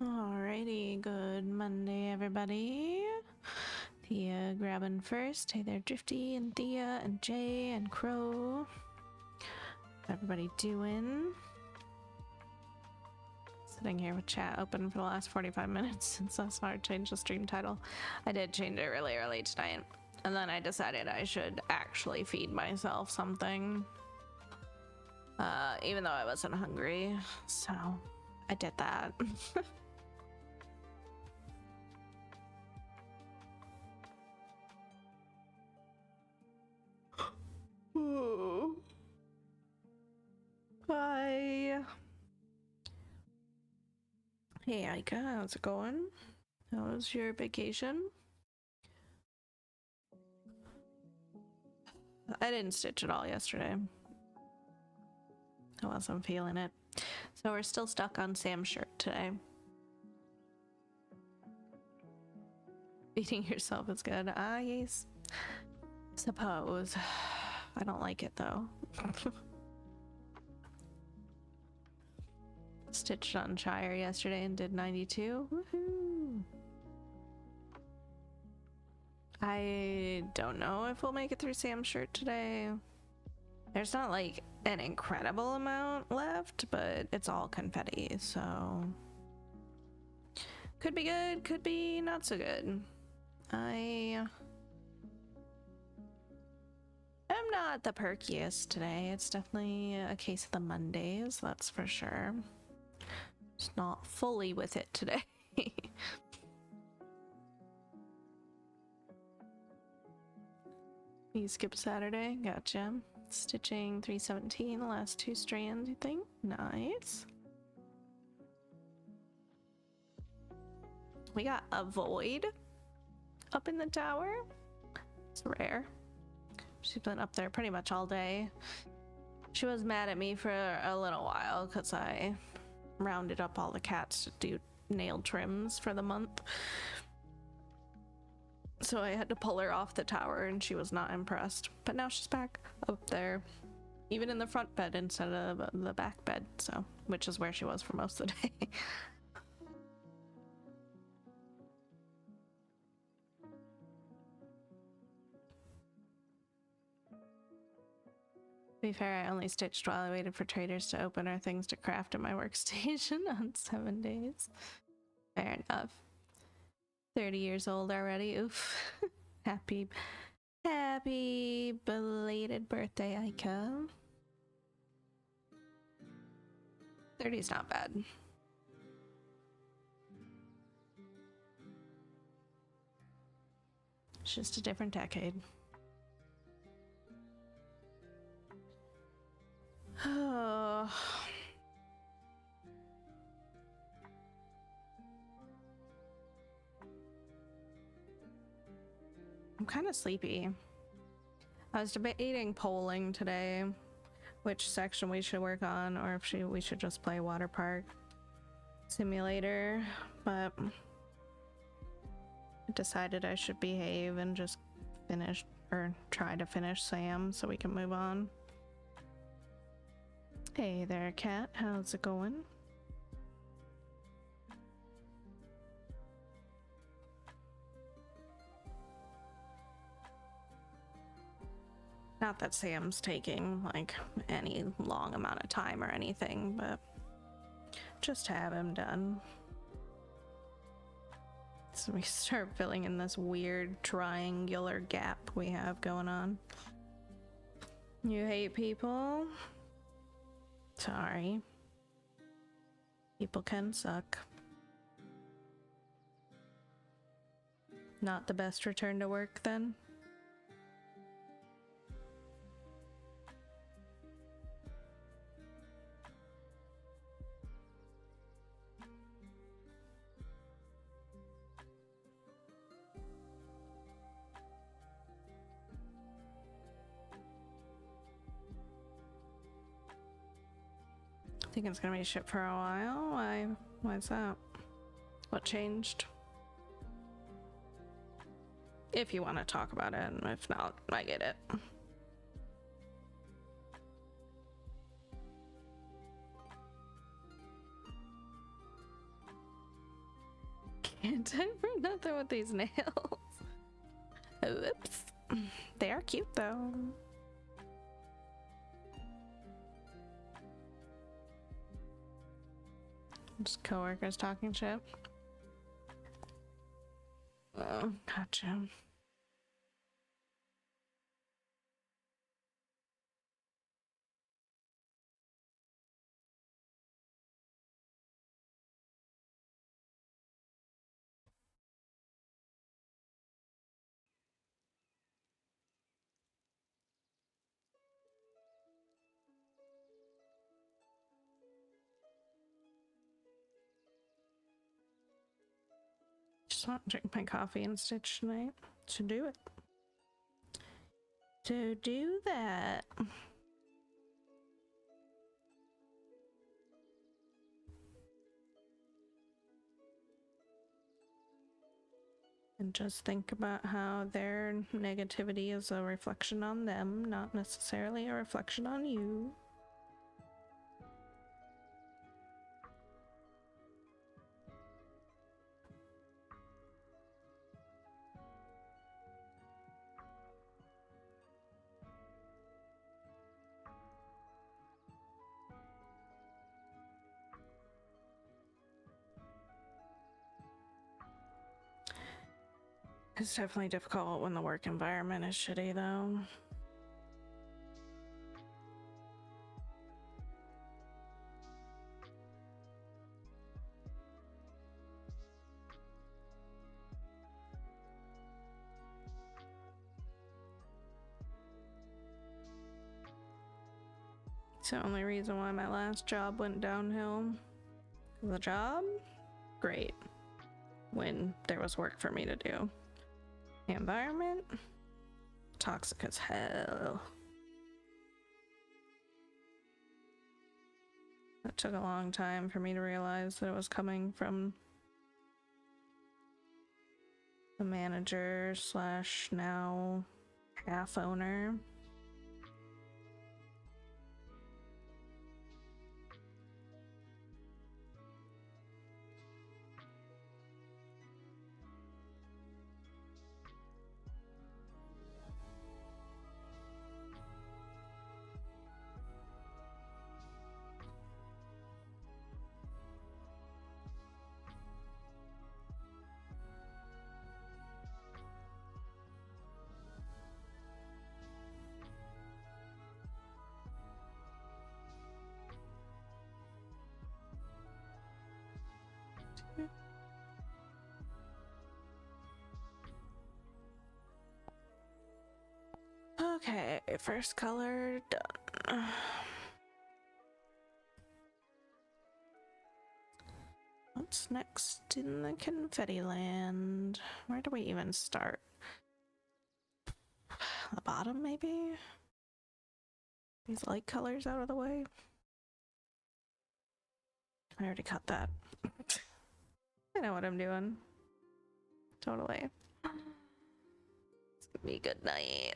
Alrighty, good Monday, everybody. Thea grabbing first. Hey there, Drifty and Thea and Jay and Crow. How's everybody doing? Sitting here with chat open for the last 45 minutes since I saw it change the stream title. I did change it really early tonight, and then I decided I should actually feed myself something. Even though I wasn't hungry, so I did that. Hi. Hey, Aika, how's it going? How was your vacation? I didn't stitch at all yesterday. I wasn't feeling it. So we're still stuck on Sam's shirt today. Beating yourself is good. Ah, yes. Suppose. I don't like it though. Stitched on Shire yesterday and did 92. Woohoo! I don't know if we'll make it through Sam's shirt today. There's not like an incredible amount left, but it's all confetti, so could be good, could be not so good. I am not the perkiest today. It's definitely a case of the Mondays, that's for sure. Just not fully with it today. You skip Saturday, gotcha. Stitching 317, the last two strands, you think? Nice. We got a void up in the tower. It's rare. She's been up there pretty much all day. She was mad at me for a little while because I rounded up all the cats to do nail trims for the month. So I had to pull her off the tower and she was not impressed. But now she's back up there, even in the front bed instead of the back bed, so which is where she was for most of the day. To be fair, I only stitched while I waited for traders to open our things to craft in my workstation on 7 days. Fair enough. 30 years old already. Oof. Happy belated birthday, Aika. 30's not bad. It's just a different decade. Oh. I'm kind of sleepy. I was debating polling today which section we should work on, or if we should just play Water Park Simulator, but I decided I should behave and just finish, or try to finish Sam so we can move on. Hey there, cat. How's it going? Not that Sam's taking like any long amount of time or anything, but just have him done. So we start filling in this weird triangular gap we have going on. You hate people? Sorry. People can suck. Not the best return to work then? I think it's gonna be shit for a while. Why's that? What changed? If you want to talk about it, and if not, I get it. Can't time for nothing with these nails. Whoops. They are cute though. Just coworkers talking shit. Oh, gotcha. Just want to drink my coffee and stitch tonight. To do it. To do that. And just think about how their negativity is a reflection on them, not necessarily a reflection on you. It's definitely difficult when the work environment is shitty, though. It's the only reason why my last job went downhill. The job? Great. When there was work for me to do. The environment? Toxic as hell. It took a long time for me to realize that it was coming from the manager slash now half owner. Okay, first color done. What's next in the confetti land? Where do we even start? The bottom, maybe? These light colors out of the way? I already cut that. I know what I'm doing. Totally. It's gonna be a good night.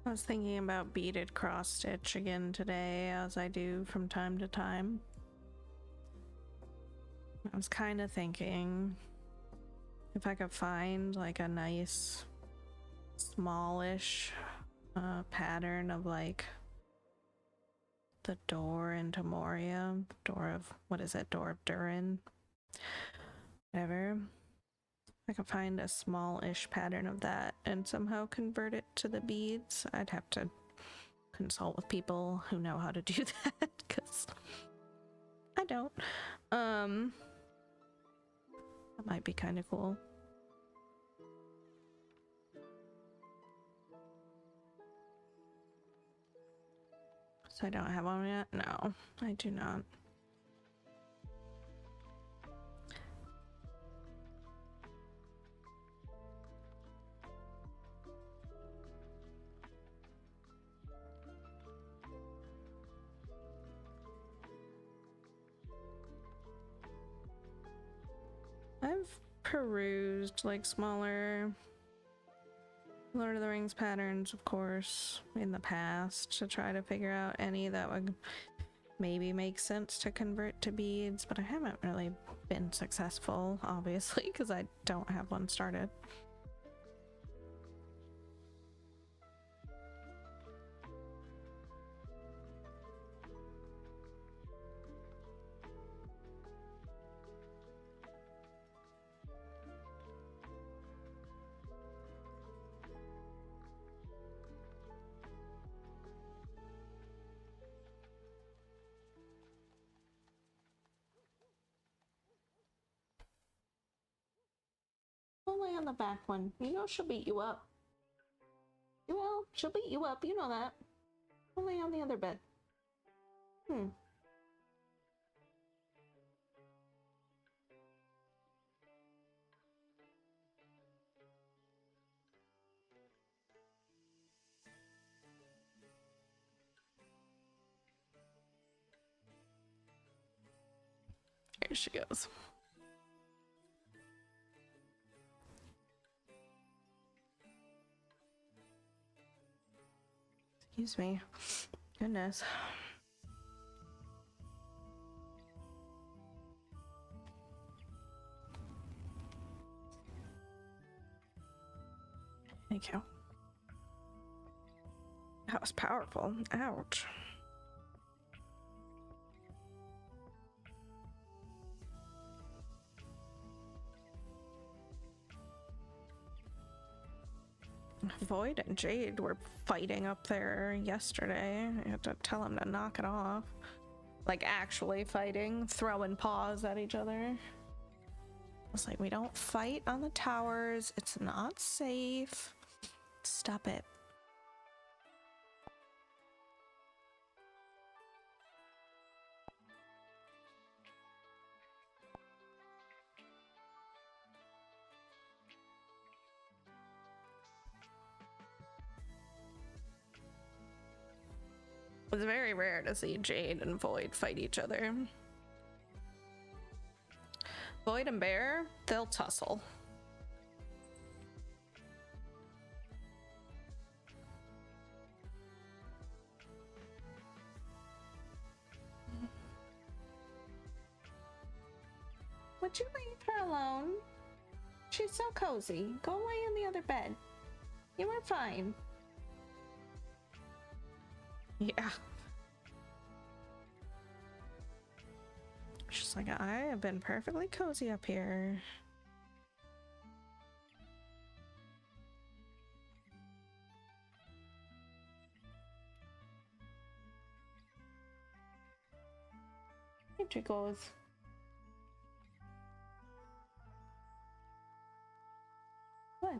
I was thinking about beaded cross stitch again today, as I do from time to time. I was kind of thinking if I could find like a nice smallish pattern of like the door into Moria, door of, what is it, door of Durin, whatever. I could find a small-ish pattern of that and somehow convert it to the beads. I'd have to consult with people who know how to do that, because I don't. That might be kind of cool. So I don't have one yet? No, I do not. I've perused like smaller Lord of the Rings patterns, of course, in the past to try to figure out any that would maybe make sense to convert to beads, but I haven't really been successful, obviously, because I don't have one started. Only on the back one. You know she'll beat you up. You will. She'll beat you up. You know that. Only on the other bed. Here she goes. Excuse me. Goodness. Thank you. That was powerful. Ouch. Void and Jade were fighting up there yesterday. I had to tell him to knock it off. Like actually fighting, throwing paws at each other. I was like, we don't fight on the towers. It's not safe. Stop it. It's very rare to see Jade and Void fight each other. Void and Bear, they'll tussle. Would you leave her alone? She's so cozy. Go lay in the other bed. You were fine. Yeah. She's like, I have been perfectly cozy up here. Here she goes. What?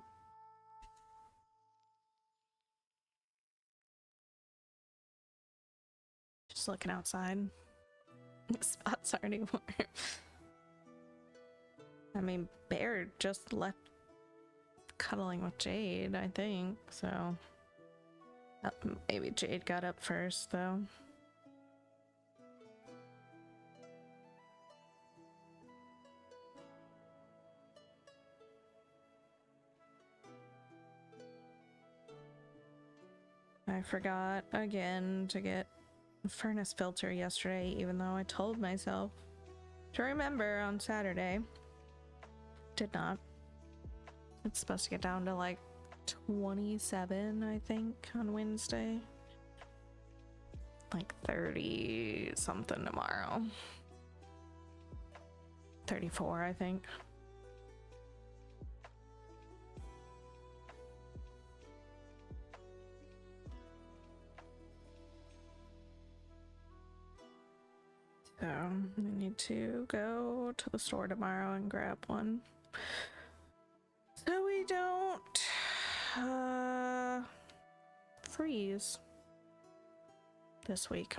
Just looking outside. Spots already warm. I mean, Bear just left cuddling with Jade, I think, so maybe Jade got up first, though. I forgot again to get a furnace filter yesterday, even though I told myself to remember on Saturday. Did not. It's supposed to get down to like 27, I think, on Wednesday. Like 30 something tomorrow. 34, I think. So I need to go to the store tomorrow and grab one. So we don't freeze this week.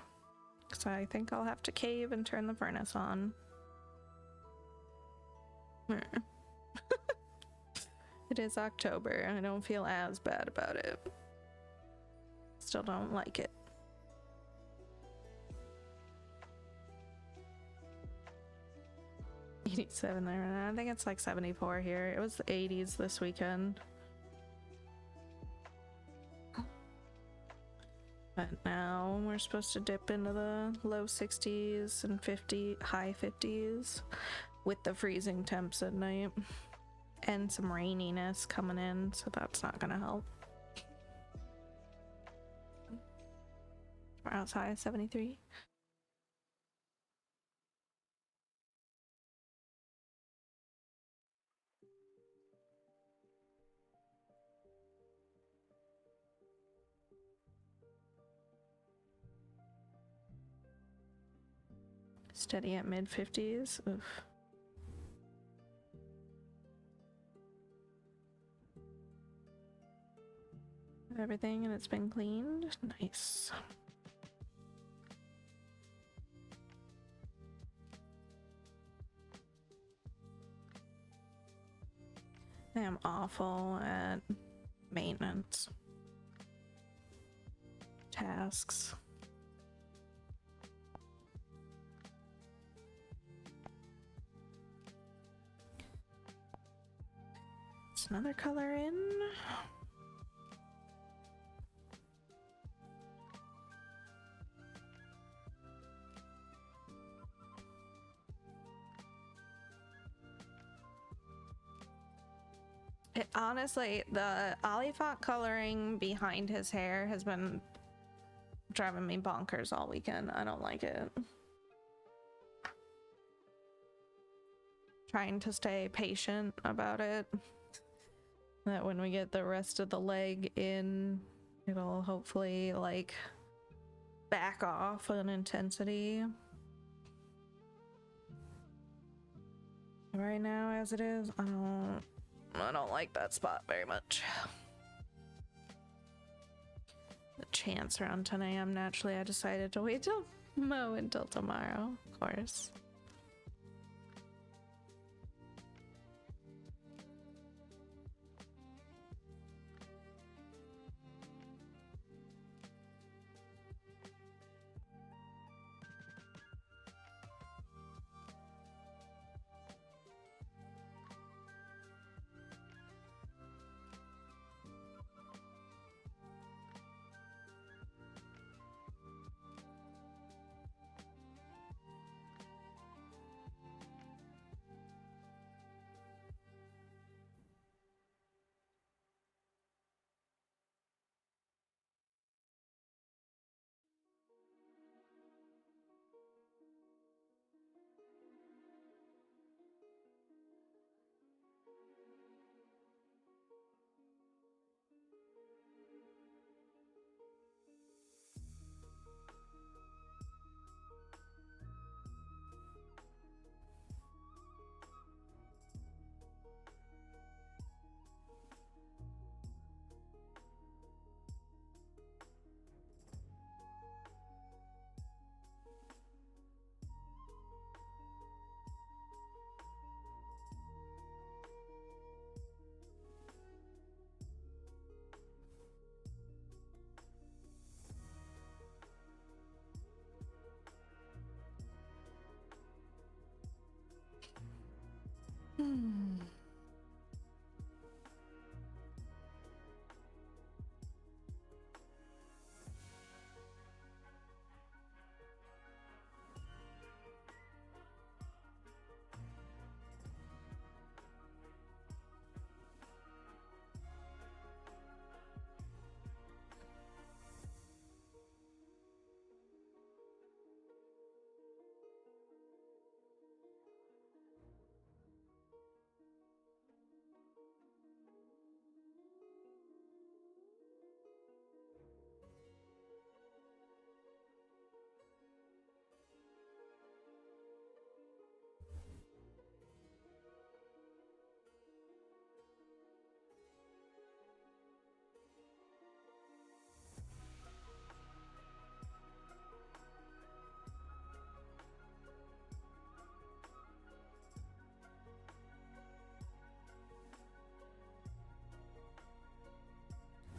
Because I think I'll have to cave and turn the furnace on. It is October. I don't feel as bad about it. Still don't like it. $87 there. I think it's like 74 here. It was the 80s this weekend. But now we're supposed to dip into the low 60s and high 50s with the freezing temps at night and some raininess coming in, so that's not gonna help. We're outside 73. Steady at mid 50s. Oof. Everything and it's been cleaned. Nice. I am awful at maintenance tasks. It's another color in. Honestly, the Olifant coloring behind his hair has been driving me bonkers all weekend. I don't like it. Trying to stay patient about it. That when we get the rest of the leg in, it'll hopefully like back off in intensity. Right now, as it is, I don't like that spot very much. The chants around 10 a.m. Naturally, I decided to wait till mow until tomorrow, of course.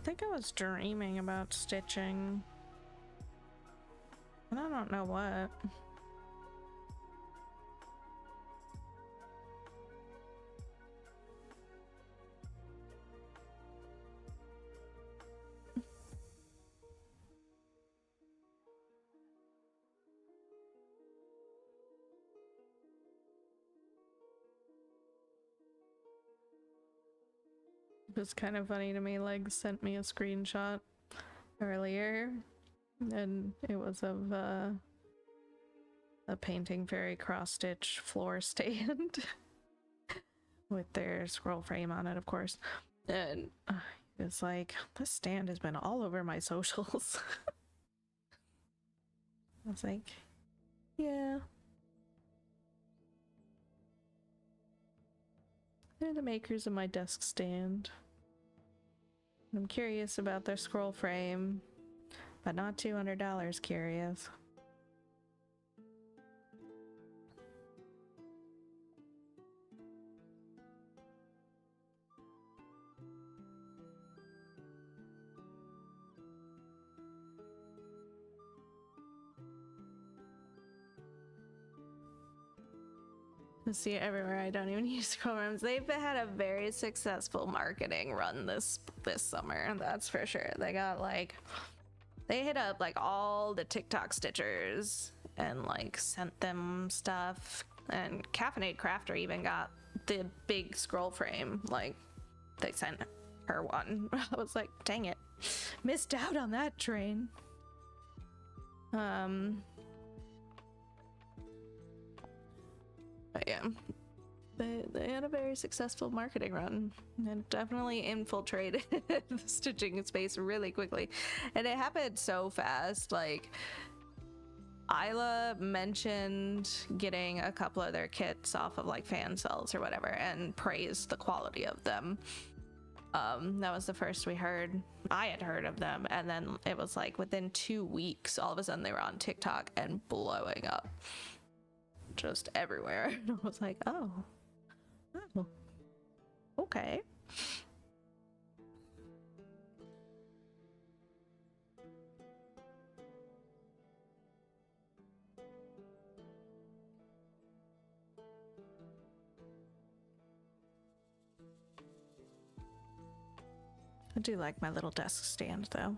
I think I was dreaming about stitching. And I don't know what. It was kind of funny to me. Leg sent me a screenshot earlier, and it was of a Painting Fairy cross-stitch floor stand with their scroll frame on it, of course. And it's like, this stand has been all over my socials. I was like, yeah. They're the makers of my desk stand. I'm curious about their scroll frame, but not $200 curious. I see it everywhere. I don't even use scroll rooms. They've had a very successful marketing run this summer, that's for sure. They got like, they hit up like all the TikTok stitchers and like sent them stuff. And Caffeinated Crafter even got the big scroll frame. Like, they sent her one. I was like, dang it, missed out on that train. But yeah, they had a very successful marketing run and definitely infiltrated the stitching space really quickly. And it happened so fast. Like, Isla mentioned getting a couple of their kits off of like fan cells or whatever and praised the quality of them. That was the first we heard. I had heard of them, and then it was like within 2 weeks, all of a sudden they were on TikTok and blowing up. Just everywhere. And I was like, oh, okay. I do like my little desk stand though.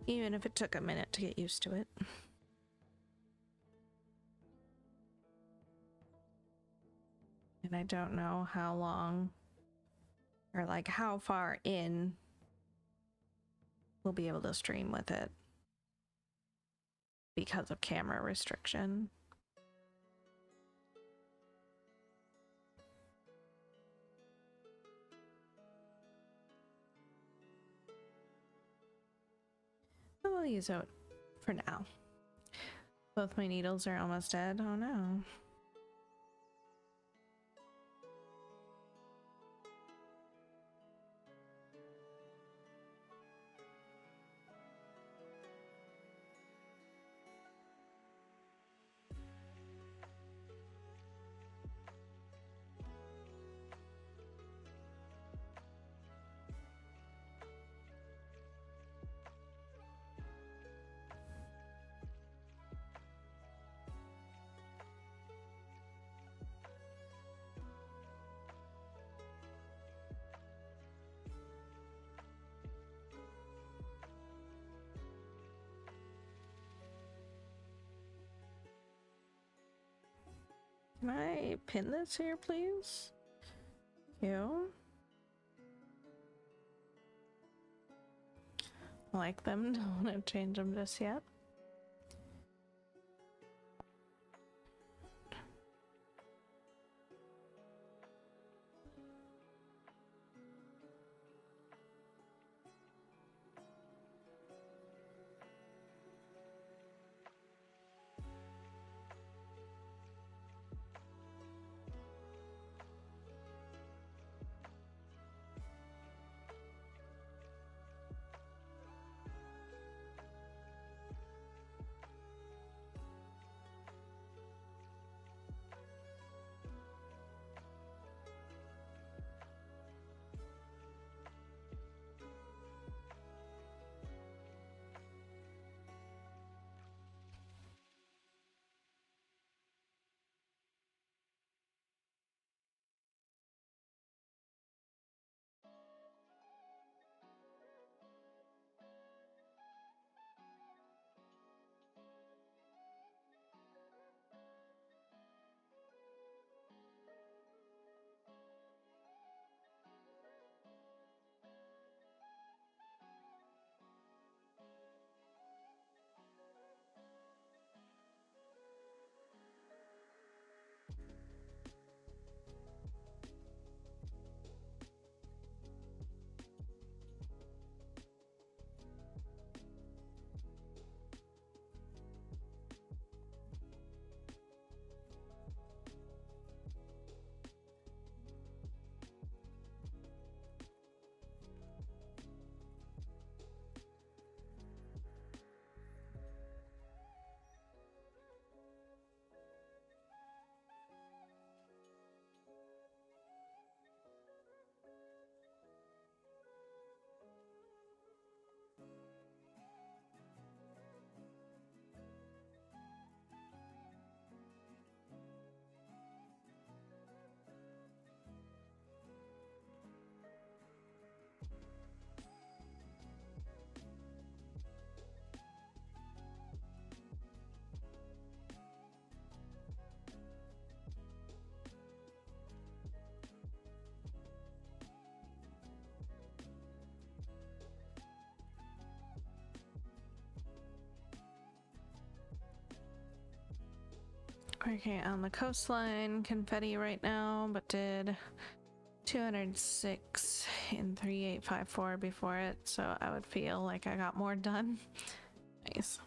Even if it took a minute to get used to it. And I don't know how long or like how far in we'll be able to stream with it because of camera restriction. But we'll use it for now. Both my needles are almost dead. Oh no. Can I pin this here, please? You like them? Don't want to change them just yet. working on the coastline confetti right now, but did 206 in 3854 before it, so I would feel like I got more done. Nice.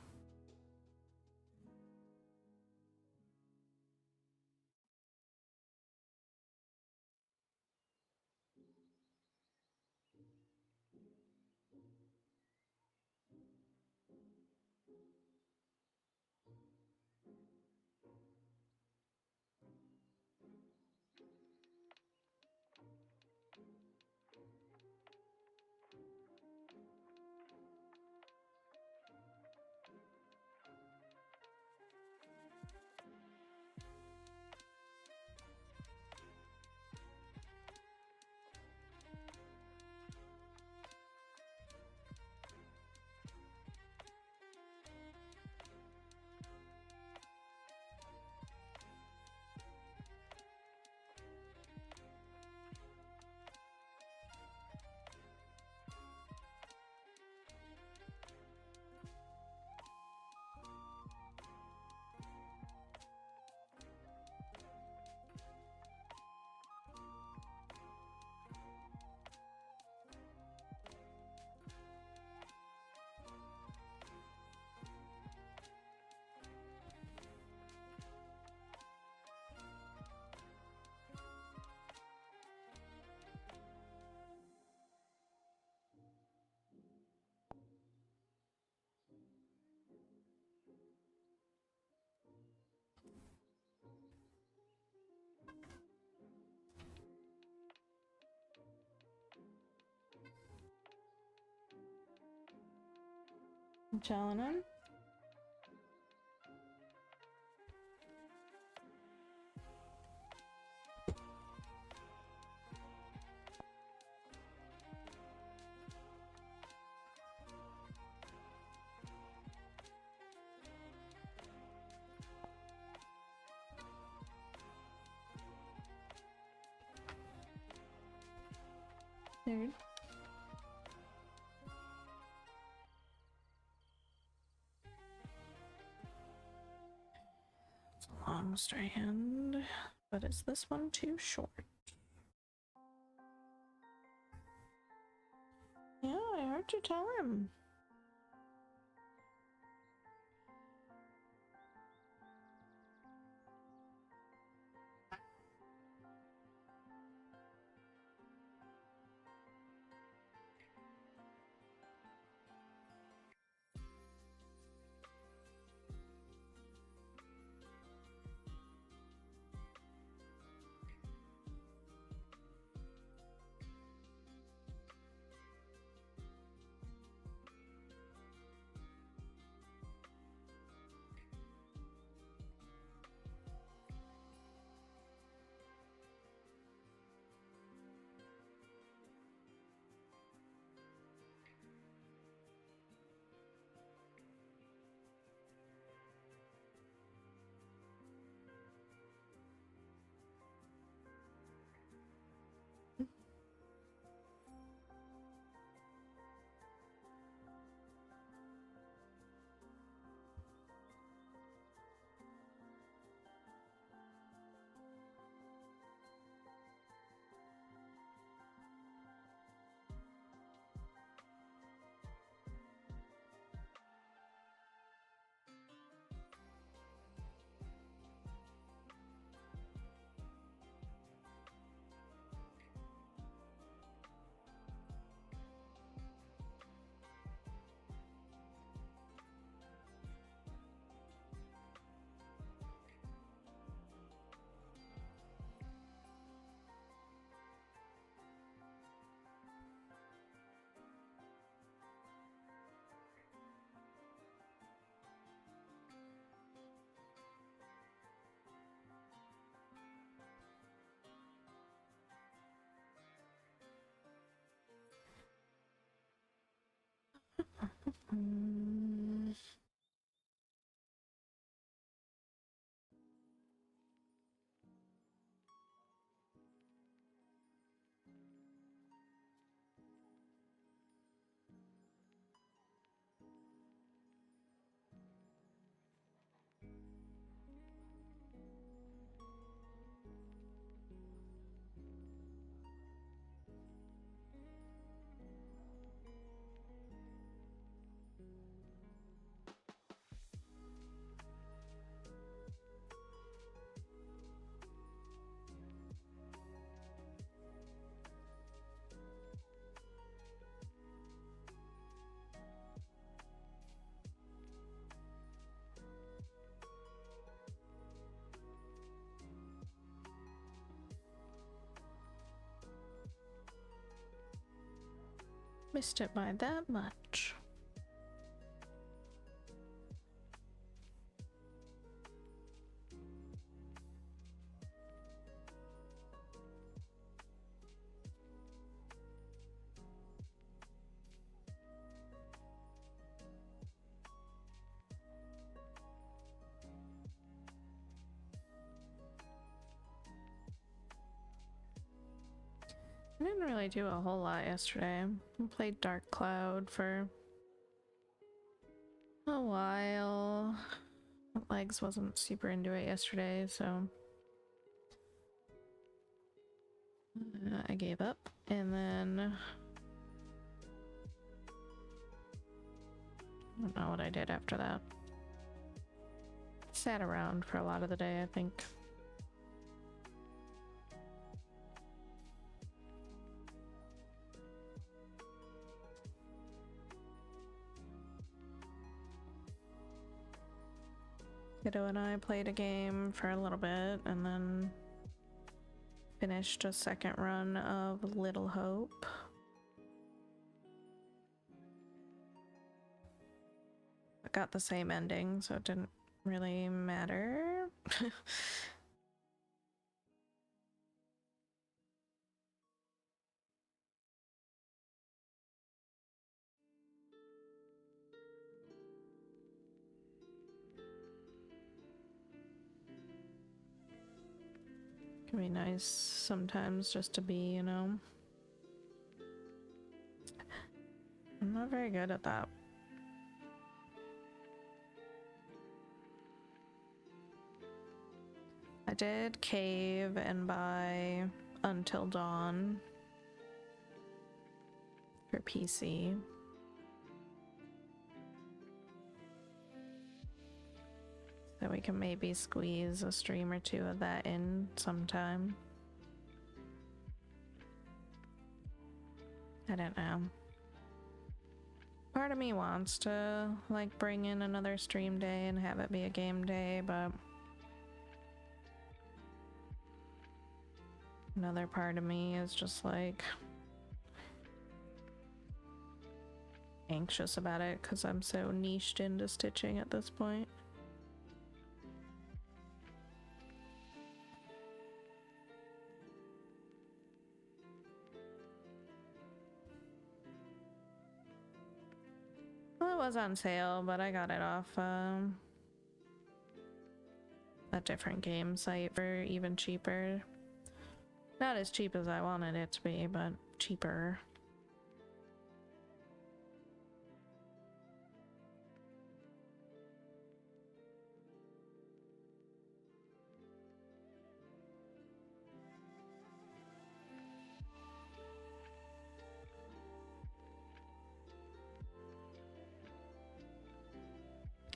I'm chilling in. Third. It's a long strand, but is this one too short? Yeah, I heard you tell him. Mm. Missed it by that much. I didn't really do a whole lot yesterday. I played Dark Cloud for a while. Legs wasn't super into it yesterday, so I gave up. And then I don't know what I did after that. Sat around for a lot of the day, I think. Kiddo and I played a game for a little bit and then finished a second run of Little Hope. I got the same ending, so it didn't really matter. Can be nice sometimes just to be, you know. I'm not very good at that. I did cave and buy Until Dawn for PC. So we can maybe squeeze a stream or two of that in sometime. I don't know. Part of me wants to like bring in another stream day and have it be a game day, but another part of me is just like anxious about it because I'm so niched into stitching at this point. Well, it was on sale, but I got it off a different game site for even cheaper. Not as cheap as I wanted it to be, but cheaper.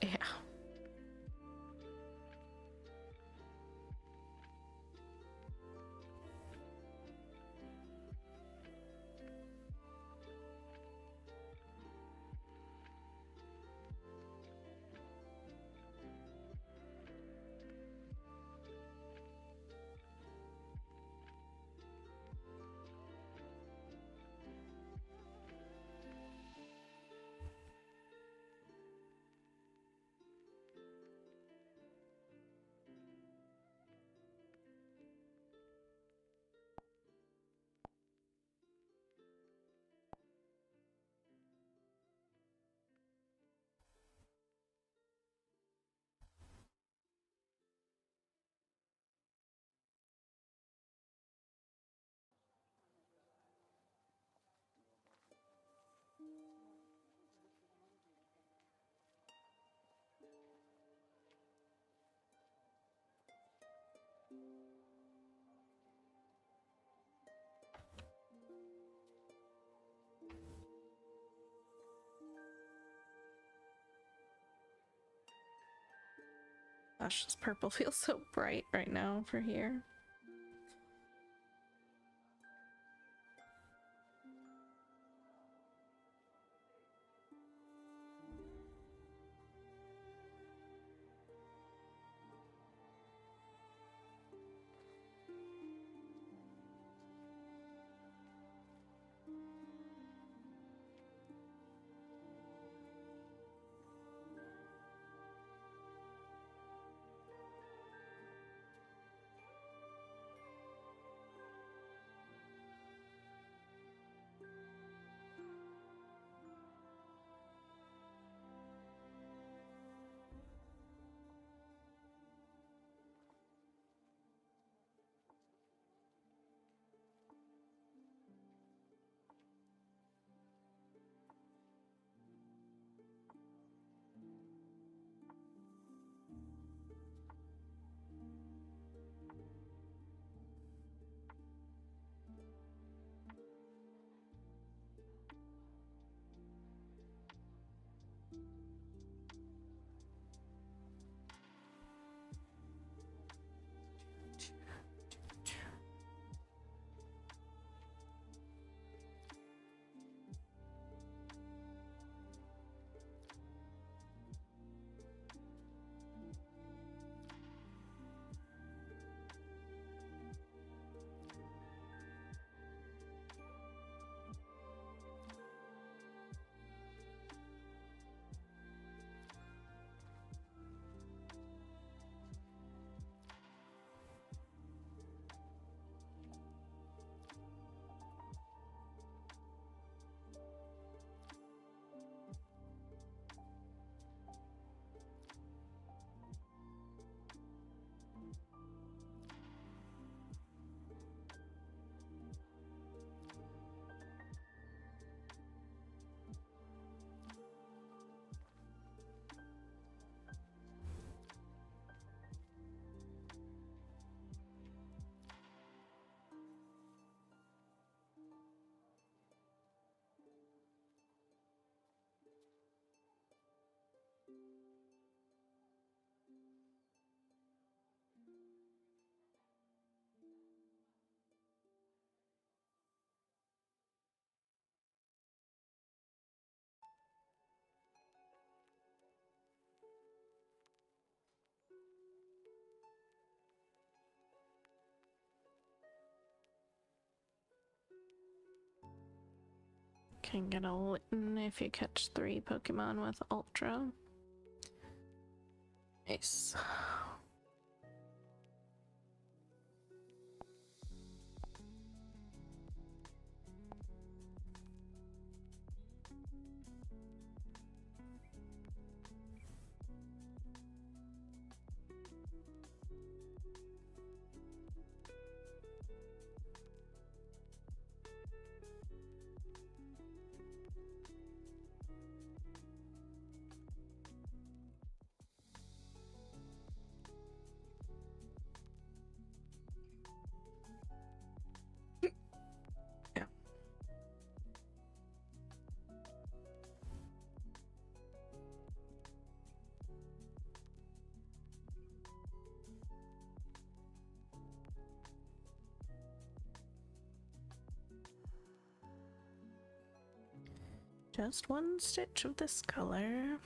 Yeah. Gosh, this purple feels so bright right now for here. Can get a Litten if you catch 3 Pokemon with Ultra. Nice. Just 1 stitch of this color.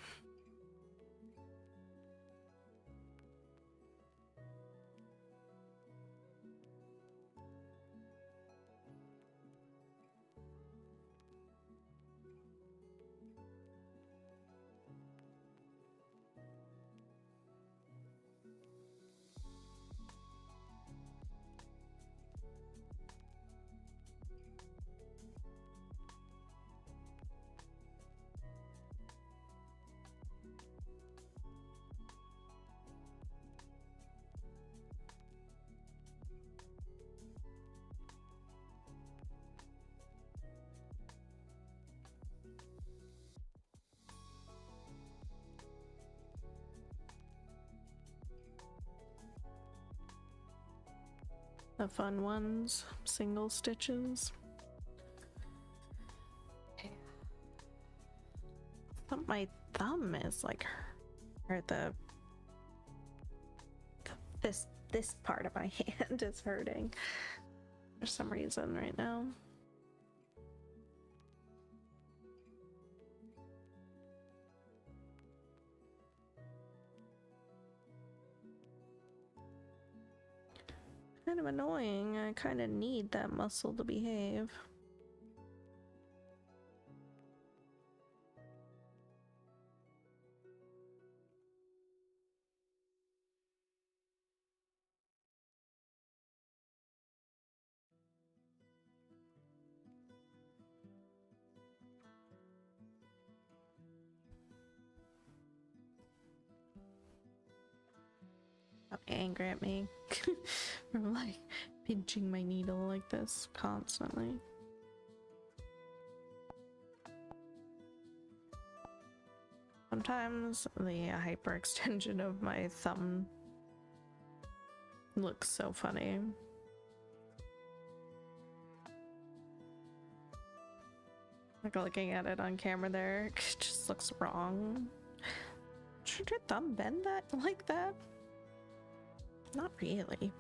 The fun ones, single stitches. My thumb is like, or this part of my hand is hurting for some reason right now. Kind of annoying. I kind of need that muscle to behave. Stop angry at me for like pinching my needle like this constantly. Sometimes the hyperextension of my thumb looks so funny. Like looking at it on camera there, it just looks wrong. Should your thumb bend that like that? Not really,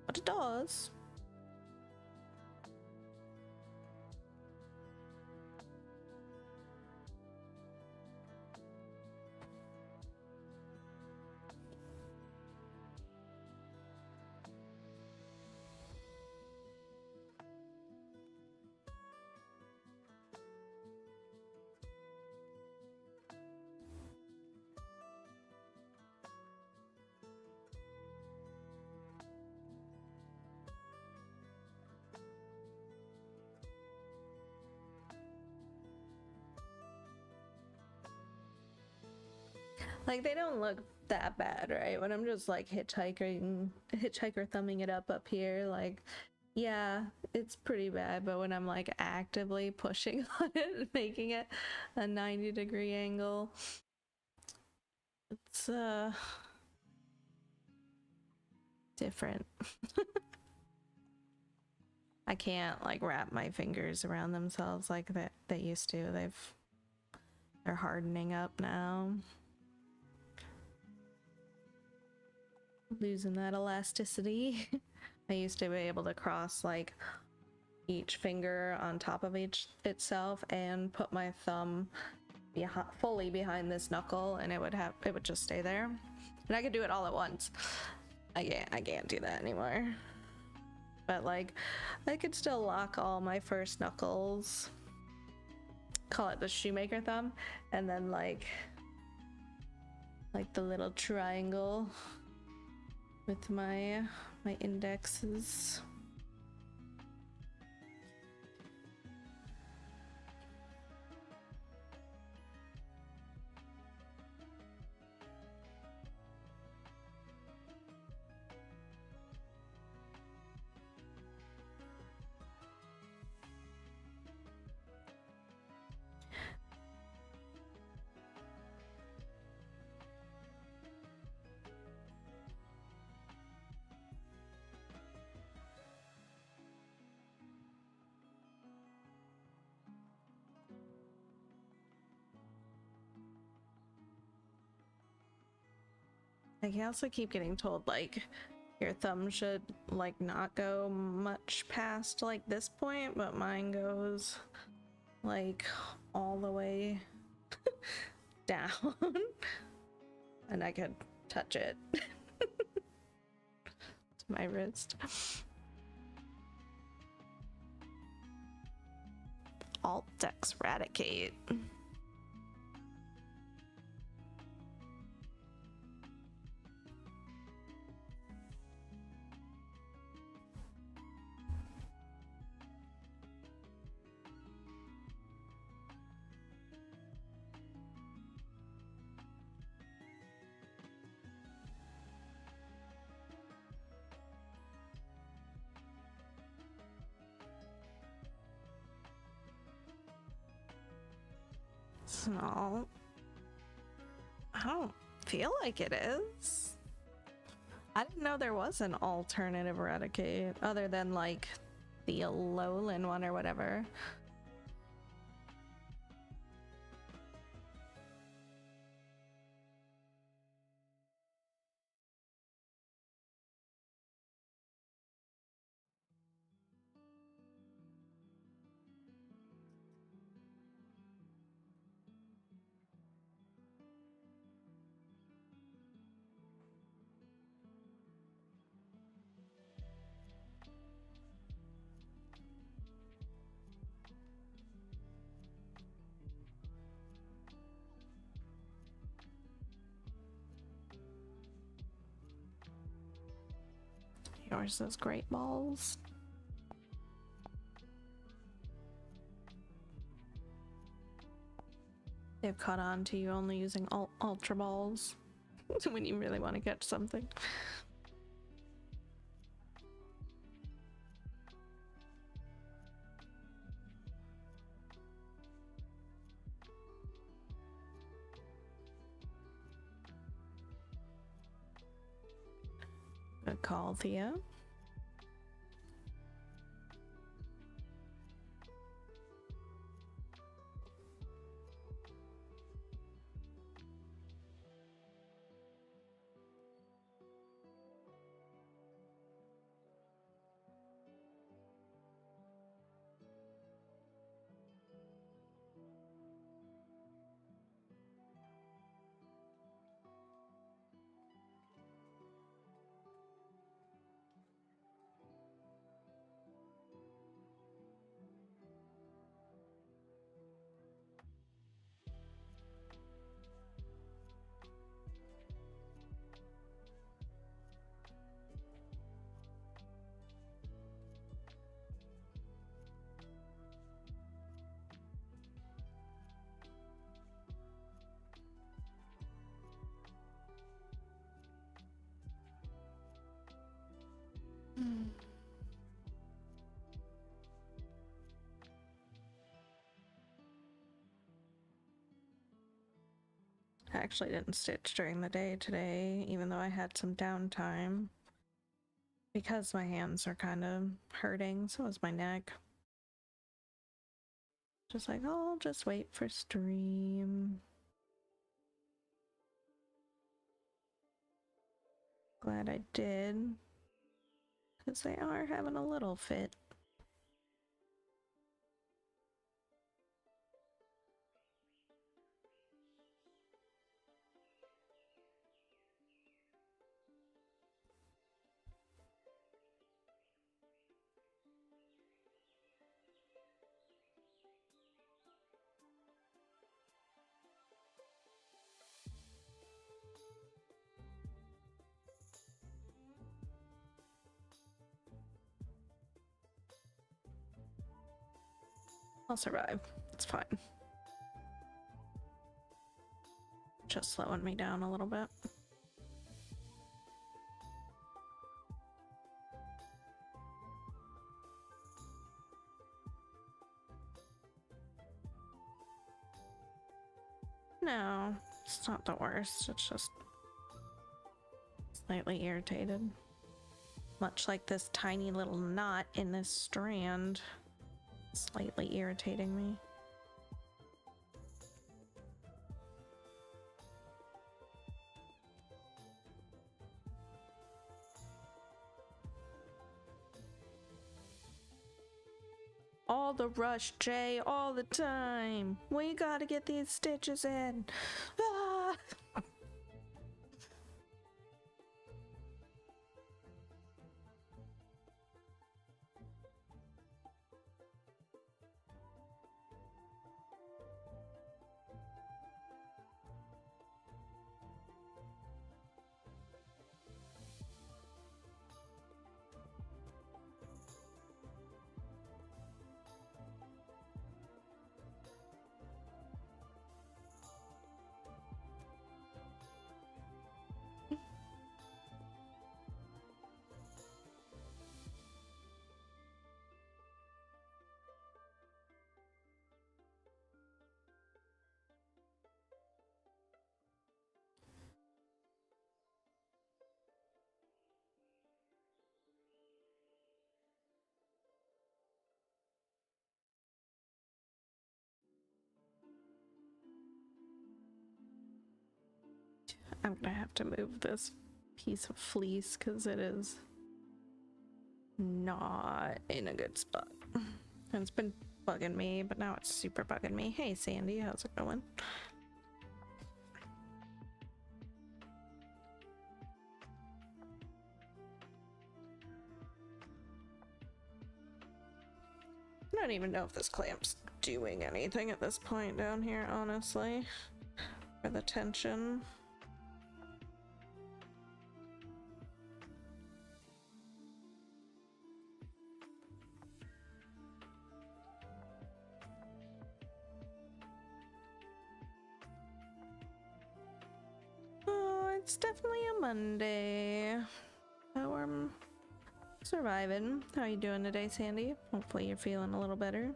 but it does. Like, they don't look that bad, right? When I'm just like hitchhiker thumbing it up here, like, yeah, it's pretty bad. But when I'm like actively pushing on it, making it a 90-degree angle, it's different. I can't like wrap my fingers around themselves like that they used to. They're hardening up now. Losing that elasticity. I used to be able to cross like each finger on top of itself and put my thumb fully behind this knuckle, and it would just stay there, and I could do it all at once. I can't do that anymore. But like, I could still lock all my first knuckles call it the shoemaker thumb, and then like the little triangle with my indexes. I can also keep getting told like your thumb should like not go much past like this point, but mine goes like all the way down and I could touch it. It's my wrist. Alt-Dex Eradicate. No, I don't feel like it is. I didn't know there was an alternative Eradicate other than like the Alolan one or whatever. Yours is Great Balls. They've caught on to you only using Ultra Balls when you really want to catch something. Good call, Thea. I actually didn't stitch during the day today, even though I had some downtime. Because my hands are kind of hurting, so is my neck. Just like, oh, I'll just wait for stream. Glad I did. Because they are having a little fit. I'll survive. It's fine. Just slowing me down a little bit. No, it's not the worst. It's just slightly irritated. Much like this tiny little knot in this strand. Slightly irritating me. All the rush, Jay, all the time. We gotta get these stitches in. Ah! I'm gonna have to move this piece of fleece because it is not in a good spot. And it's been bugging me, but now it's super bugging me. Hey Sandy, how's it going? I don't even know if this clamp's doing anything at this point down here, honestly. For the tension. Oh, it's definitely a Monday. So we're surviving. How you doing today, Sandy? Hopefully you're feeling a little better.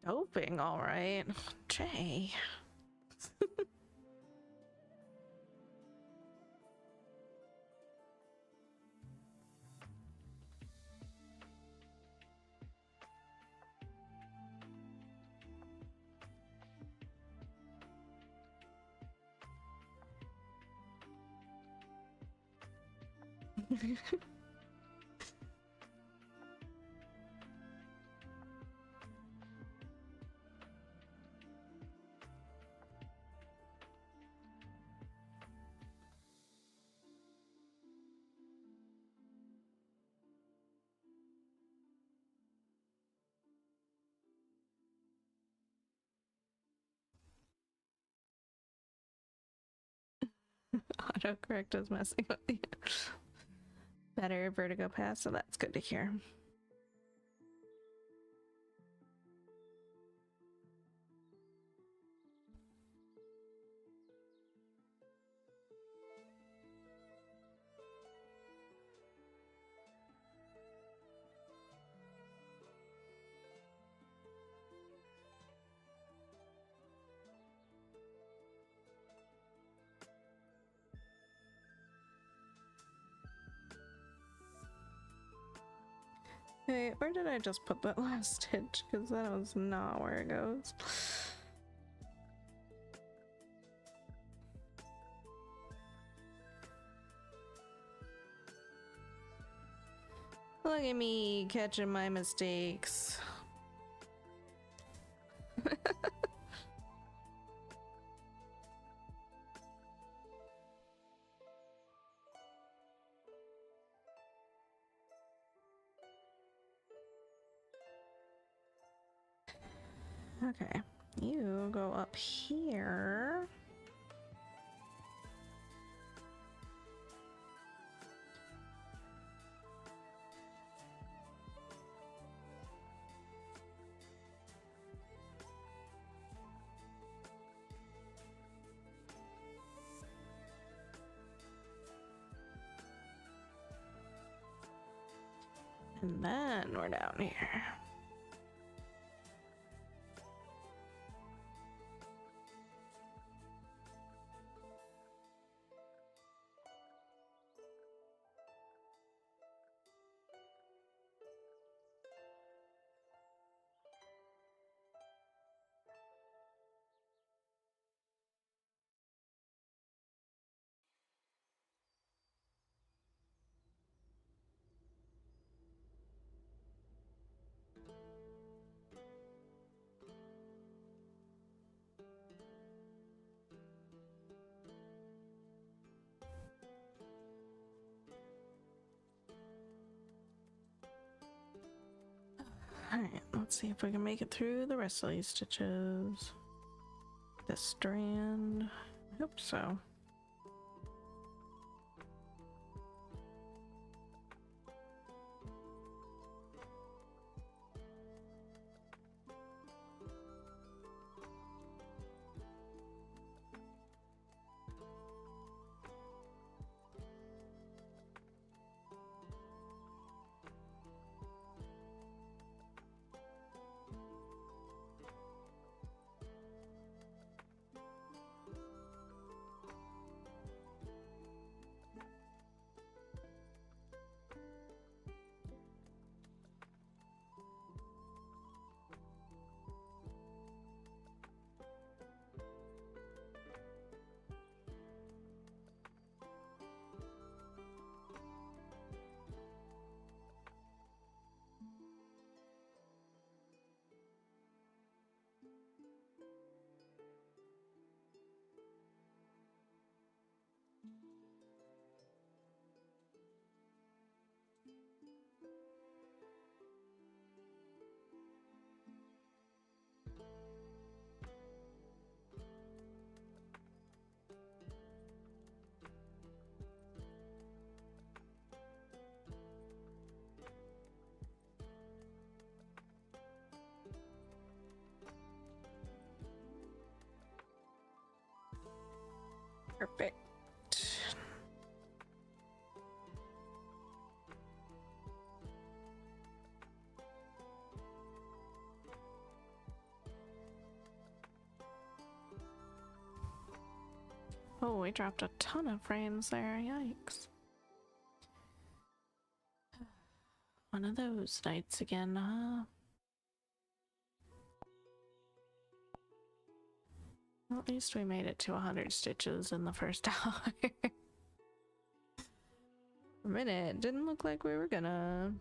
Doping, all right. Jay. Autocorrect is messing with you. Better vertigo pass, so that's good to hear. Hey, where did I just put that last stitch? Because that was not where it goes. Look at me catching my mistakes. Okay, you go up here. And then we're down here. Alright, let's see if we can make it through the rest of these stitches. This strand. I hope so. Perfect. Oh, we dropped a ton of frames there. Yikes. One of those nights again, huh? Well, at least we made it to 100 stitches in the first hour. For a minute, it didn't look like we were gonna.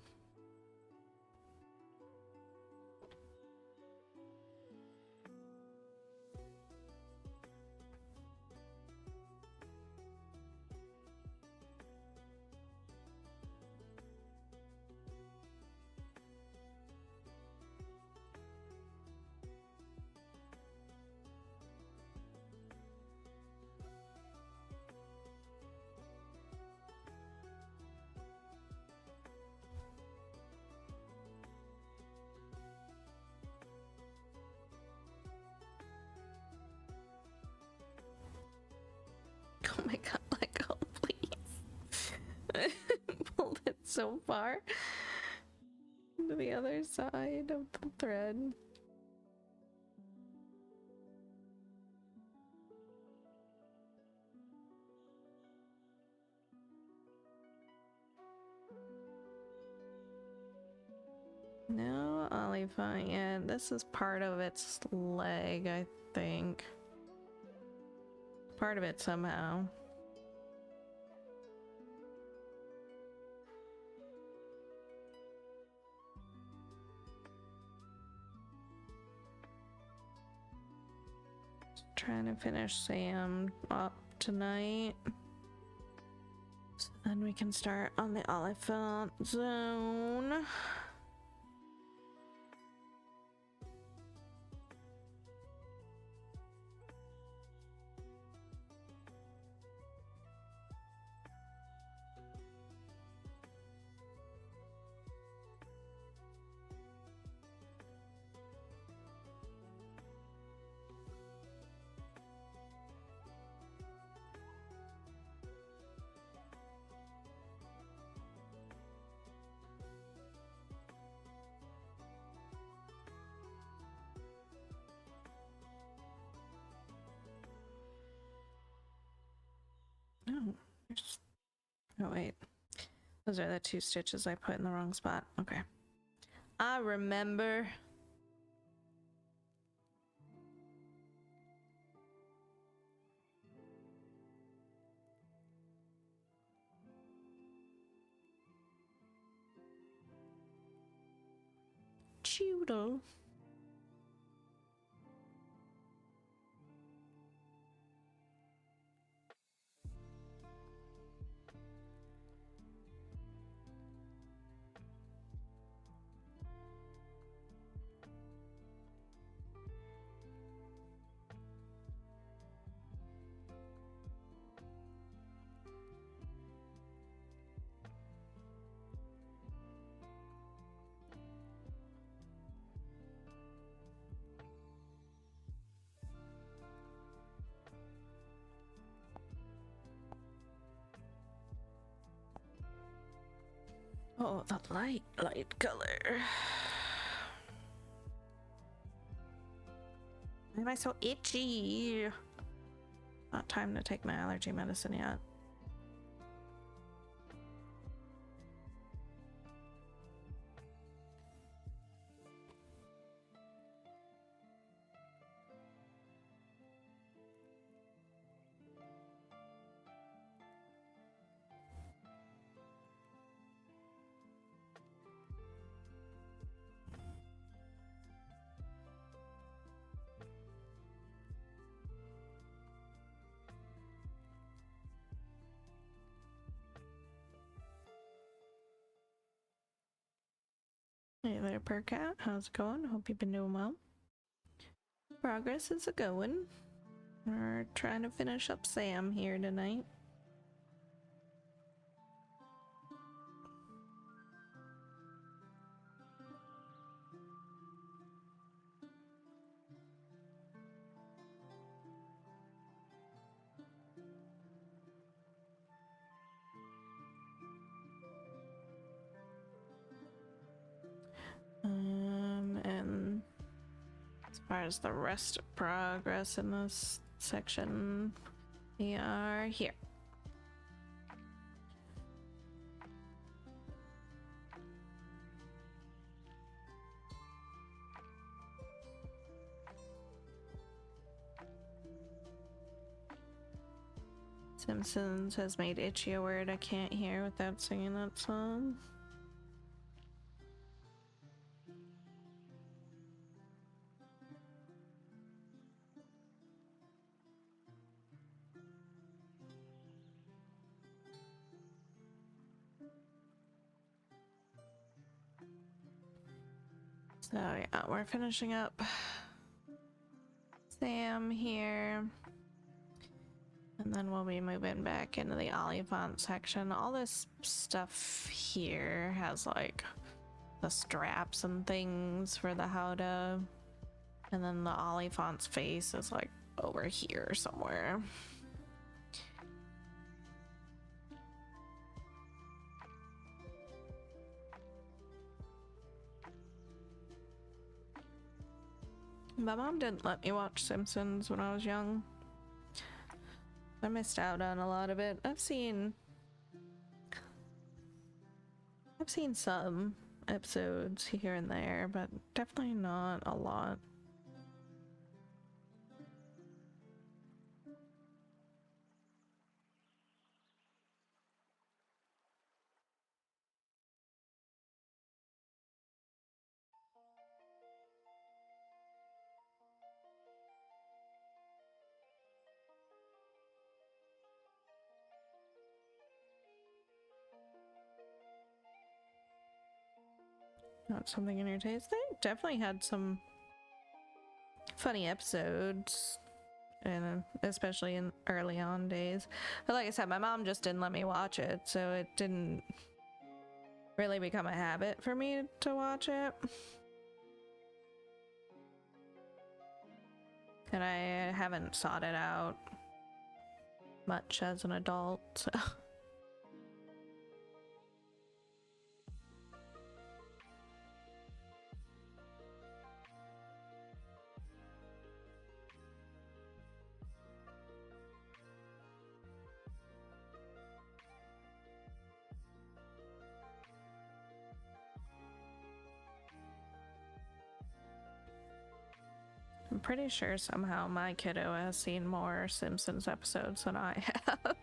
Oh my god, let go, please. Pulled it so far to the other side of the thread. No, Olifant. Yeah, this is part of its leg, I think. Part of it somehow. Trying to finish Sam up tonight. So then we can start on the Olifant zone. Oh, oh wait. Those are the 2 stitches I put in the wrong spot. Okay. I remember. Choodle. Oh, the light color. Why am I so itchy? Not time to take my allergy medicine yet. Hey there, Percat. How's it going? Hope you've been doing well. Progress is a-going. We're trying to finish up Sam here tonight. And as far as the rest of progress in this section, we are here. Simpsons has made itchy a word I can't hear without singing that song. So yeah, we're finishing up Sam here. And then we'll be moving back into the Olifant section. All this stuff here has like the straps and things for the Howdah. And then the Olifant's face is like over here somewhere. My mom didn't let me watch Simpsons when I was young. I missed out on a lot of it. I've seen some episodes here and there, but definitely not a lot. Not something in your taste. They definitely had some funny episodes, and especially in early on days. But like I said, my mom just didn't let me watch it, so it didn't really become a habit for me to watch it. And I haven't sought it out much as an adult, so. I'm pretty sure somehow my kiddo has seen more Simpsons episodes than I have.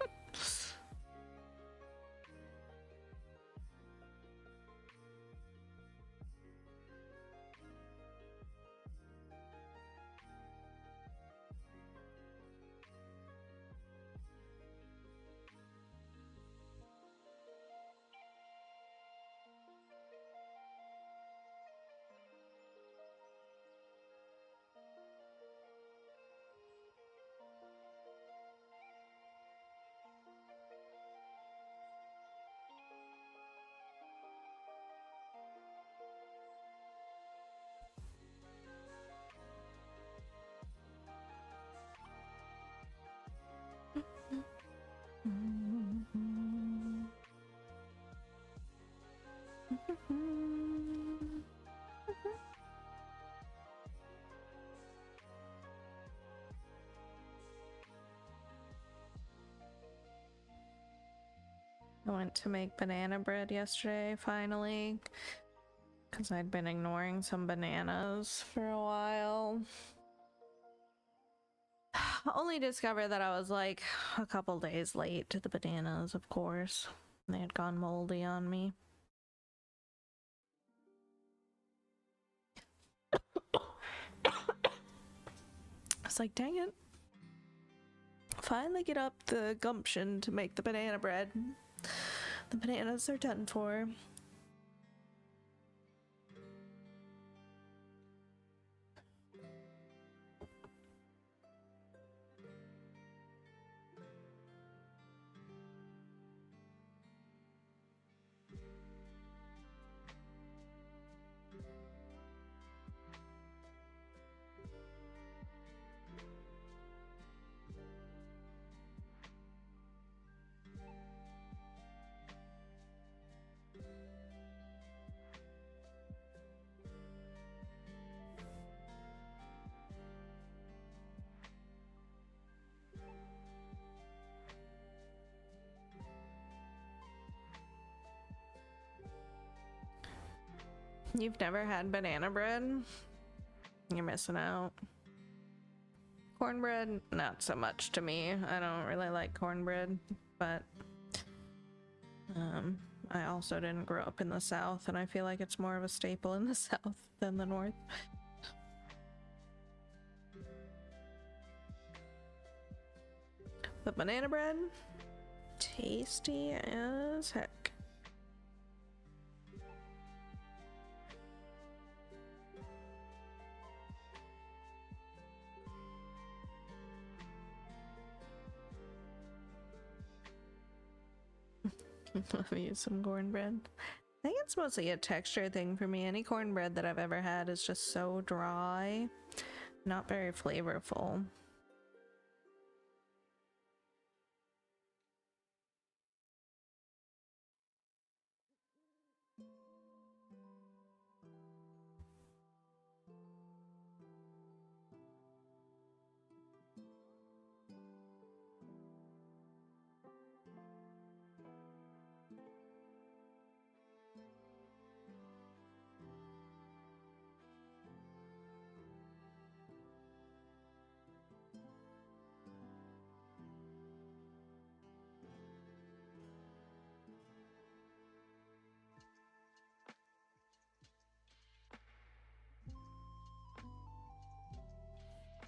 I went to make banana bread yesterday, finally, because I'd been ignoring some bananas for a while. Only discovered that I was like a couple days late to the bananas, of course. They had gone moldy on me. I was like, dang it. Finally get up the gumption to make the banana bread. The bananas are done for. You've never had banana bread? You're missing out. Cornbread, not so much to me. I don't really like cornbread, but I also didn't grow up in the South, and I feel like it's more of a staple in the South than the North. But banana bread, tasty as heck. Love you some cornbread. I think it's mostly a texture thing for me. Any cornbread that I've ever had is just so dry, not very flavorful.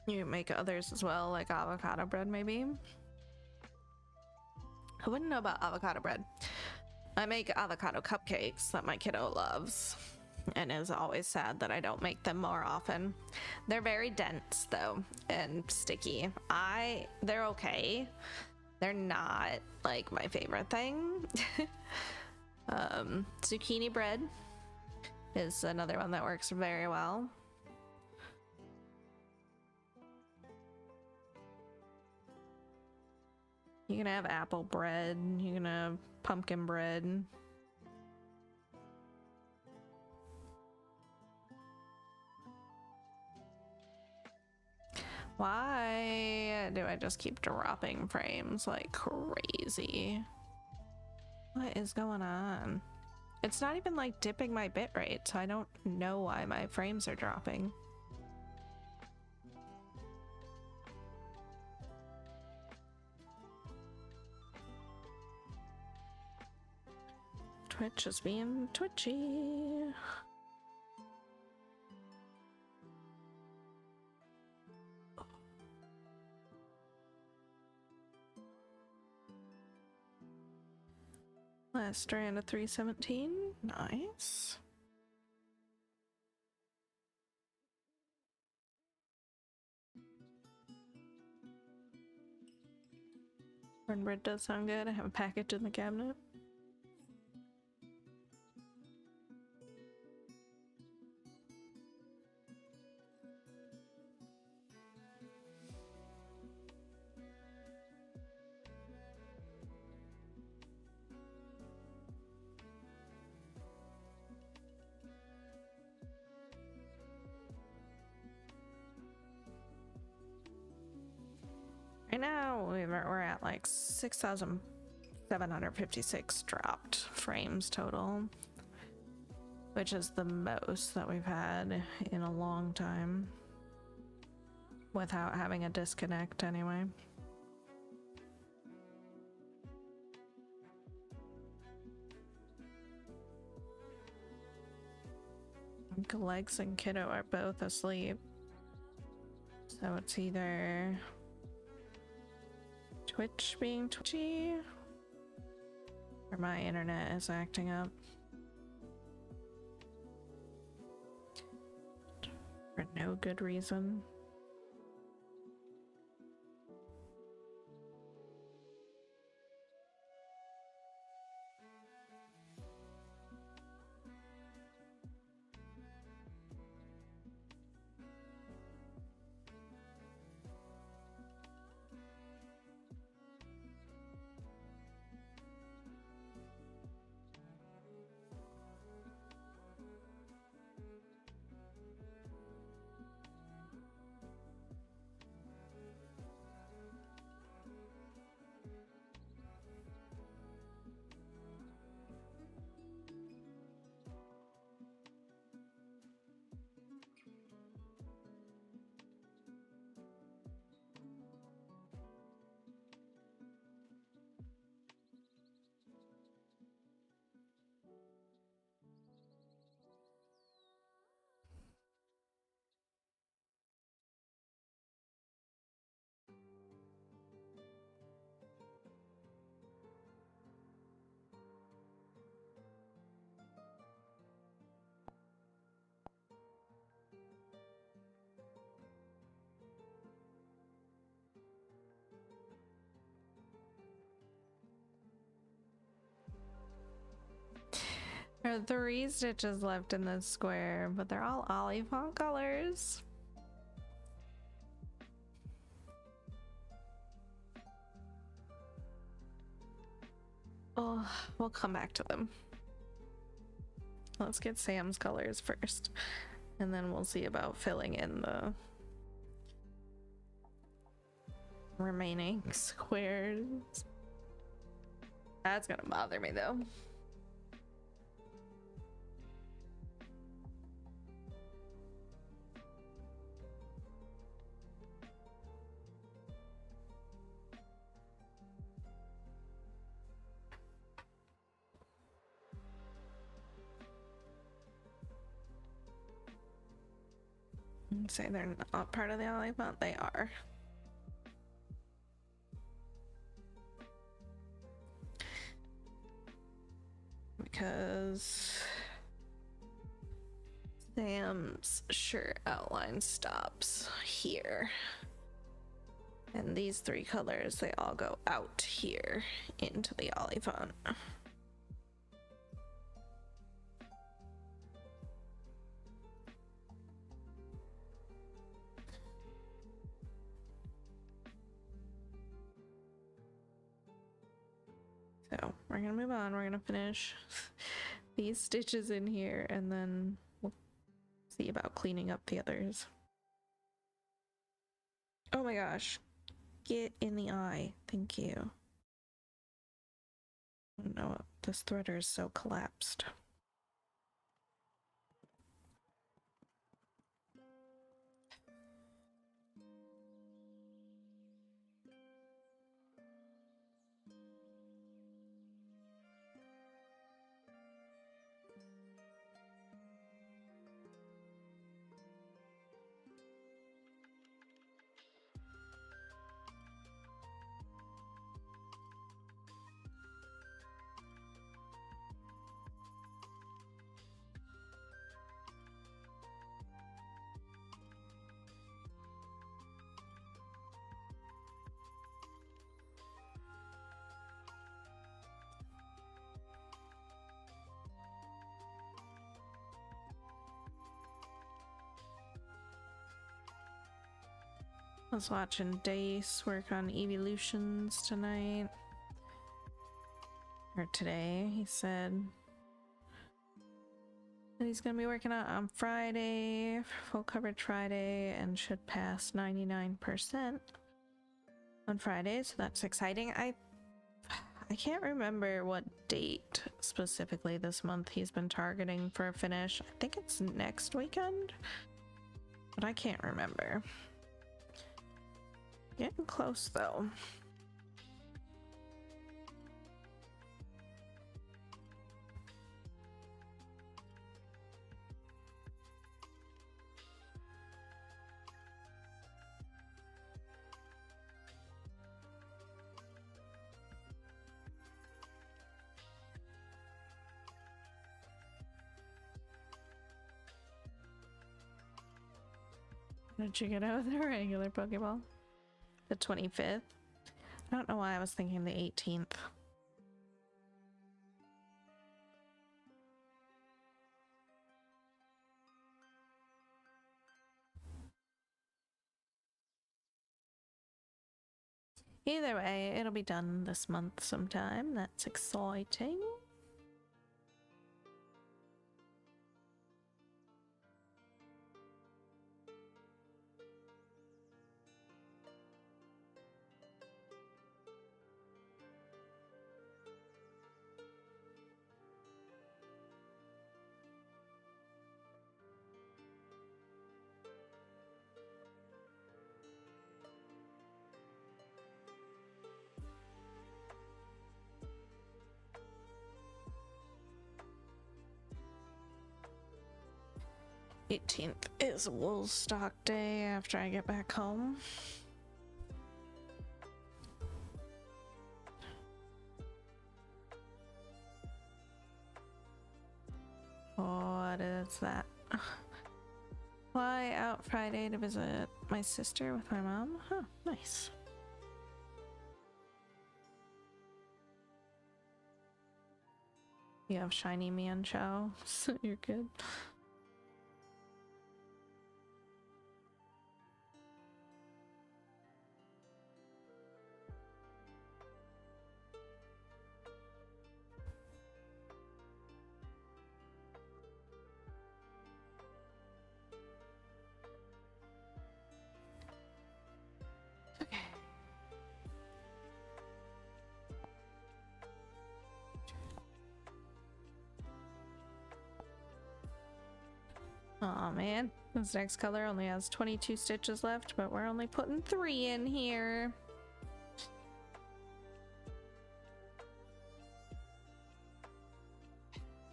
You make others as well, like avocado bread maybe. I wouldn't know about avocado bread. I make avocado cupcakes that my kiddo loves and is always sad that I don't make them more often. They're very dense though and sticky. They're okay. They're not like my favorite thing. Zucchini bread is another one that works very well. You can have apple bread, you can have pumpkin bread. Why do I just keep dropping frames like crazy? What is going on? It's not even like dipping my bitrate, so I don't know why my frames are dropping. Twitch is being twitchy. Last strand of 317. Nice. Cornbread does sound good. I have a package in the cabinet. Right now, we're at like 6,756 dropped frames total, which is the most that we've had in a long time without having a disconnect anyway. Legs and Kiddo are both asleep, so it's either Twitch being twitchy or my internet is acting up for no good reason. There are 3 stitches left in this square, but they're all Olipont colors. Oh, we'll come back to them. Let's get Sam's colors first, and then we'll see about filling in the remaining squares. That's gonna bother me though. Say they're not part of the Olipont, they are. Because Sam's shirt outline stops here. And these 3 colors, they all go out here into the Olipont. So we're gonna move on. We're gonna finish these stitches in here, and then we'll see about cleaning up the others. Oh my gosh, get in the eye. Thank you. Oh no, this threader is so collapsed. I was watching Dace work on evolutions tonight. Or today, he said. That he's gonna be working on Friday, full coverage Friday, and should pass 99% on Friday, so that's exciting. I can't remember what date specifically this month he's been targeting for a finish. I think it's next weekend, but I can't remember. Getting close though. Did you get out with the regular Pokeball? The 25th? I don't know why I was thinking the 18th. Either way, it'll be done this month sometime. That's exciting. '18th is Woolstock Day after I get back home. What is that? Fly out Friday to visit my sister with my mom. Huh, nice. You have shiny Mienshao, so you're good. Aw, man. This next color only has 22 stitches left, but we're only putting 3 in here.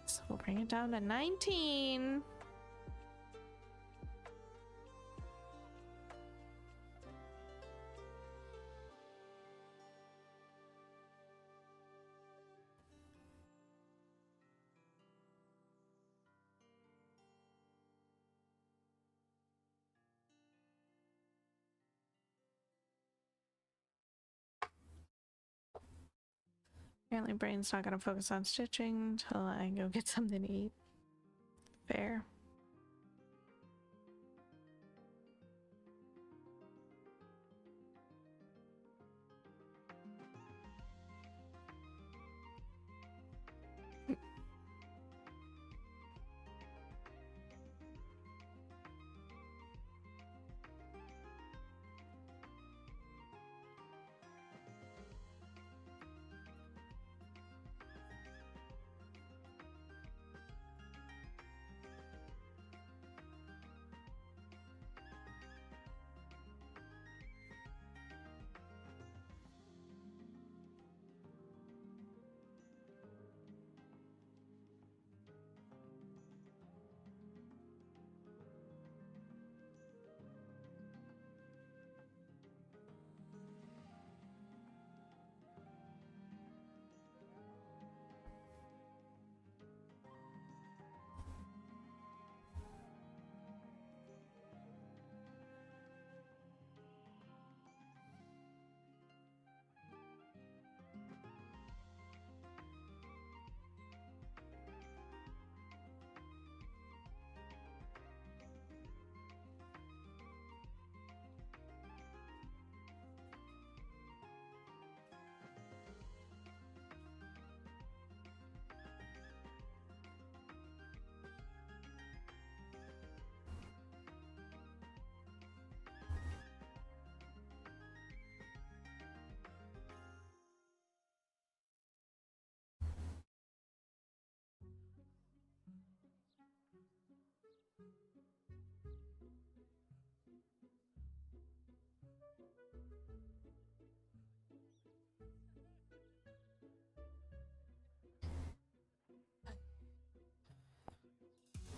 So we'll bring it down to 19. Apparently brain's not gonna focus on stitching until I go get something to eat. Fair.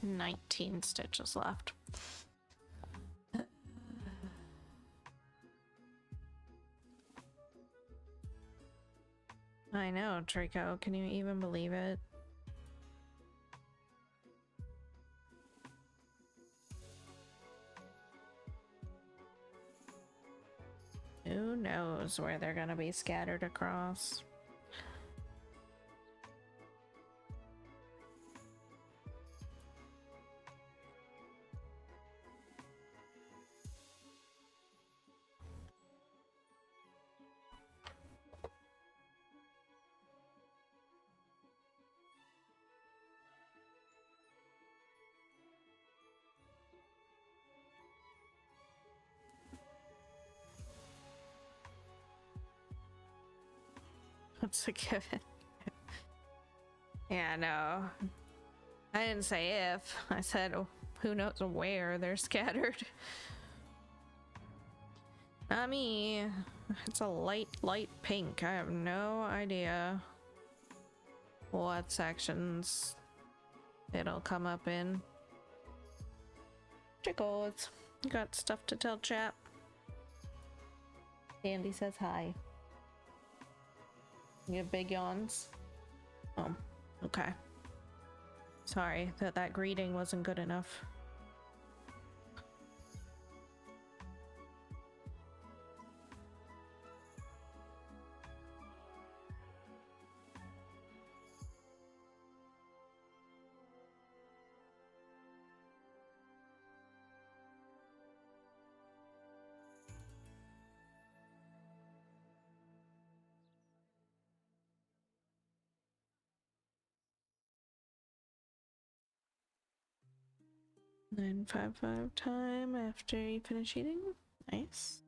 19 stitches left. I know, Trico. Can you even believe it? Who knows where they're gonna be scattered across? What's a given? Yeah, no. I didn't say if. I said who knows where they're scattered. Not me. It's a light pink. I have no idea what sections it'll come up in. Trickles. Got stuff to tell chat. Dandy says hi. You have big yawns? Oh, okay. Sorry that greeting wasn't good enough. $9.55 time after you finish eating. Nice.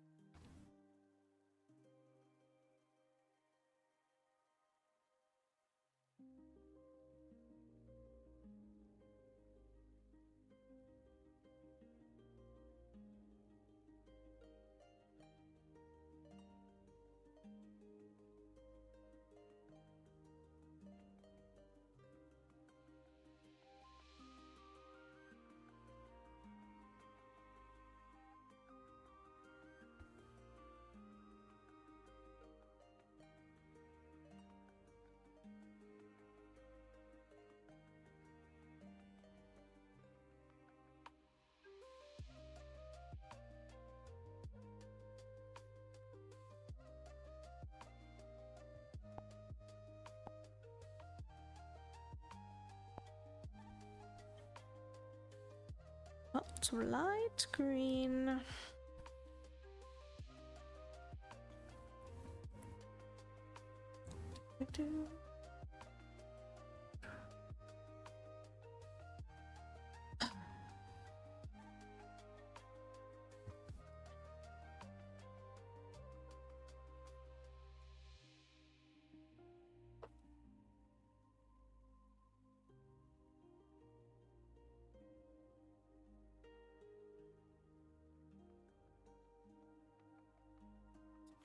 Oh, it's light green.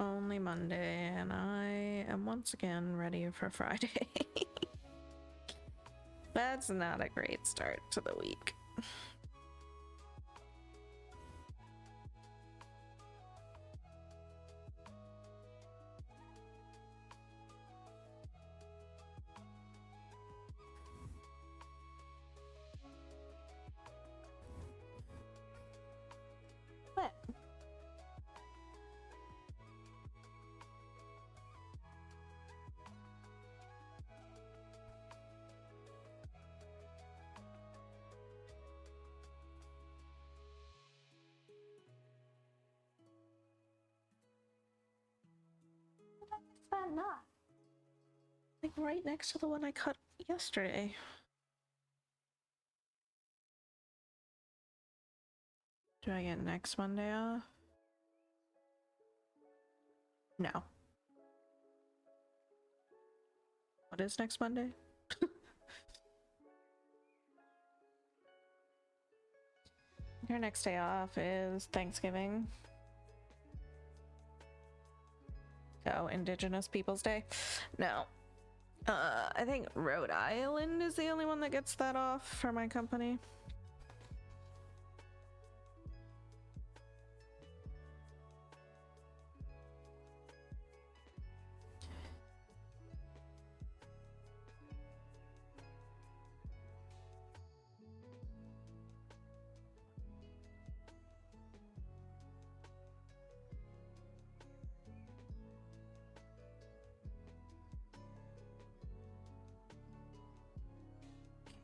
Only Monday, and I am once again ready for Friday. That's not a great start to the week. What? Is that not? Like right next to the one I cut yesterday. Do I get next Monday off? No. What is next Monday? Your next day off is Thanksgiving. Oh, Indigenous Peoples Day? No. I think Rhode Island is the only one that gets that off for my company.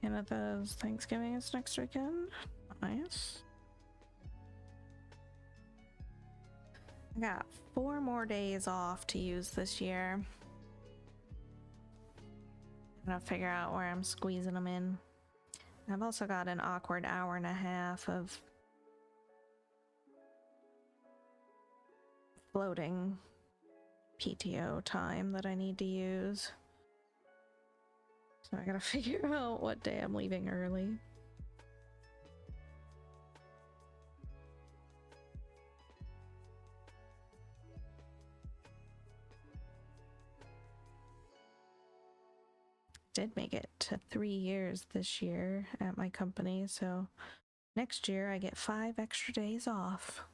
Canada's Thanksgiving is next weekend. Nice. I got 4 more days off to use this year. I'm gonna figure out where I'm squeezing them in. I've also got an awkward hour and a half of floating PTO time that I need to use. So I gotta figure out what day I'm leaving early. Did make it to 3 years this year at my company, so next year I get 5 extra days off.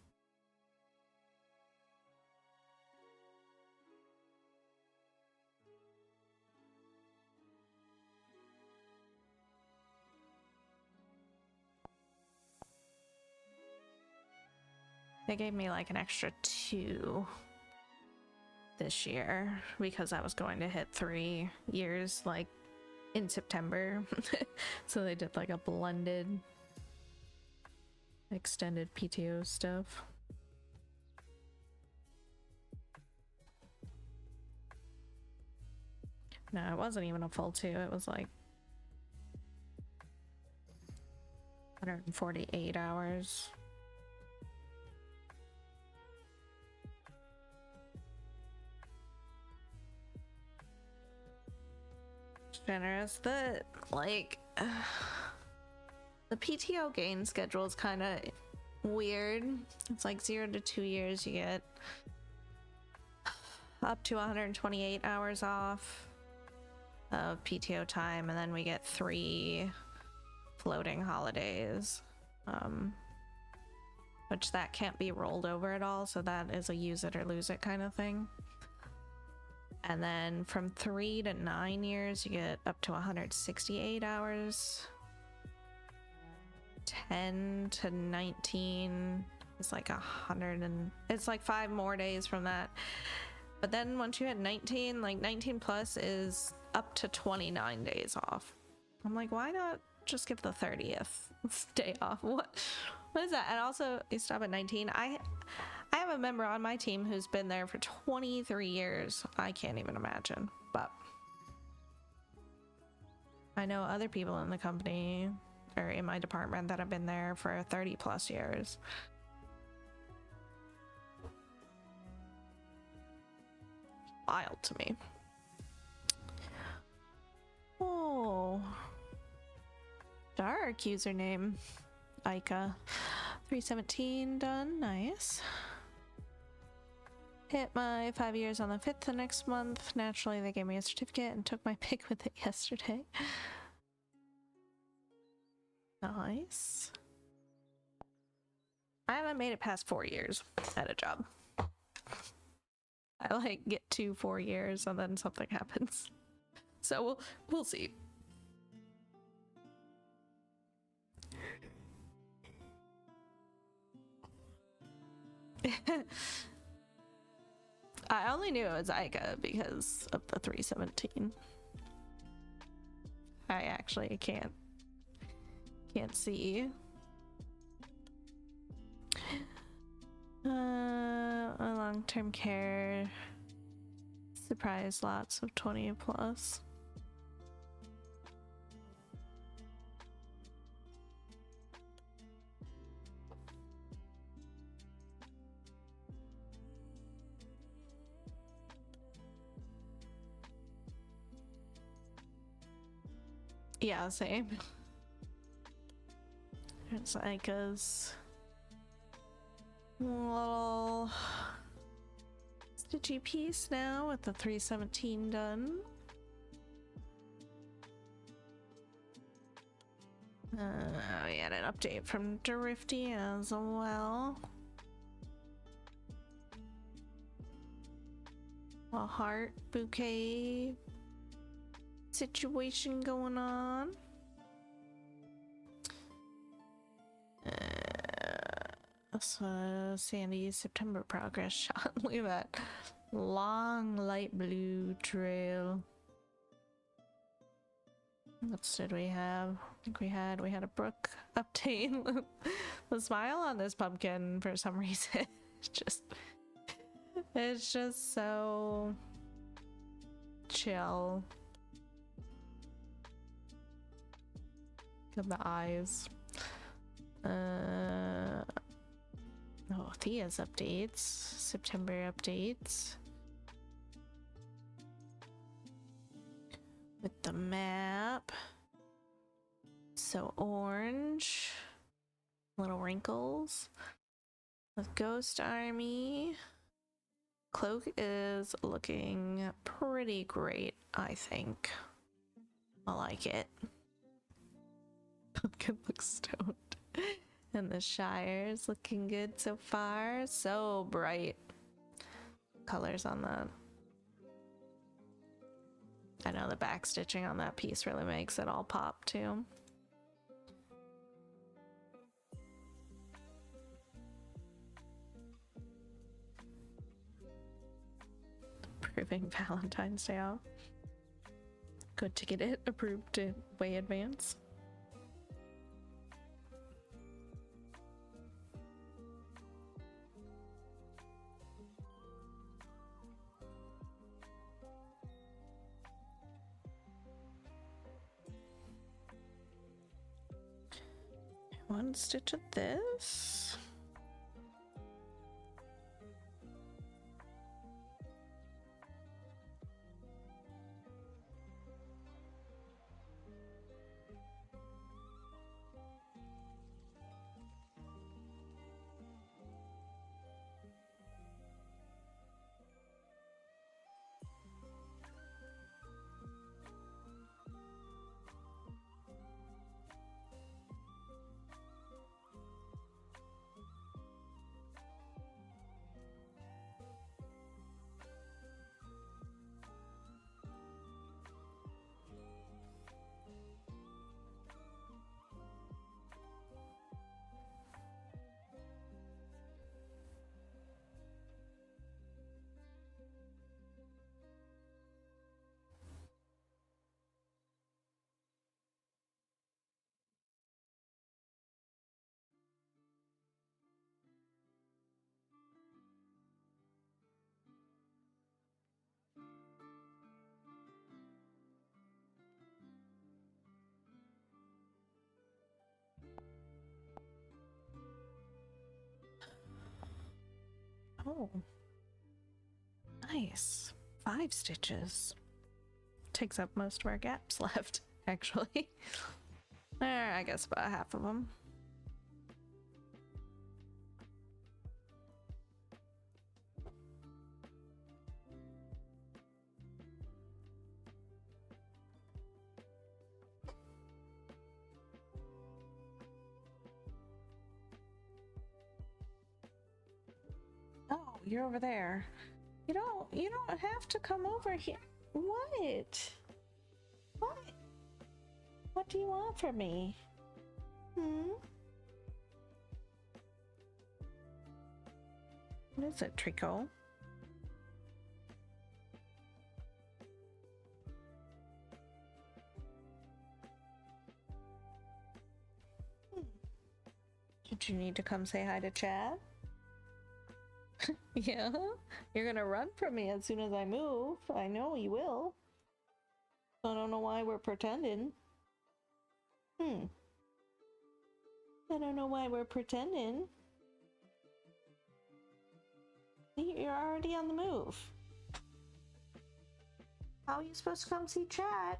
They gave me like an extra 2 this year because I was going to hit 3 years like in September. So they did like a blended extended PTO stuff. No, it wasn't even a full 2. It was like 148 hours. Generous. The PTO gain schedule is kind of weird. It's like 0 to 2 years you get up to 128 hours off of PTO time, and then we get 3 floating holidays, which that can't be rolled over at all, so that is a use it or lose it kind of thing. And then from 3 to 9 years, you get up to 168 hours. 10 to 19 is like 100, and it's like 5 more days from that. But then once you hit 19, like 19 plus is up to 29 days off. I'm like, why not just give the 30th day off? What is that? And also, you stop at 19. I have a member on my team who's been there for 23 years. I can't even imagine, but I know other people in the company or in my department that have been there for 30 plus years. Wild to me. Oh, dark username. Ica 317 done. Nice. Hit my 5 years on the 5th of next month. Naturally, they gave me a certificate and took my pic with it yesterday. Nice. I haven't made it past 4 years at a job. I like get to 4 years and then something happens. So we'll see. I only knew it was Ica because of the 317. I actually can't see. Long-term care. Surprise lots of 20 plus. Yeah, same. It's like a little stitchy piece now with the 317 done. We had an update from Drifty as well. A heart bouquet situation going on. This was Sandy's September progress shot. Look at that long light blue trail. What else did we have? I think we had a Brooke update. The smile on this pumpkin for some reason it's just so chill. Look at the eyes. Oh, Thea's updates, September updates. With the map. So orange. Little wrinkles. With Ghost Army. Cloak is looking pretty great, I think. I like it. Pumpkin looks stoned. And the Shire's looking good so far. So bright. Colors on that. I know the back stitching on that piece really makes it all pop too. Approving Valentine's Day off. Good to get it approved in way advance. One stitch of this. Oh, nice. 5 stitches. Takes up most of our gaps left, actually. I guess about half of them. Oh, you're over there. You don't have to come over here. What? What? What do you want from me? What is it, Trico? Did you need to come say hi to Chad? Yeah? You're gonna run from me as soon as I move. I know you will. I don't know why we're pretending. I don't know why we're pretending. You're already on the move. How are you supposed to come see Chad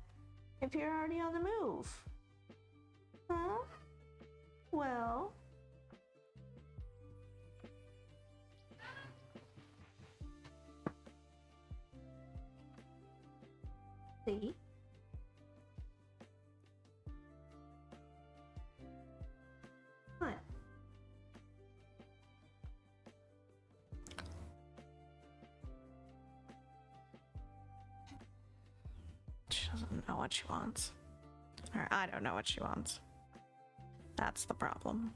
if you're already on the move? Huh? well. See? What? She doesn't know what she wants. Or I don't know what she wants. That's the problem.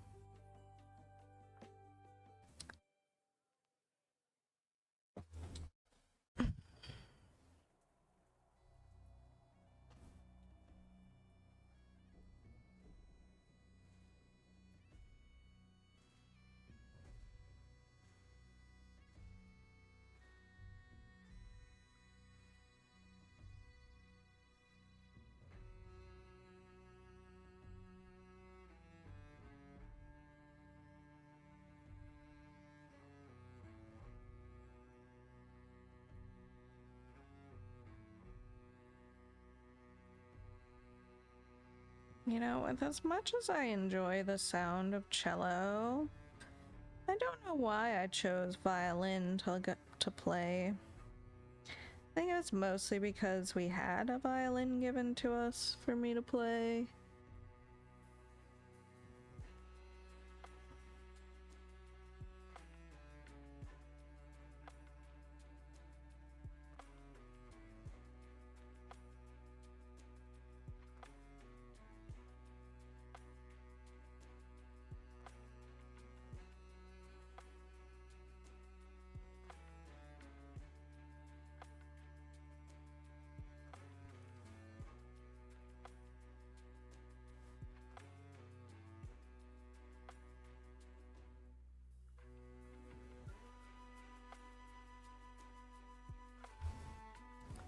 You know, with as much as I enjoy the sound of cello, I don't know why I chose violin to play. I think it's mostly because we had a violin given to us for me to play.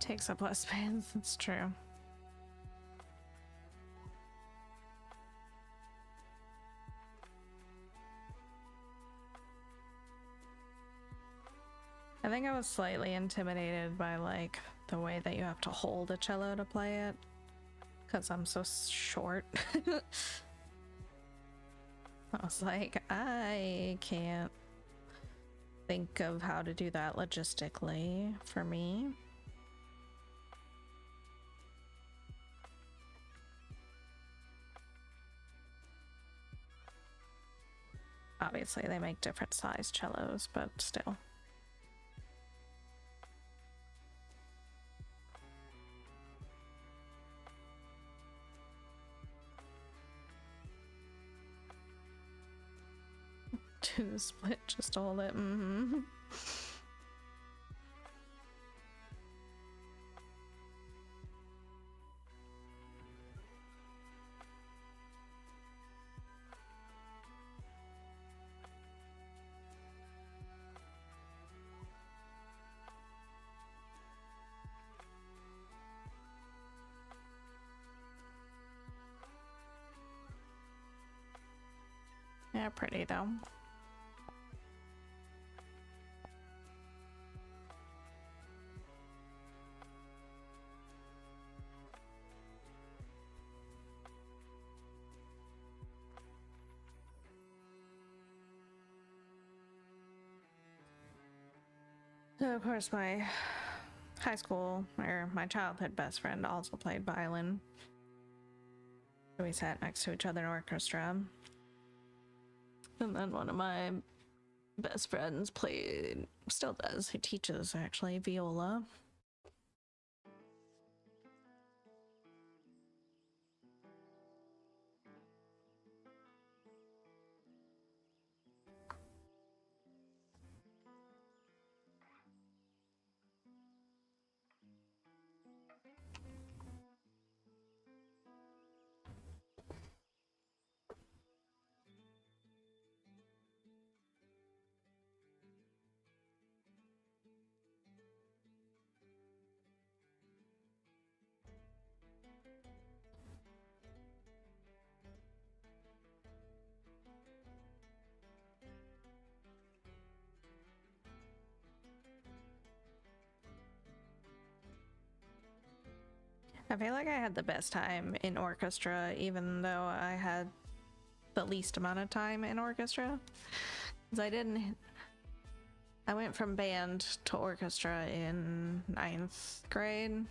Takes up less space, that's true. I think I was slightly intimidated by like the way that you have to hold a cello to play it, because I'm so short. I was like, I can't think of how to do that logistically for me. Obviously, they make different size cellos, but still. Do the split, just hold it. Mm-hmm. Yeah, pretty though. So of course my high school, or my childhood best friend, also played violin. So we sat next to each other in orchestra. And then one of my best friends played, still does, he teaches actually, viola. I feel like I had the best time in orchestra, even though I had the least amount of time in orchestra. Because I went from band to orchestra in 9th grade,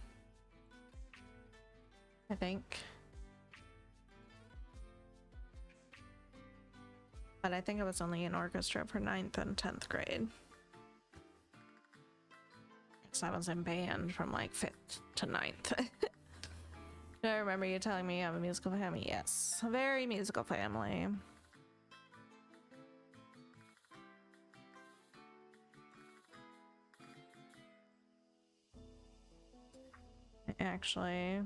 I think. But I think I was only in orchestra for 9th and 10th grade. Because I was in band from like 5th to 9th. Do I remember you telling me you have a musical family? Yes, a very musical family. Actually,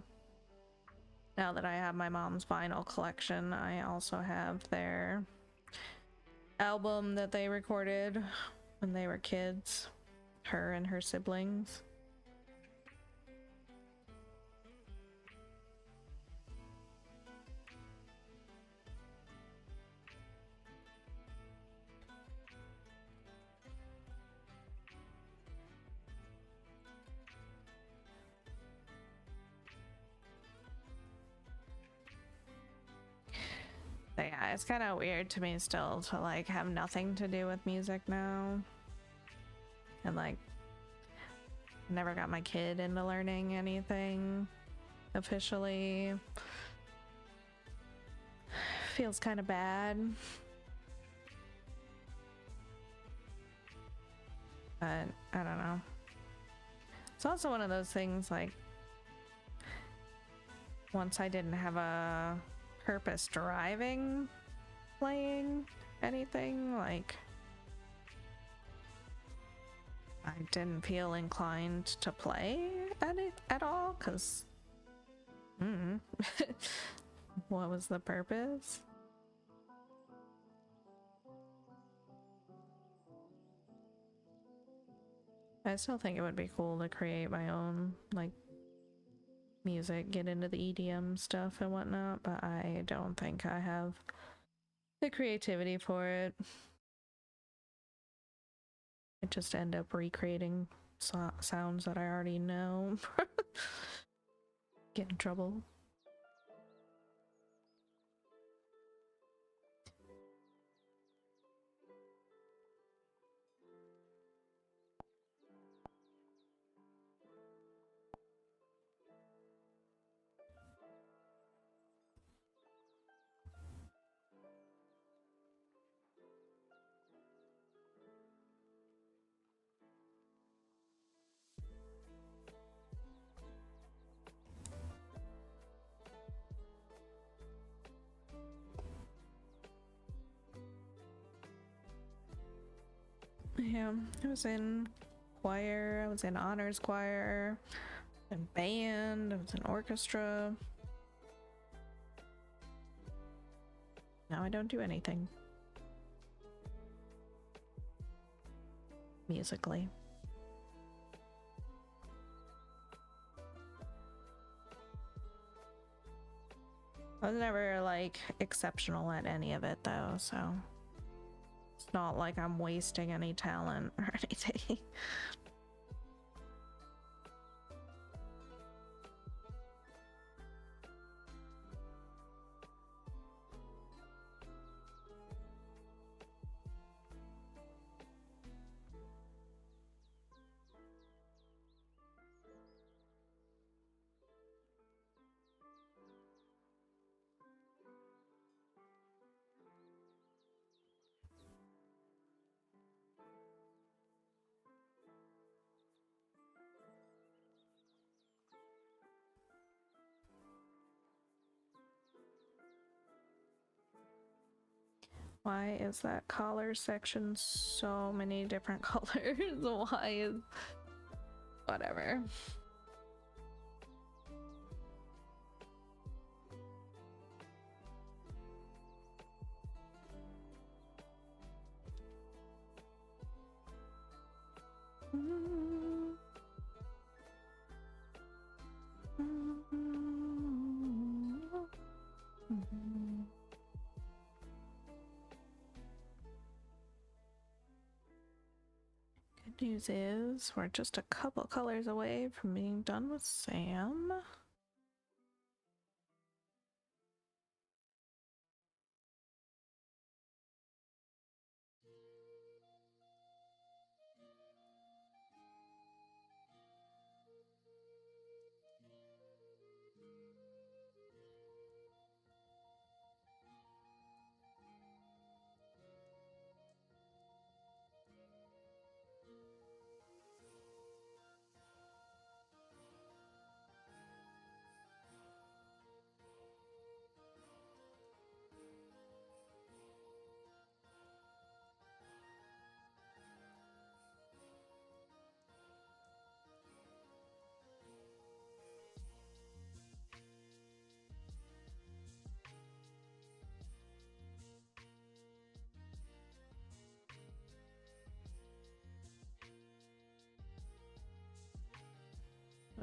now that I have my mom's vinyl collection, I also have their album that they recorded when they were kids, her and her siblings. But yeah, it's kind of weird to me still to like have nothing to do with music now. And like, never got my kid into learning anything officially. Feels kind of bad. But I don't know. It's also one of those things like, once I didn't have a purpose driving playing anything, like I didn't feel inclined to play at all, because what was the purpose? I still think it would be cool to create my own like music, get into the EDM stuff and whatnot, but I don't think I have the creativity for it. I just end up recreating sounds that I already know. Get in trouble. Yeah, I was in choir, I was in honors choir, in band, I was in orchestra. Now I don't do anything musically. I was never like exceptional at any of it though, so it's not like I'm wasting any talent or anything. Why is that collar section so many different colors? Why is... Whatever. Good news is we're just a couple colors away from being done with Sam.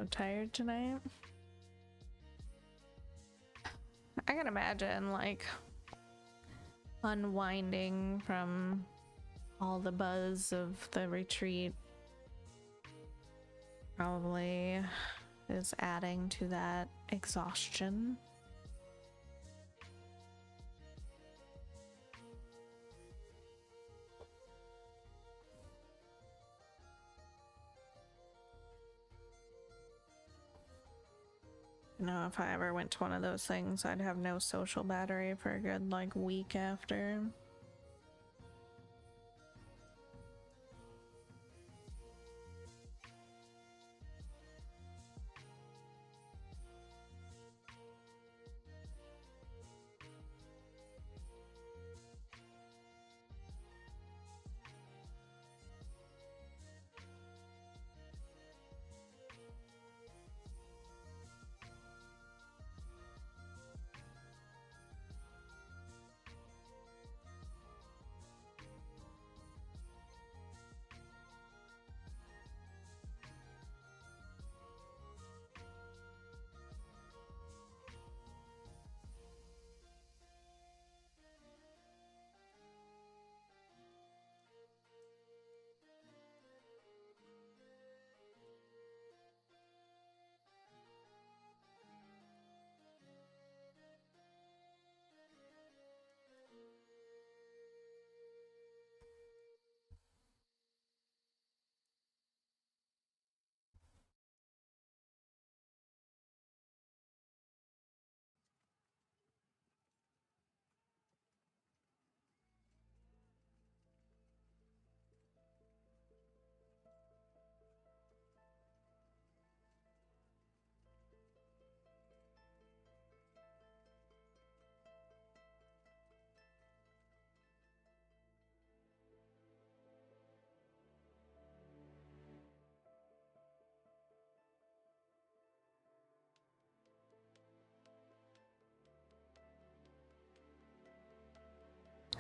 so tired tonight. I can imagine like unwinding from all the buzz of the retreat probably is adding to that exhaustion. You know, if I ever went to one of those things, I'd have no social battery for a good like week after.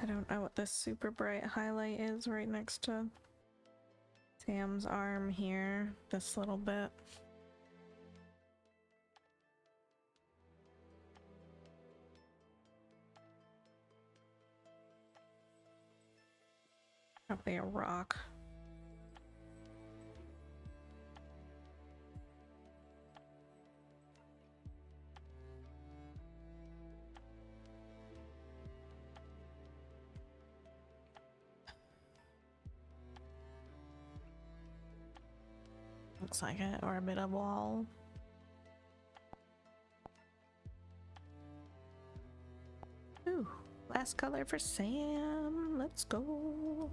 I don't know what this super bright highlight is right next to Sam's arm here, this little bit. Probably a rock. Looks like it, or a bit of wall. Ooh, last color for Sam. Let's go.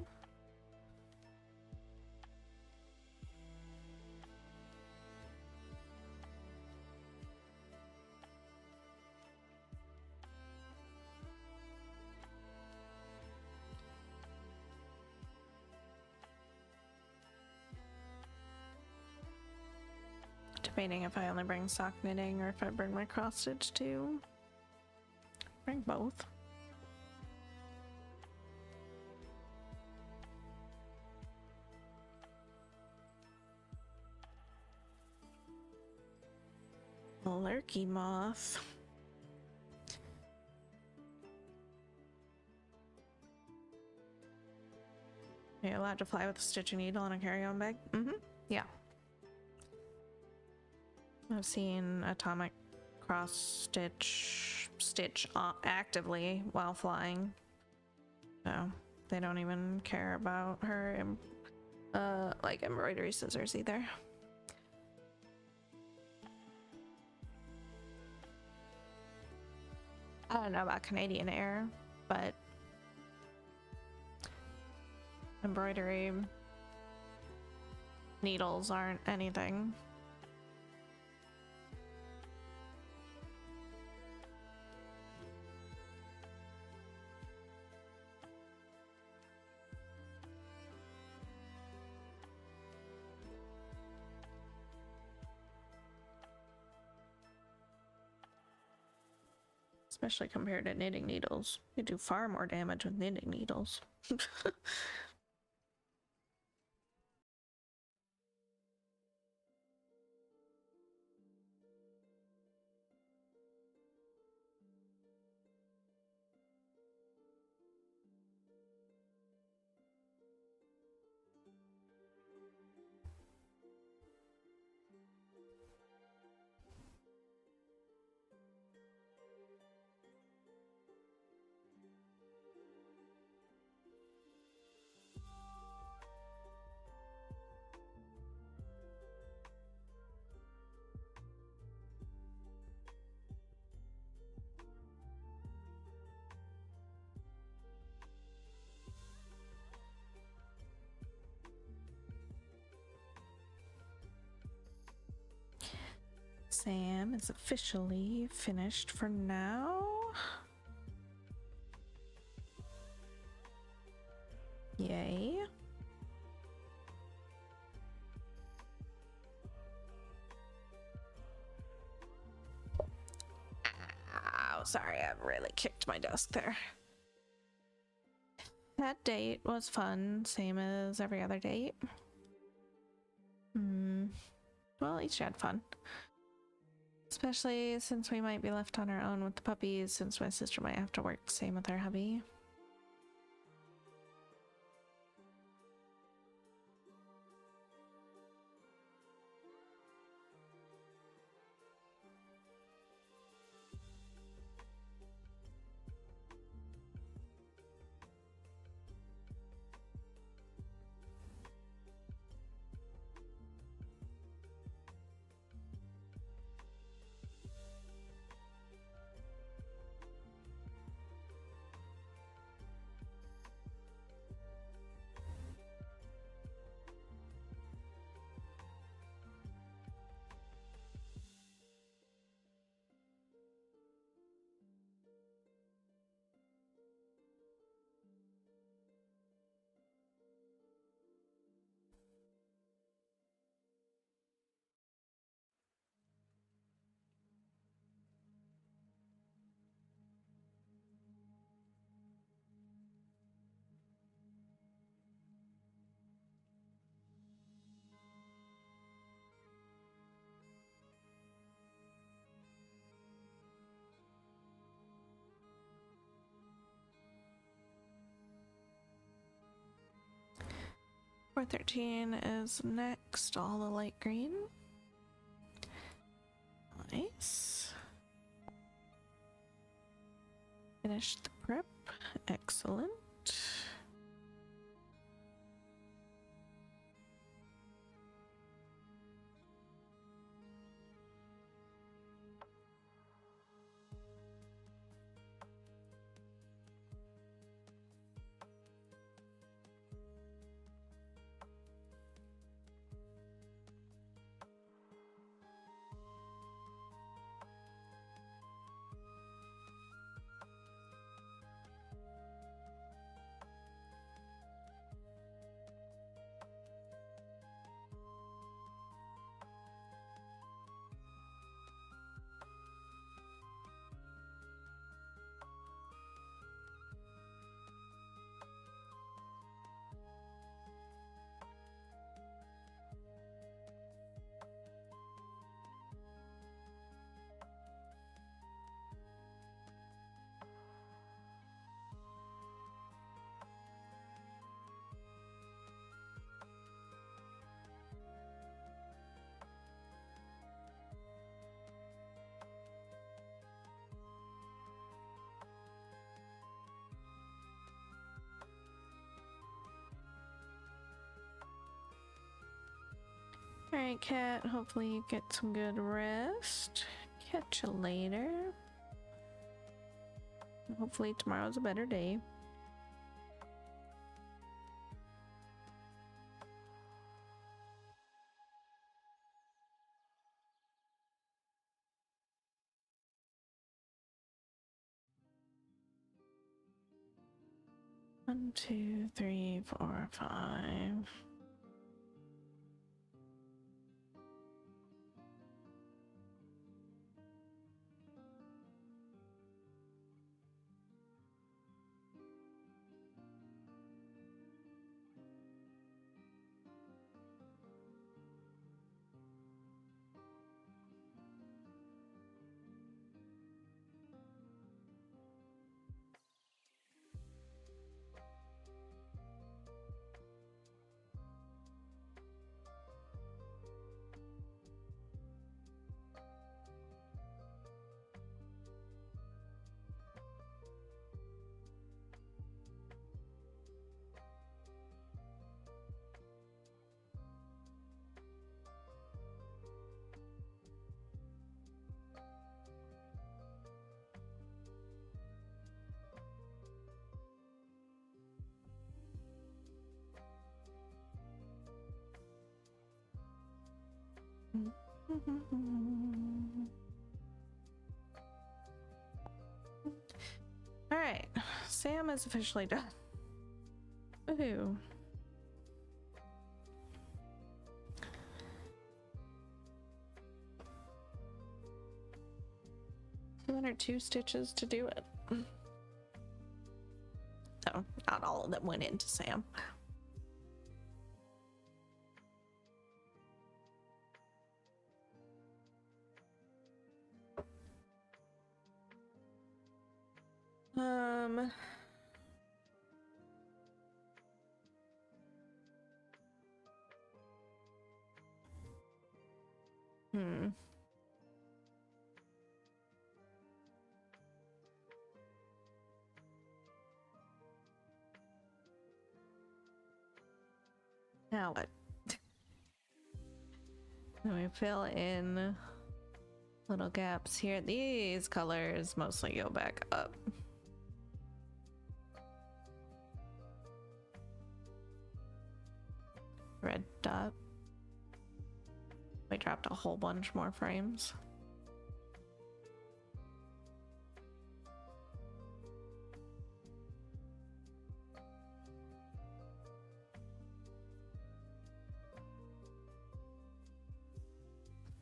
Debating if I only bring sock knitting or if I bring my cross stitch too. Bring both. Lurky moth. Are you allowed to fly with a stitching needle in a carry-on bag? Mm-hmm. Yeah. I've seen Atomic cross stitch actively while flying. So they don't even care about her like embroidery scissors either. I don't know about Canadian Air, but embroidery needles aren't anything. Especially compared to knitting needles. You do far more damage with knitting needles. Sam is officially finished for now. Yay. Ow, sorry, I really kicked my desk there. That date was fun, same as every other date. Well, at least she had fun. Especially since we might be left on our own with the puppies, since my sister might have to work, same with her hubby. Four 13 is next, all the light green. Nice. Finish the prep. Excellent. Alright, cat. Hopefully you get some good rest. Catch you later. Hopefully tomorrow's a better day. One, two, three, four, five. right, Sam is officially done. Woohoo. 202 stitches to do it. No, not all of them went into Sam. Now what? Then we fill in little gaps here. These colors mostly go back up. Red dot. We dropped a whole bunch more frames.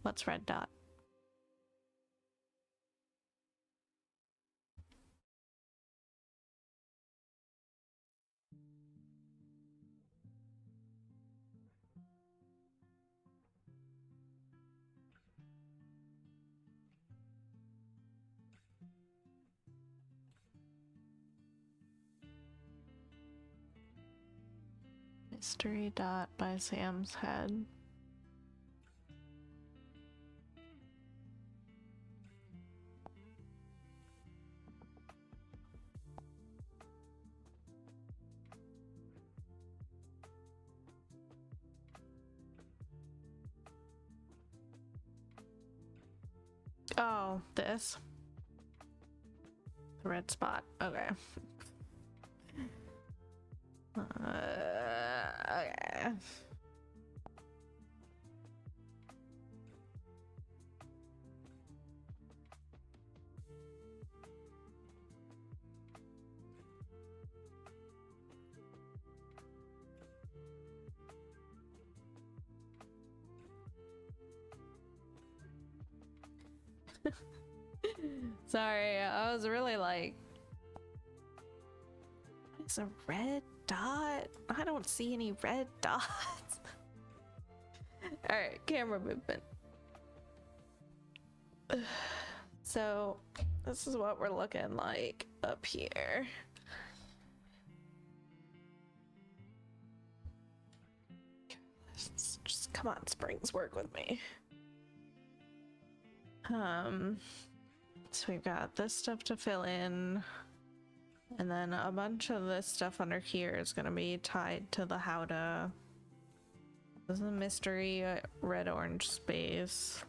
What's red dot? Mystery dot by Sam's head. Oh, this. The red spot. Okay. Okay. Sorry, I was really like, it's a red dot? I don't see any red dots. Alright, camera movement. So, this is what we're looking like up here. Just come on, Springs, work with me. So we've got this stuff to fill in, and then a bunch of this stuff under here is going to be tied to the how to. This is a mystery red orange space.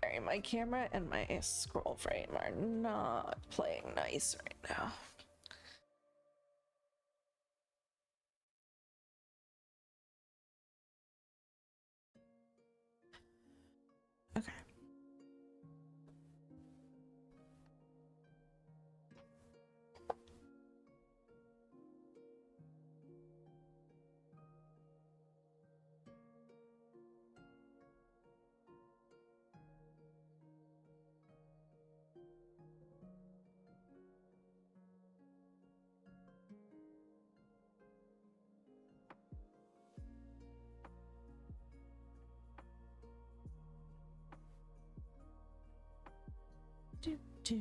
Sorry, my camera and my scroll frame are not playing nice right now. Okay. Do, do.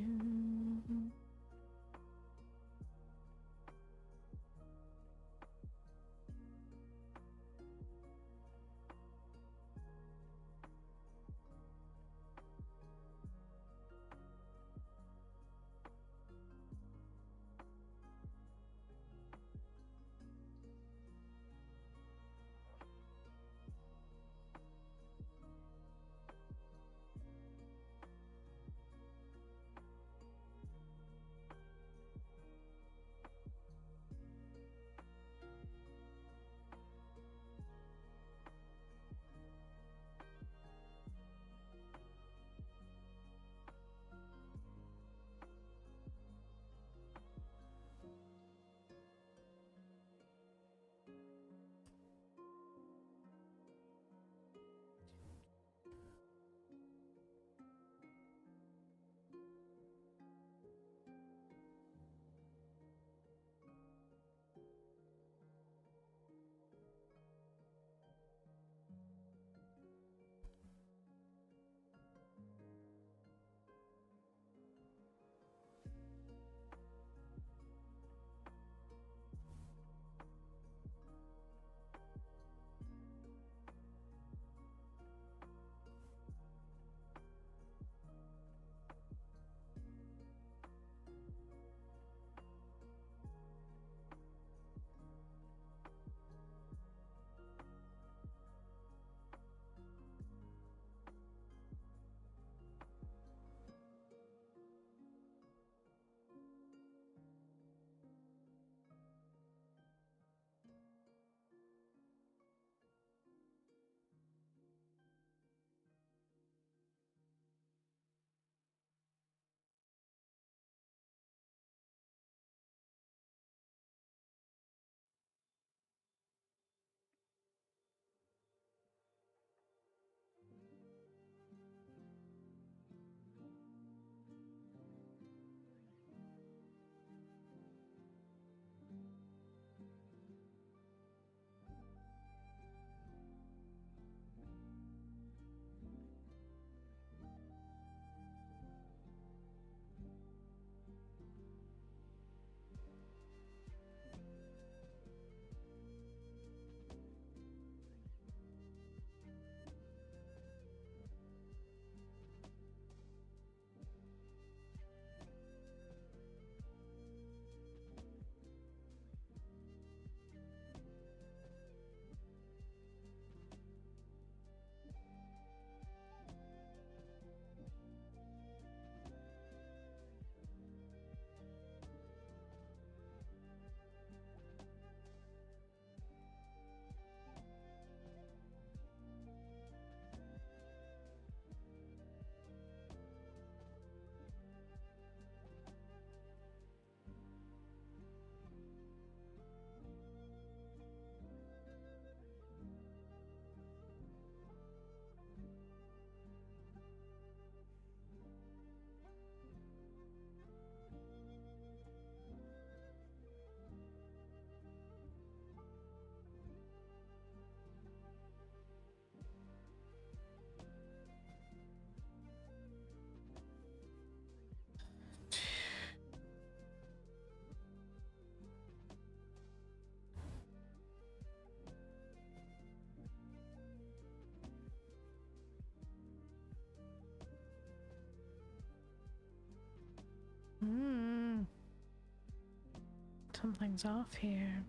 Something's off here.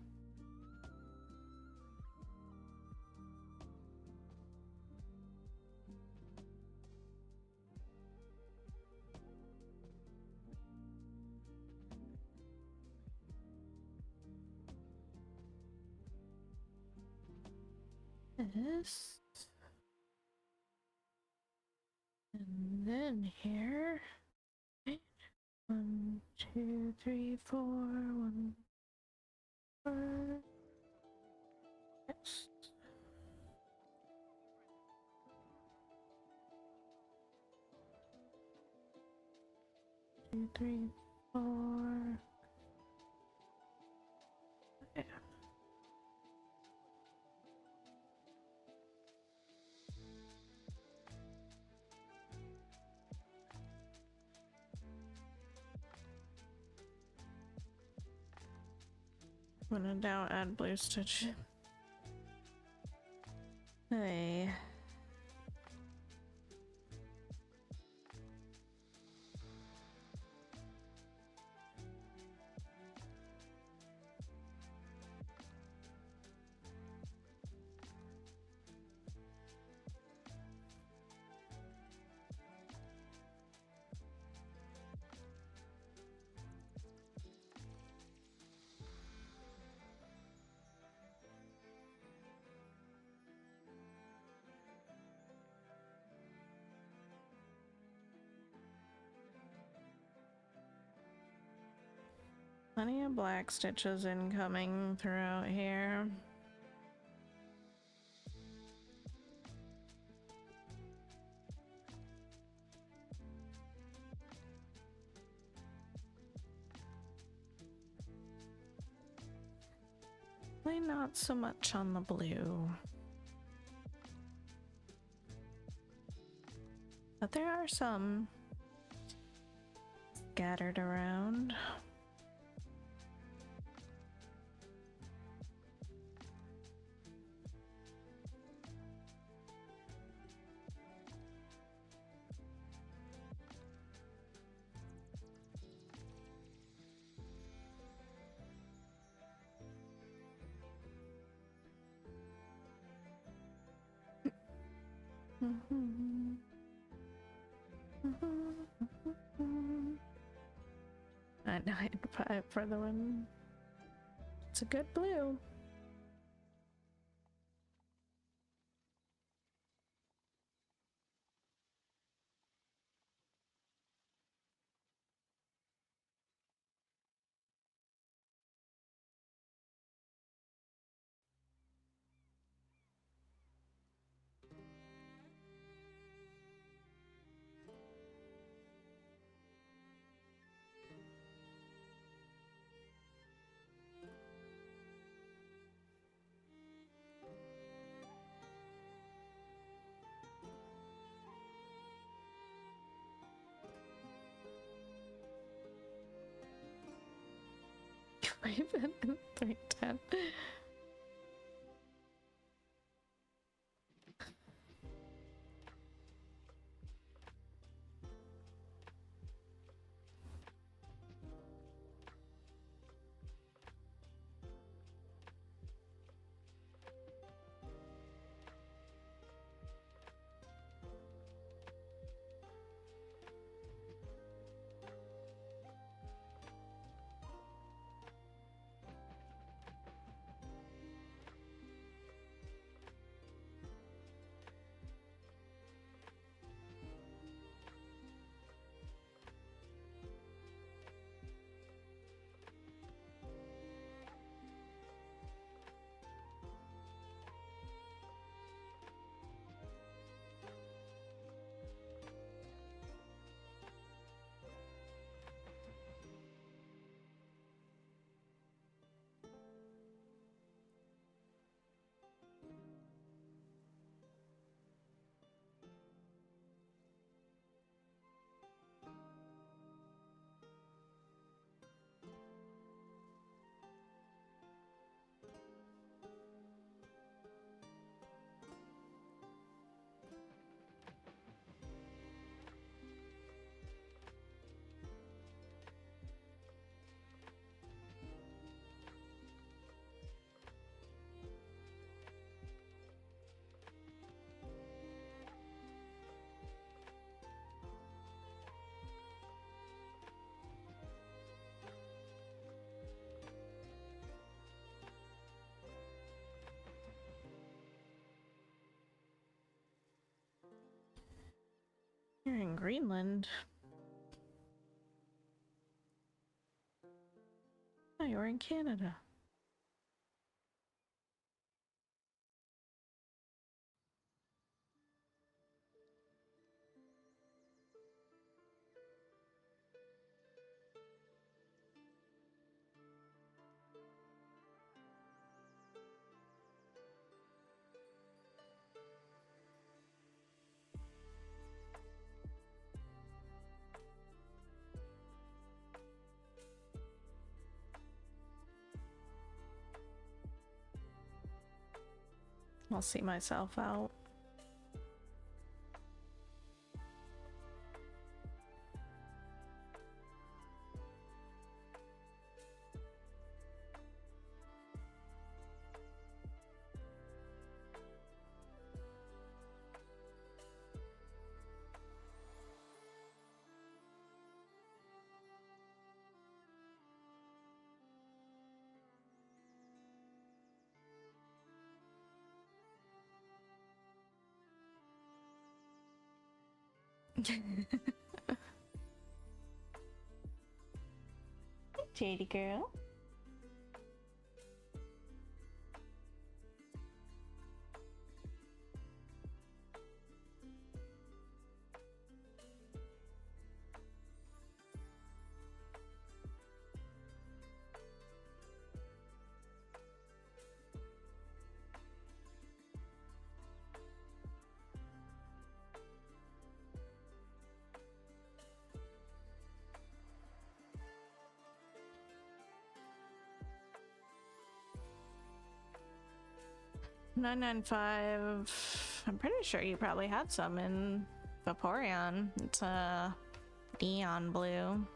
This. And then here. 1, 2, 3, 4. 1, 4. Yes. 2, 3, 4. Yeah. I'm gonna now add blue stitch. Hey. Plenty of black stitches incoming throughout here. Probably not so much on the blue. But there are some scattered around. At 9.5 for the one. It's a good blue. Raven in 310. You're in Greenland. Oh, you're in Canada. I'll see myself out. Jady girl. $9.95. I'm pretty sure you probably had some in Vaporeon. It's a neon blue.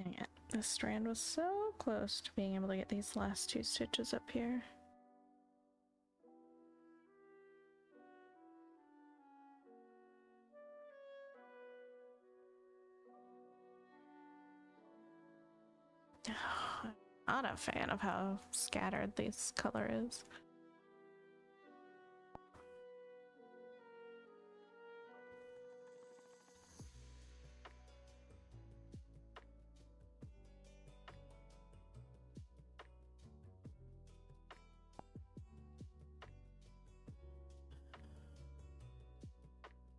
Dang it. This strand was so close to being able to get these last two stitches up here. I'm not a fan of how scattered this color is.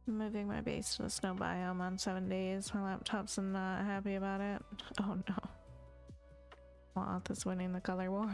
Moving my base to the snow biome on 7 days. My laptop's not happy about it. Oh no. Moth is winning the color war.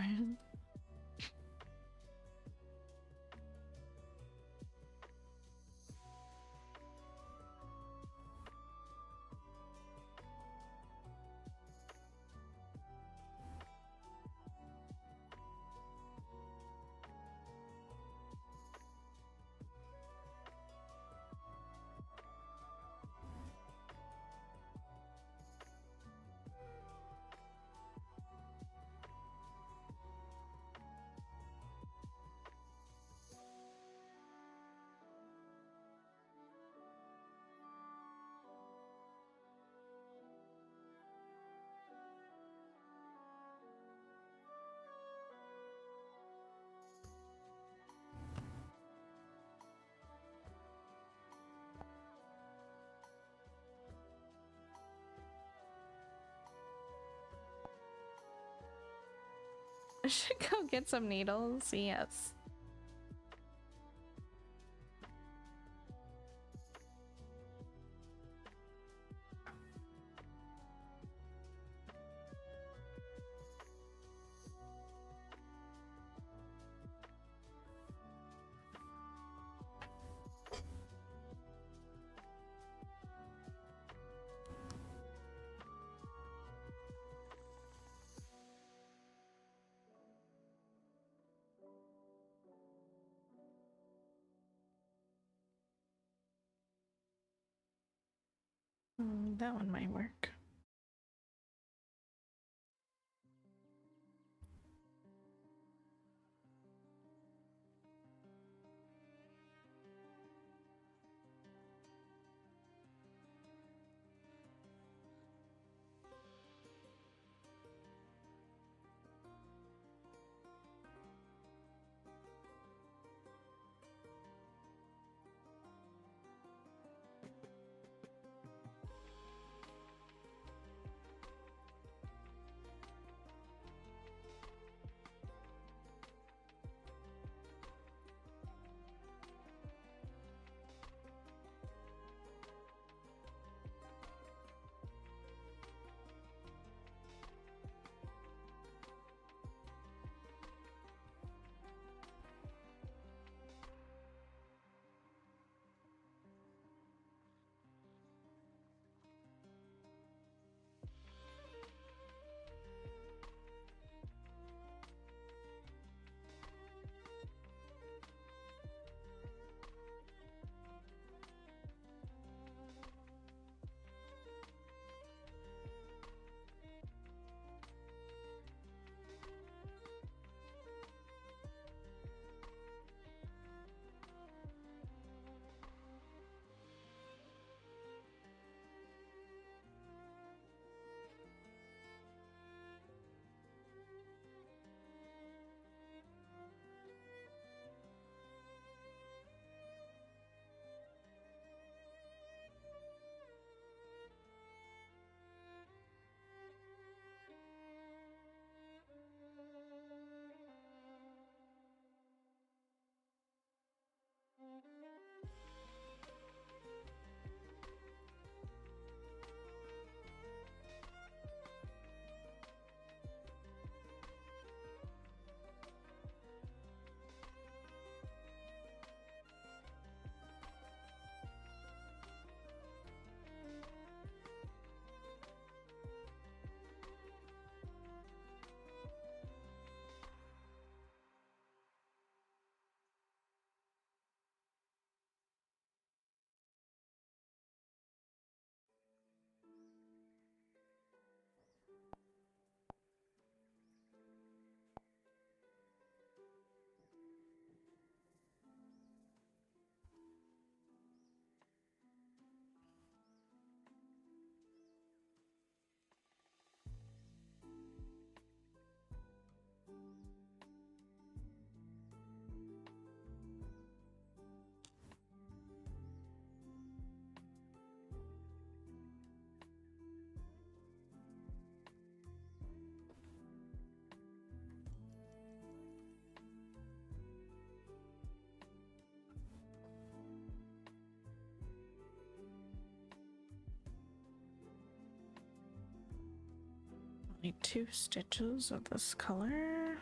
I should go get some needles. Yes. That one might work. Only 2 stitches of this color.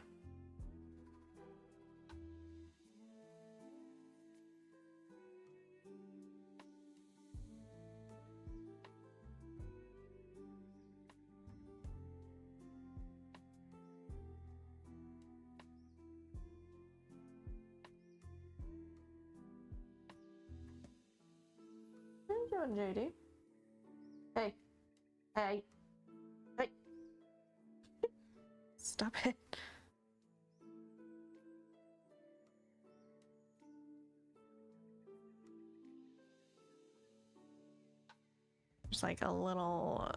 How you doing, JD? Hey. Hey. Hey. Stop it. There's like a little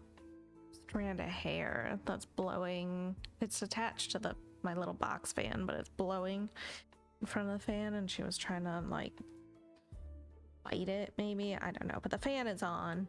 strand of hair that's blowing. It's attached to my little box fan, but it's blowing in front of the fan, and she was trying to like bite it, maybe. I don't know, but the fan is on.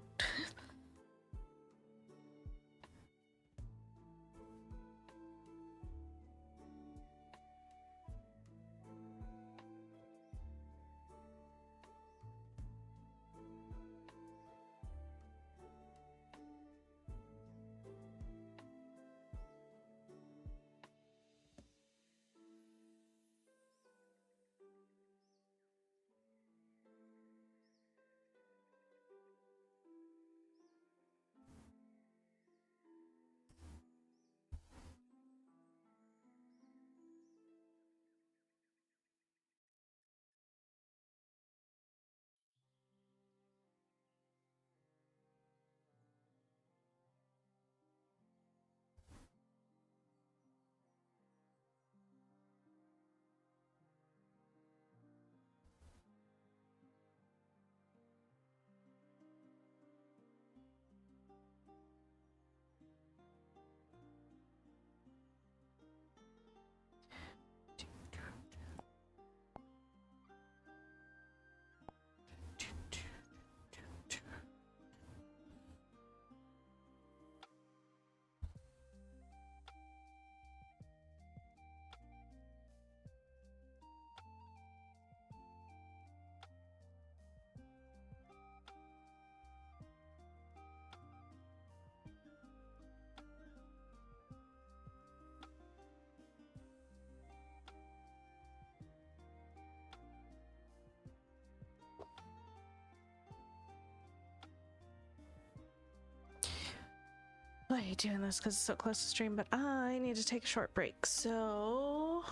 I hate doing this because it's so close to stream, but I need to take a short break. So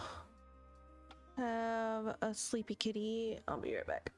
have a sleepy kitty. I'll be right back.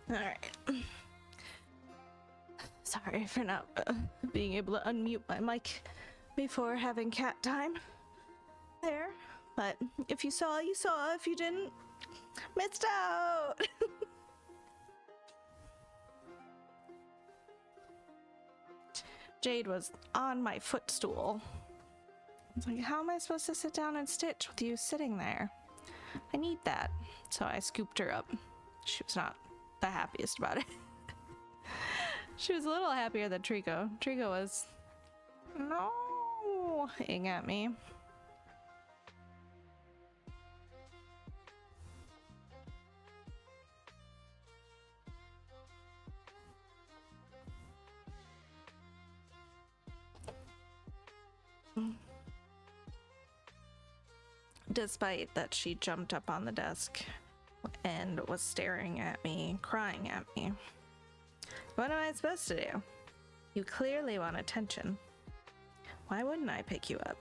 All right. Sorry for not being able to unmute my mic before having cat time there. But if you saw, you saw. If you didn't, missed out. Jade was on my footstool. I was like, how am I supposed to sit down and stitch with you sitting there? I need that. So I scooped her up. She was not the happiest about it. She was a little happier than Trico. Trico was no-ing at me. Despite that she jumped up on the desk and was staring at me, crying at me. What am I supposed to do? You clearly want attention. Why wouldn't I pick you up?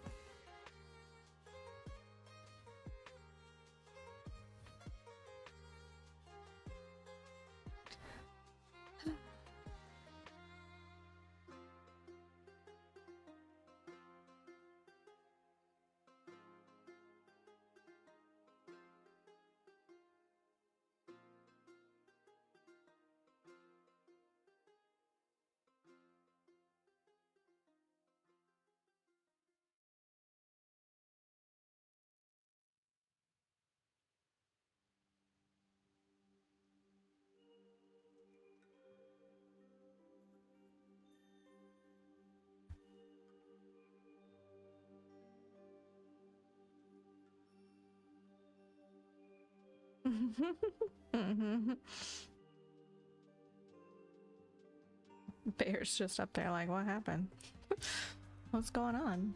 Bear's just up there like, what happened? What's going on?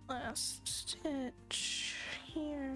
Last stitch here.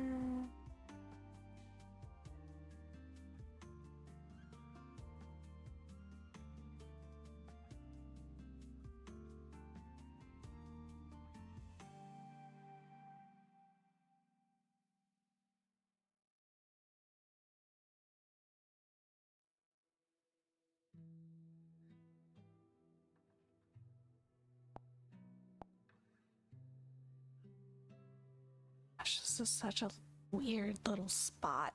Gosh, this is such a weird little spot.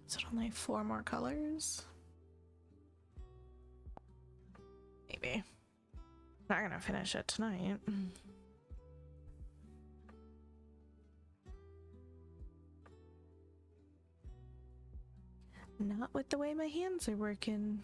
Is it only 4 more colors? maybe. Not gonna finish it tonight. Not with the way my hands are working.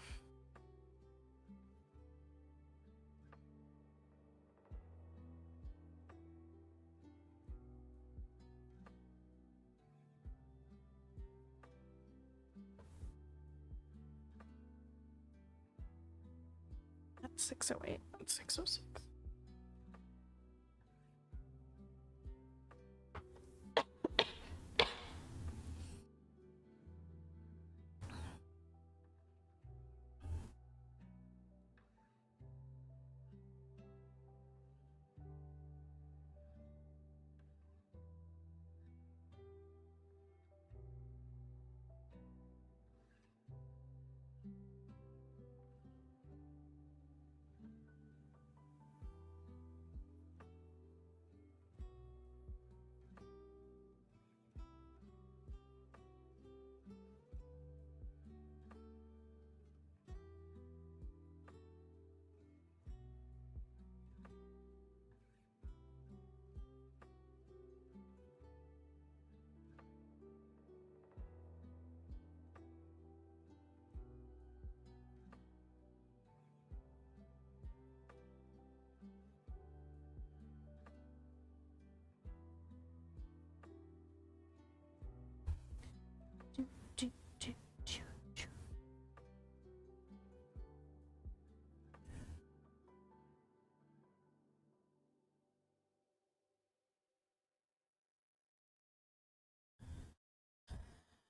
That's 608. That's 606.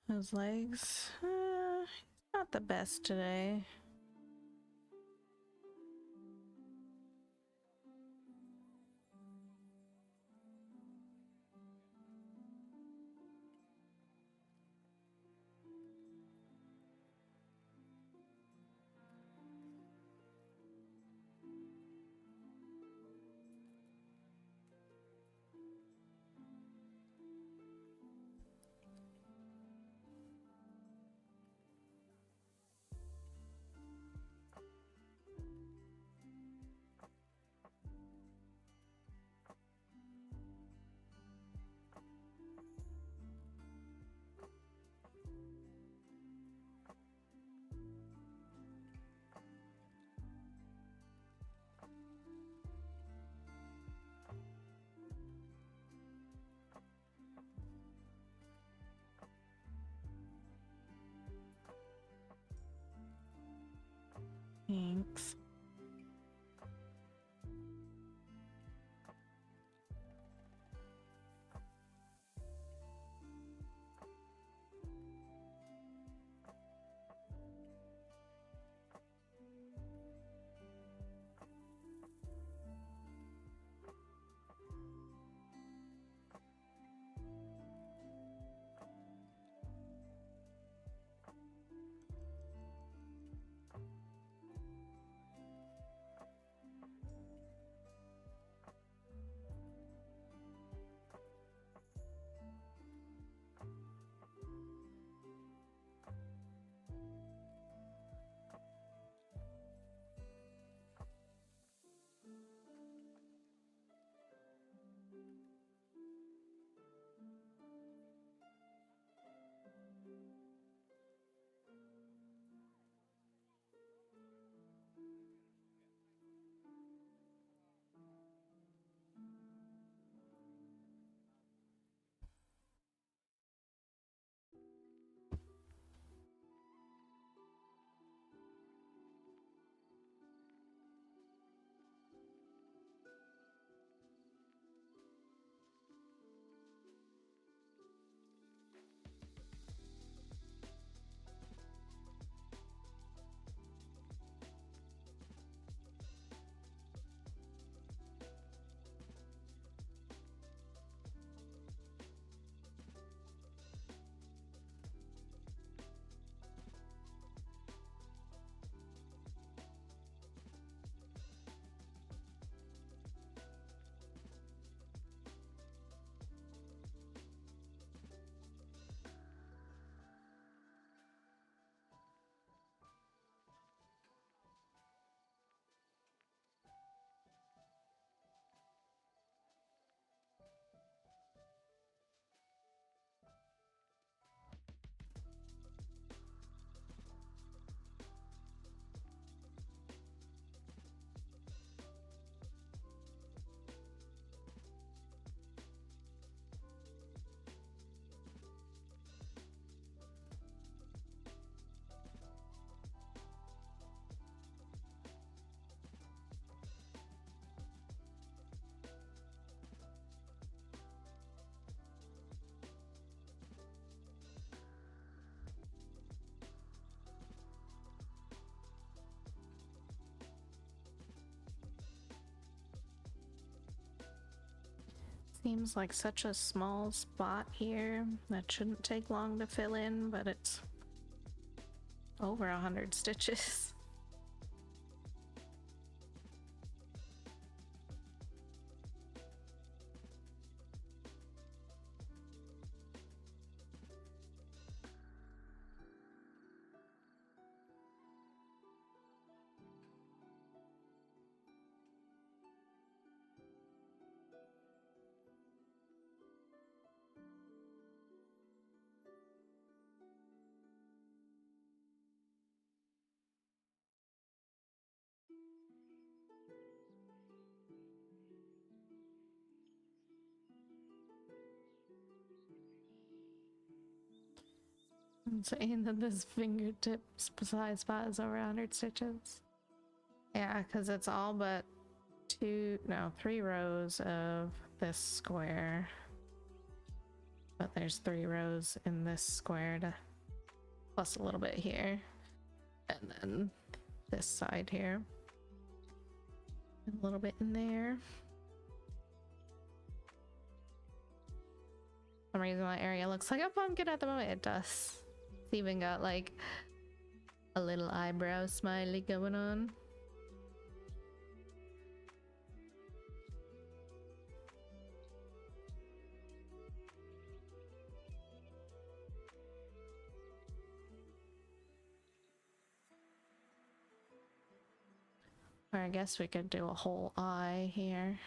Those legs, not the best today. Seems like such a small spot here that shouldn't take long to fill in, but it's over 100 stitches. I'm saying that this fingertips size spot is over 100 stitches. Yeah, because it's all but 3 rows of this square. But there's 3 rows in this square plus a little bit here. And then this side here. And a little bit in there. For some reason my area looks like a pumpkin at the moment. It does. It's even got like a little eyebrow smiley going on. Or I guess we could do a whole eye here.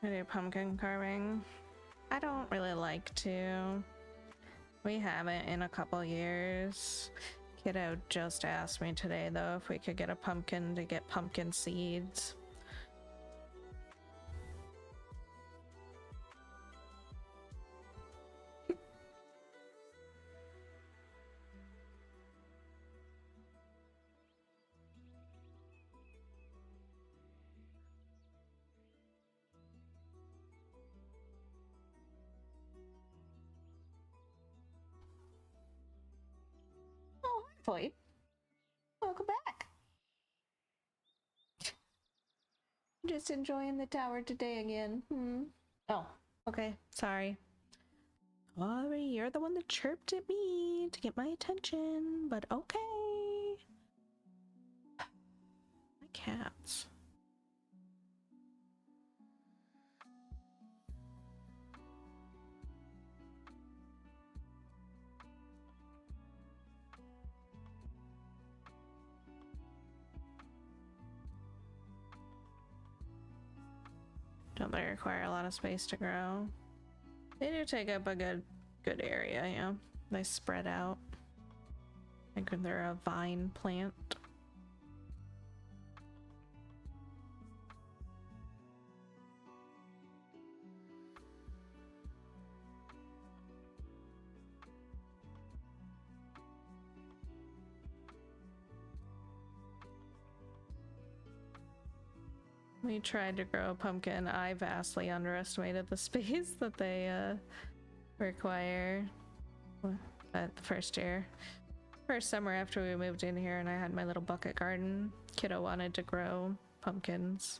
I do pumpkin carving. I don't really like to. We haven't in a couple years. Kiddo just asked me today though if we could get a pumpkin to get pumpkin seeds. Oh, hi, Foy. Welcome back. Just enjoying the tower today again. Oh, okay. Sorry. Sorry, you're the one that chirped at me to get my attention, but okay. My cats. Don't they require a lot of space to grow? They do take up a good area, yeah. They spread out. I think they're a vine plant. We tried to grow a pumpkin. I vastly underestimated the space that they require at the first summer after we moved in here and I had my little bucket garden. Kiddo wanted to grow pumpkins.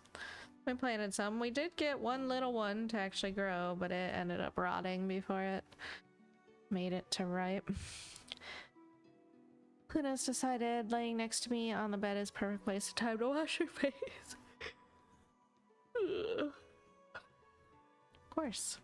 We planted some. We did get one little one to actually grow, but it ended up rotting before it made it to ripe. Luna's decided laying next to me on the bed is perfect place of time to wash her face. Of course.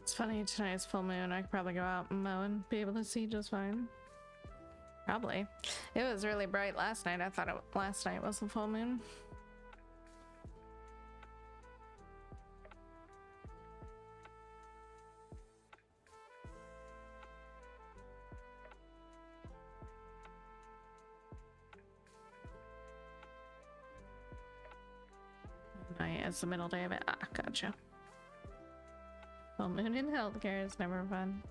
It's funny, tonight's full moon. I could probably go out and mow and be able to see just fine. Probably. It was really bright last night. I thought last night was the full moon. Night is the middle day of it. Ah, gotcha. Full moon in healthcare is never fun.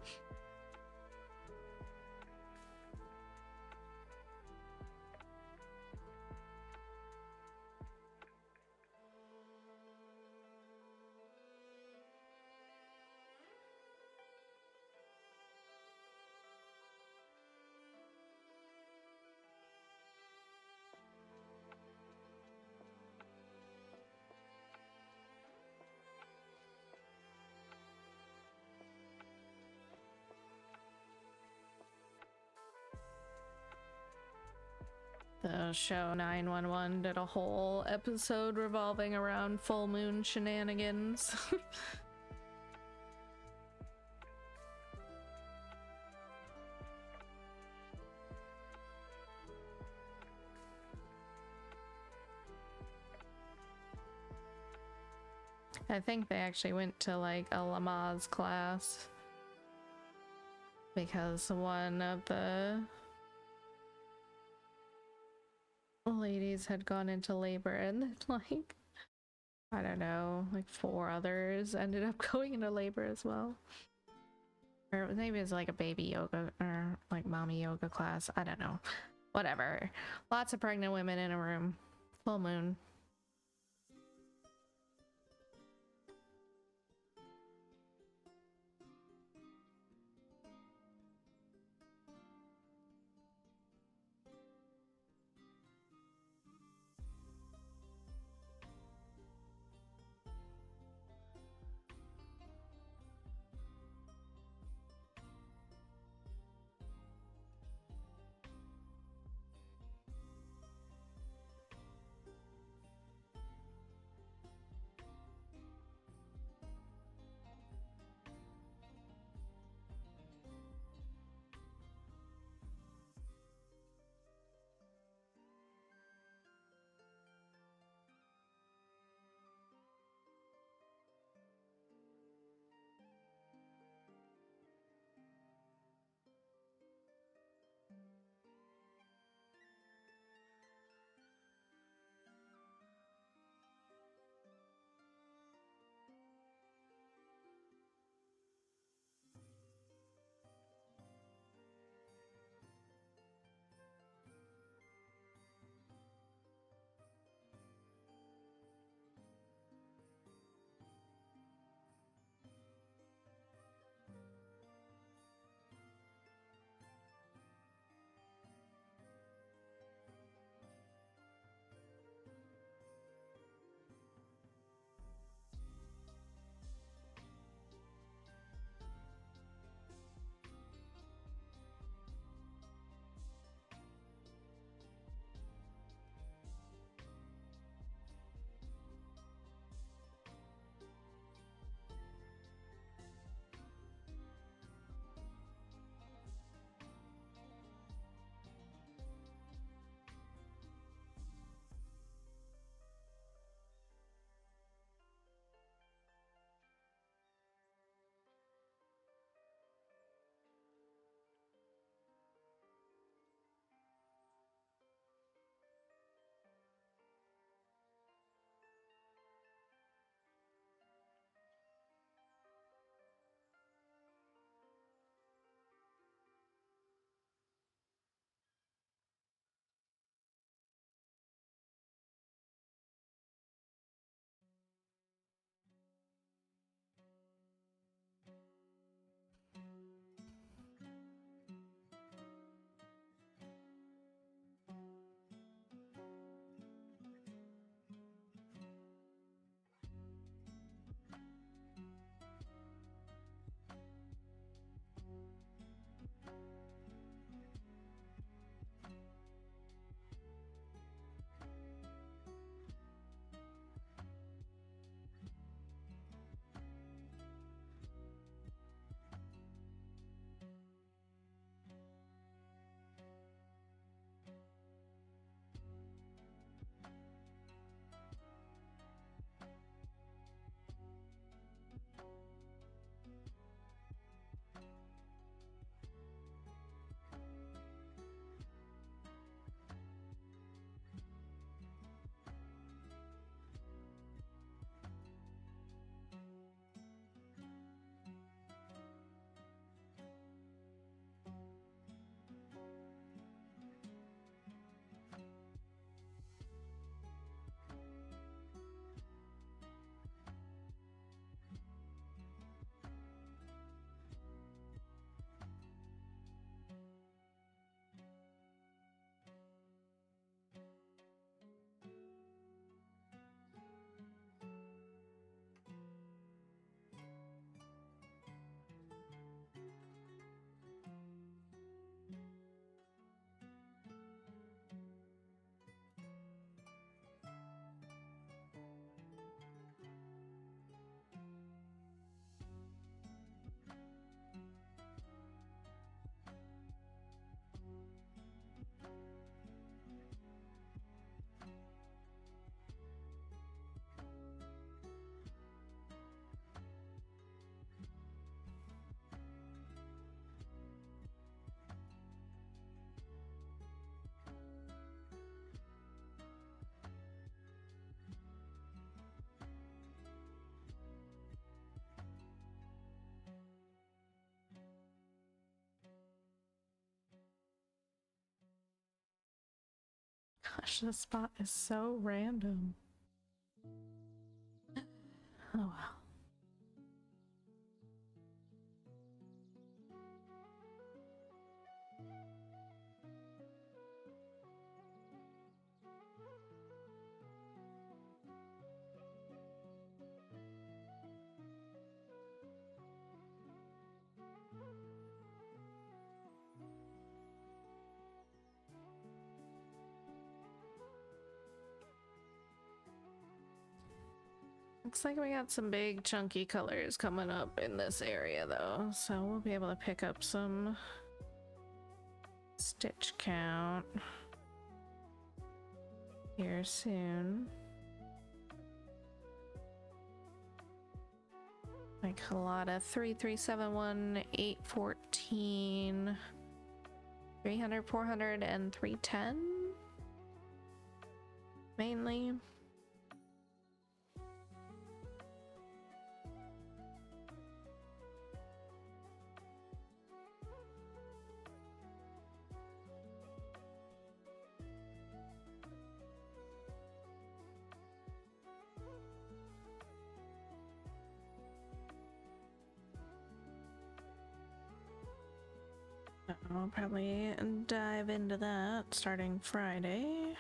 The show 911 did a whole episode revolving around full moon shenanigans. I think they actually went to like a Lamaze class because one of the ladies had gone into labor and then, like, I don't know, like 4 others ended up going into labor as well. Or maybe it was like a baby yoga or like mommy yoga class. I don't know. Whatever. Lots of pregnant women in a room. Full moon. gosh, this spot is so random. Oh well. Looks like we got some big chunky colors coming up in this area though, so we'll be able to pick up some stitch count here soon. Like Halata 3371, 814, 300, 400, and 310 mainly. I'll probably dive into that starting Friday.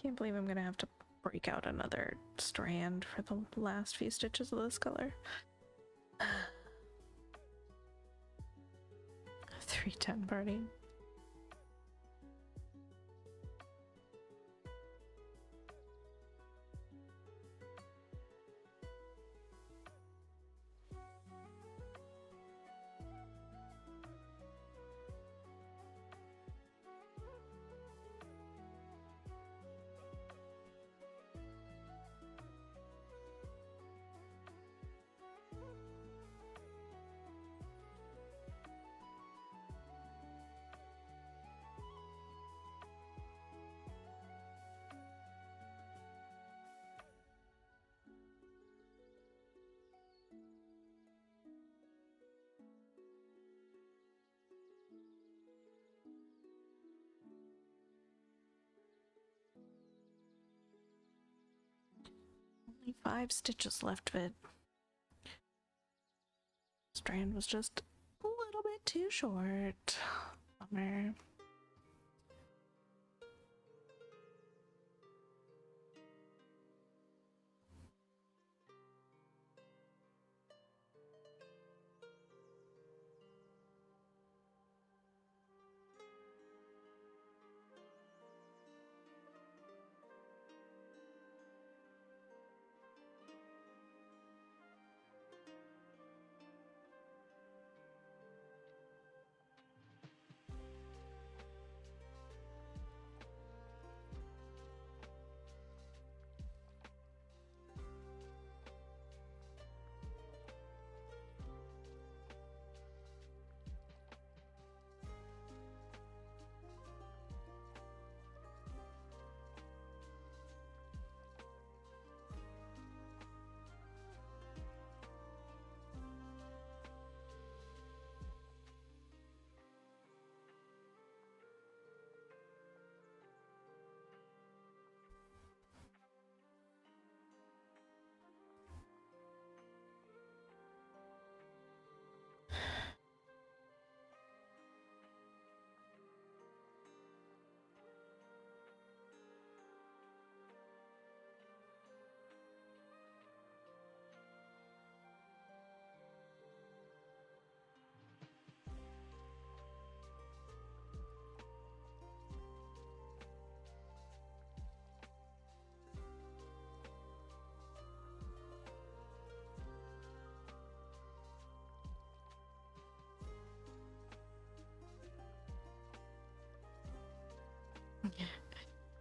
Can't believe I'm gonna have to break out another strand for the last few stitches of this color. 310 party. Only 5 stitches left of it. Strand was just a little bit too short. Bummer.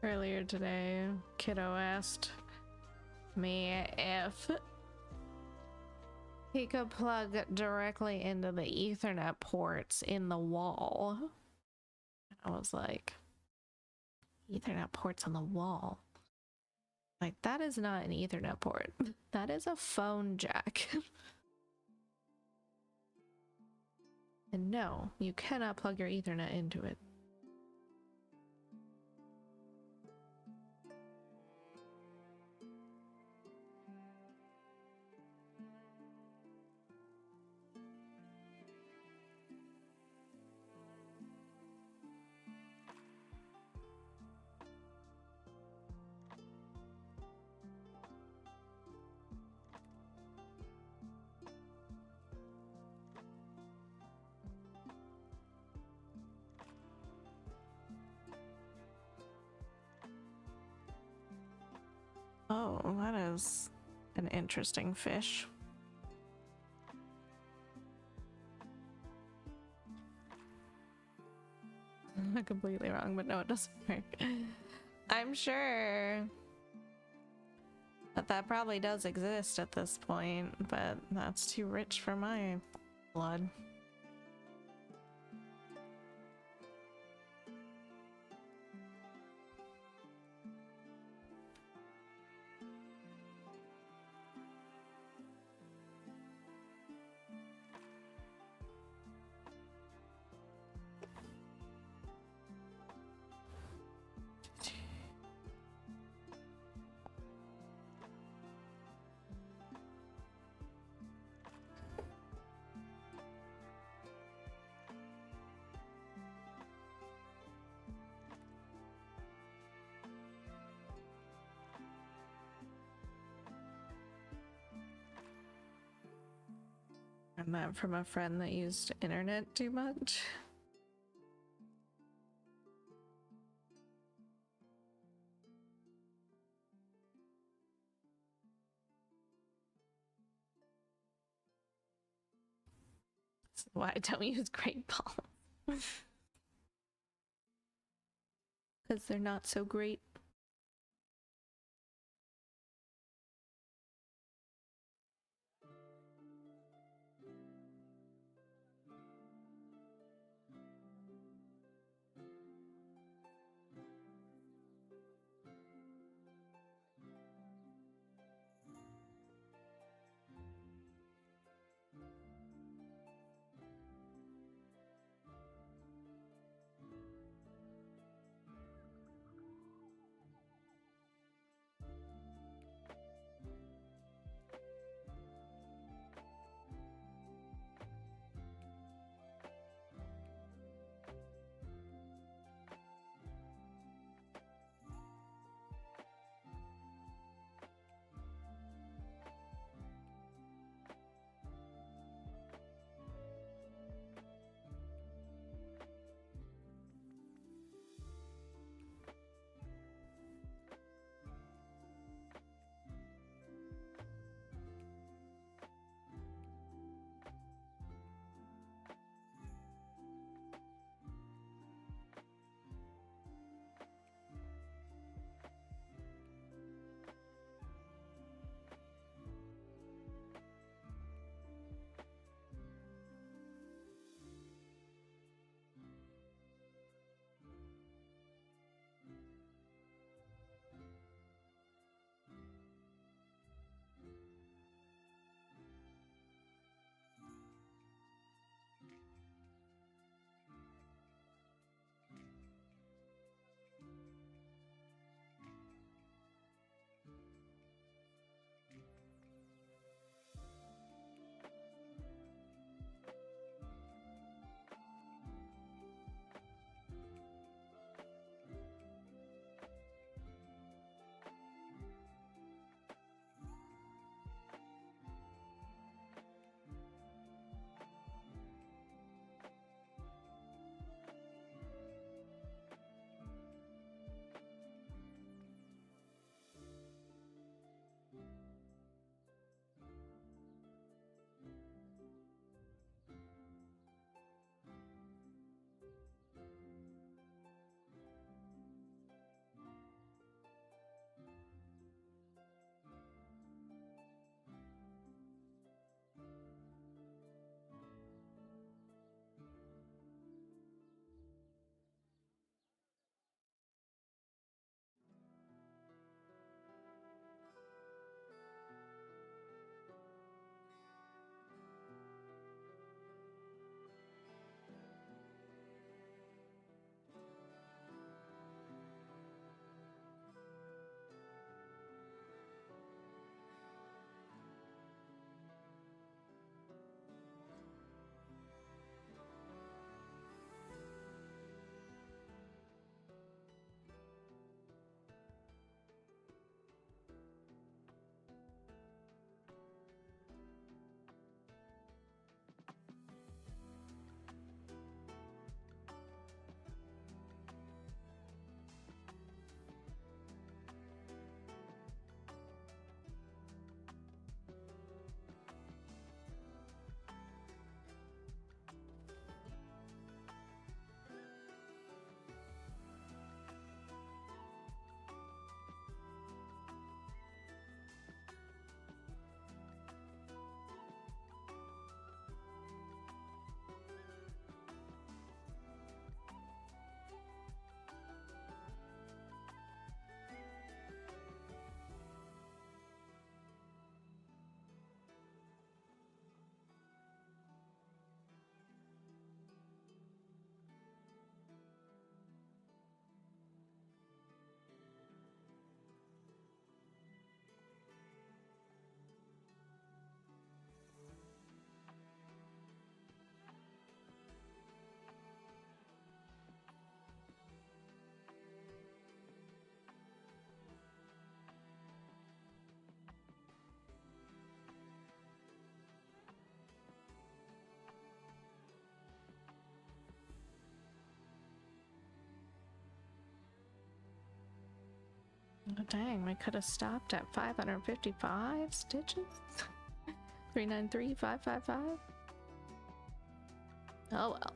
Earlier today, Kiddo asked me if he could plug directly into the Ethernet ports in the wall. I was like, Ethernet ports on the wall? Like, that is not an Ethernet port. That is a phone jack. And no, you cannot plug your Ethernet into it. Oh, that is an interesting fish. I'm completely wrong, but no, it doesn't work. I'm sure that probably does exist at this point, but that's too rich for my blood. And that from a friend that used internet too much. This is why I don't use great balls. Because they're not so great. dang, we could have stopped at 555 stitches. 393,555. Oh well.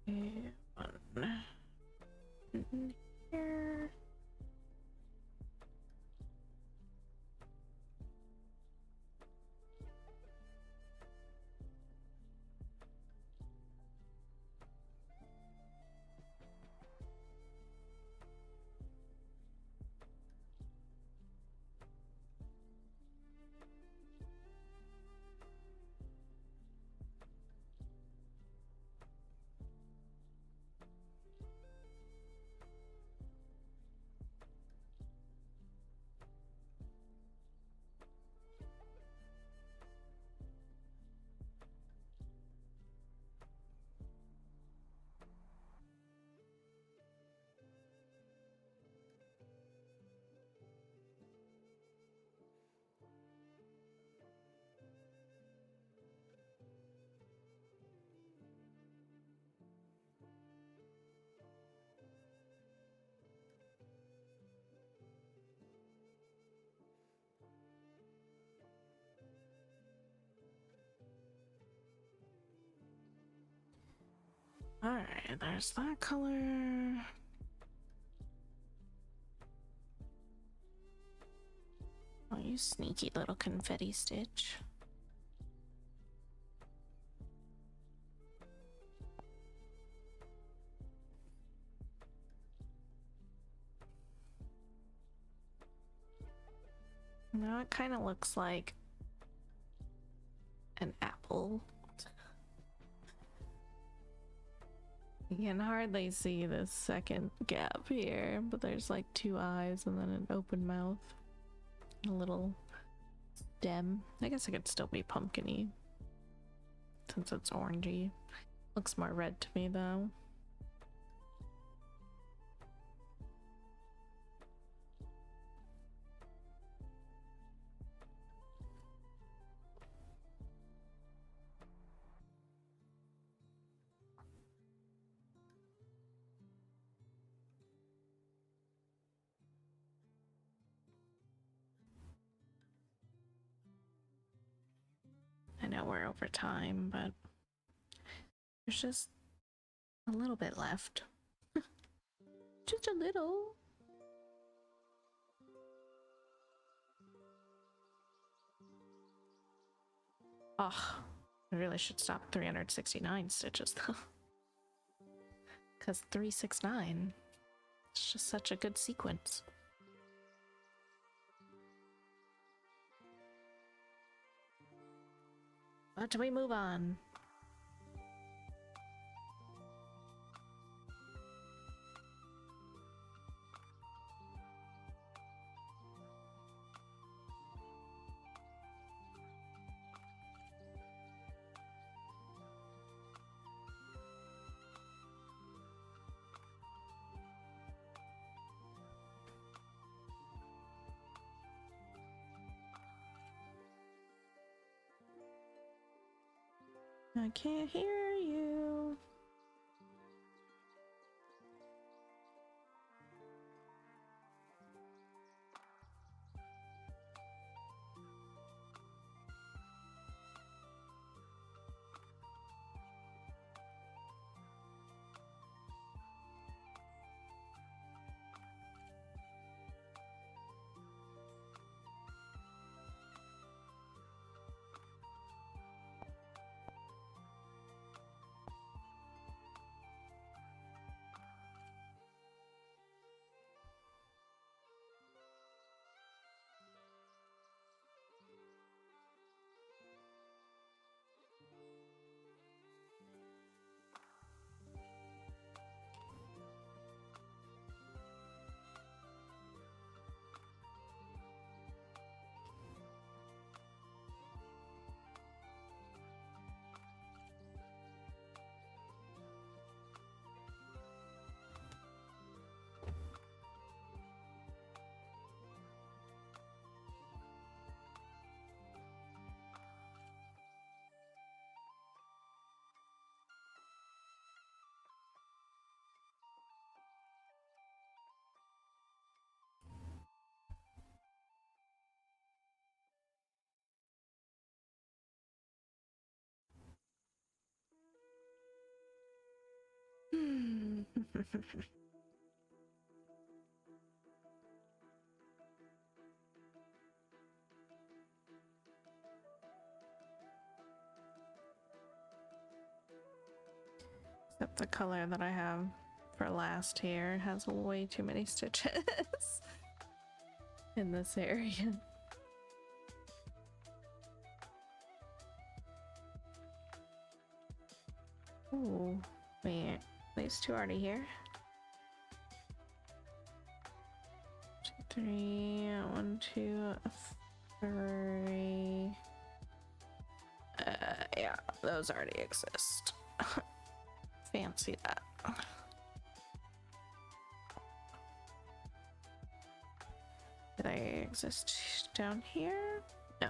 Okay, one in here. Alright, there's that color. Oh, you sneaky little confetti stitch. Now it kind of looks like an apple. You can hardly see this second gap here, but there's like two eyes and then an open mouth. A little stem. I guess it could still be pumpkin-y since it's orangey. Looks more red to me though. I know we're over time, but there's just a little bit left. Just a little. Oh, I really should stop 369 stitches though. Because 369, it's just such a good sequence. But we move on. I can't hear you. Except the color that I have for last here has way too many stitches in this area. Ooh, wait, these two already here? 2, 3, 1, 2, 3. Yeah, those already exist. Fancy that. Did I exist down here? No.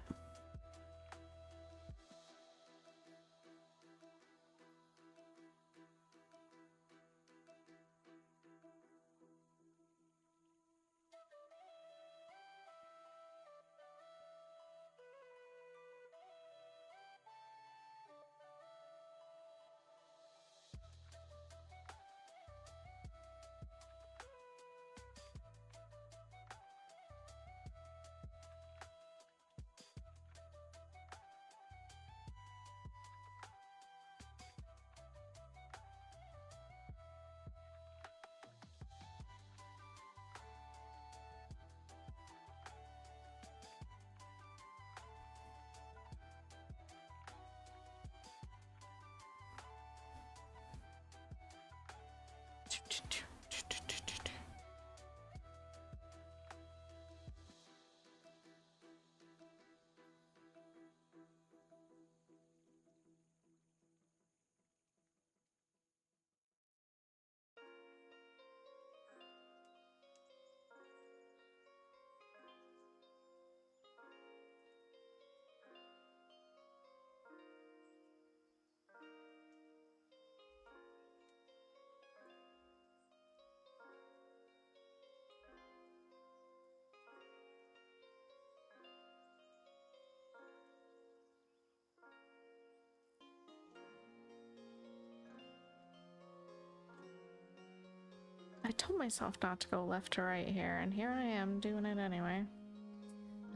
I told myself not to go left to right here, and here I am doing it anyway.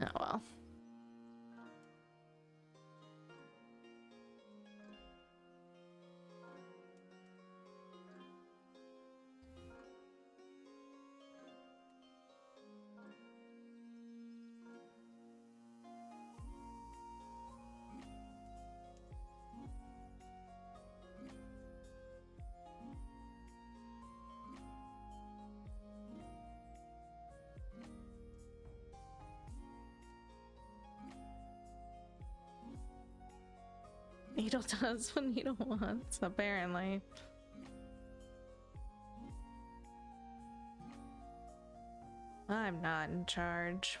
Oh well. Needle does what Needle wants, apparently. I'm not in charge.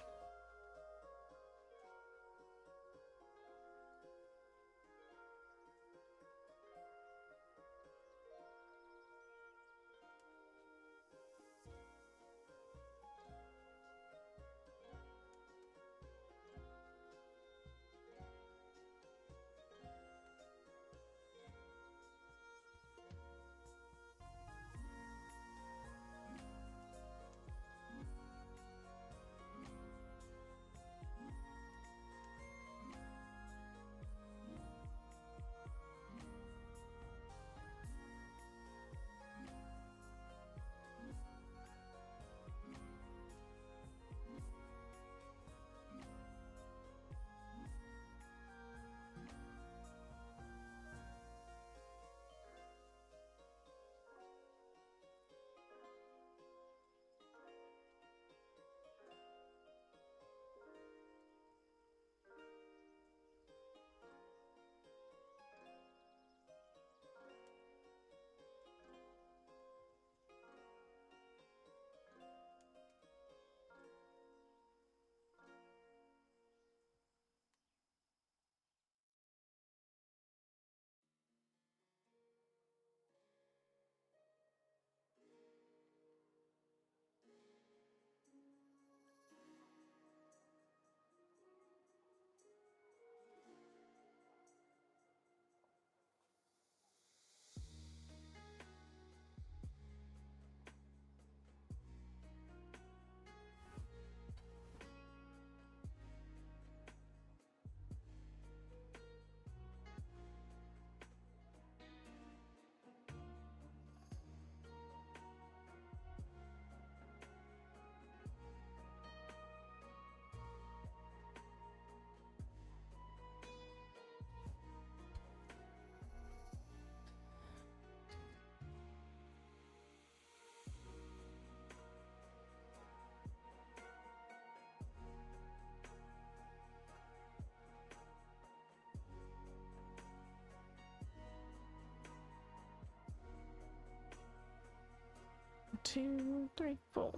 2, 3, 4.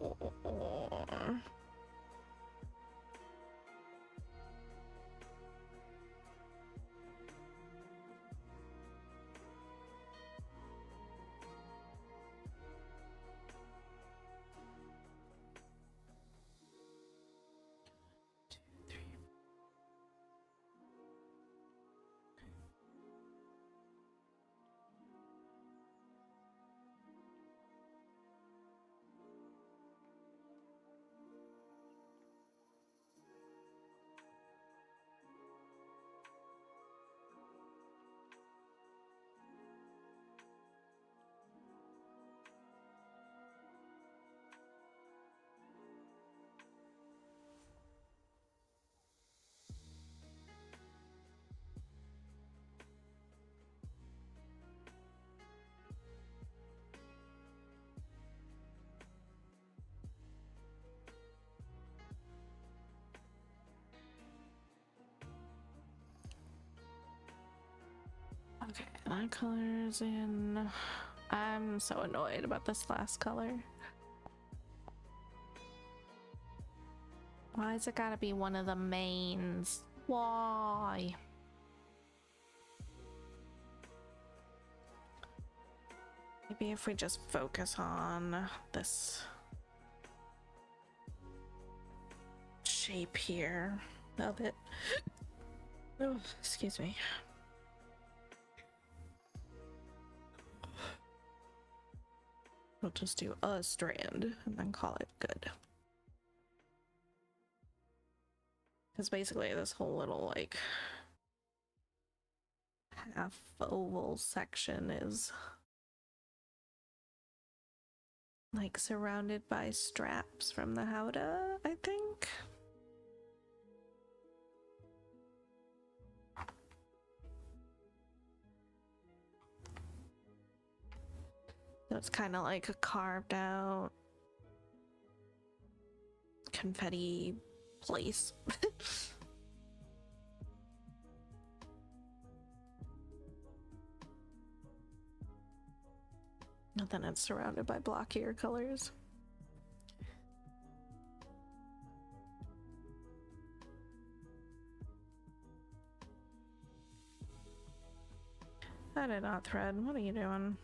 Okay, that color's in. I'm so annoyed about this last color. Why's it gotta be one of the mains? Why? Maybe if we just focus on this shape here of it. Oh, excuse me. We'll just do a strand and then call it good. Because basically this whole little like half oval section is like surrounded by straps from the howdah, I think. So it's kind of like a carved out confetti place. And then it's surrounded by blockier colors. I did not thread. What are you doing?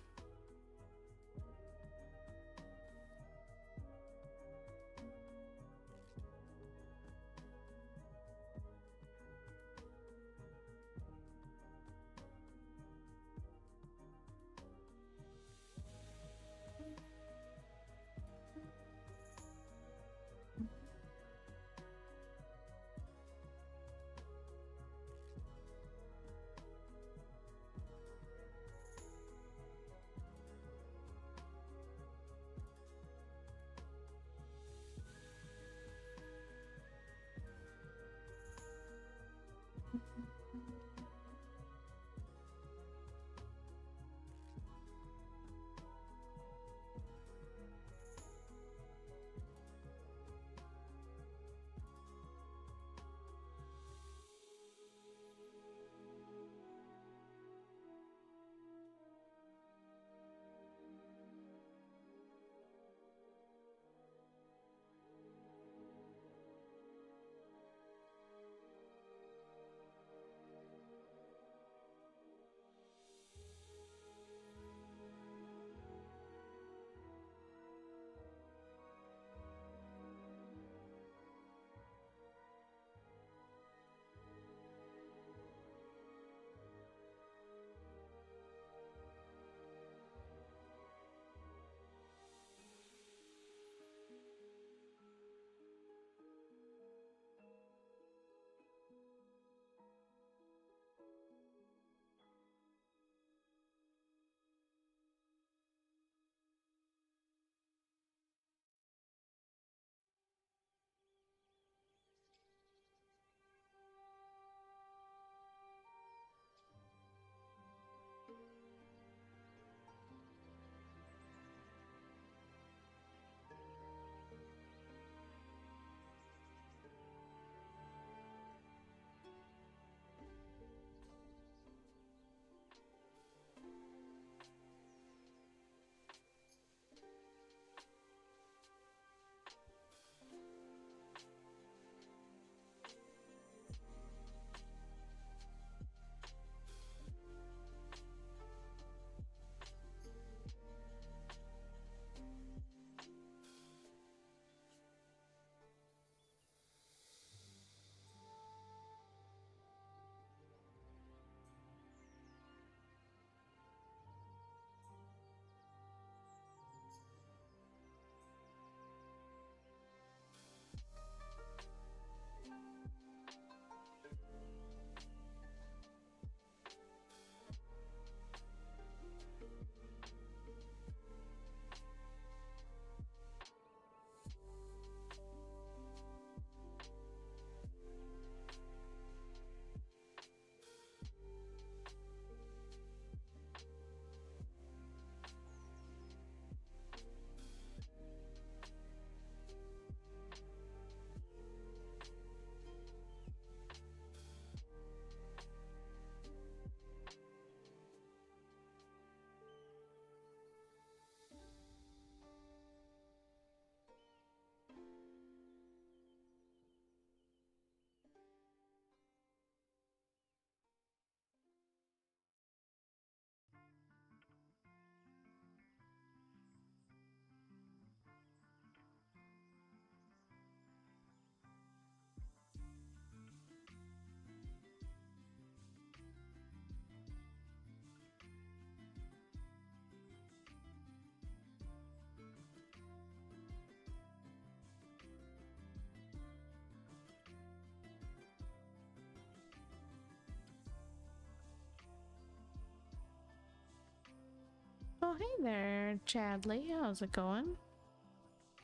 hey there, Chadley. How's it going?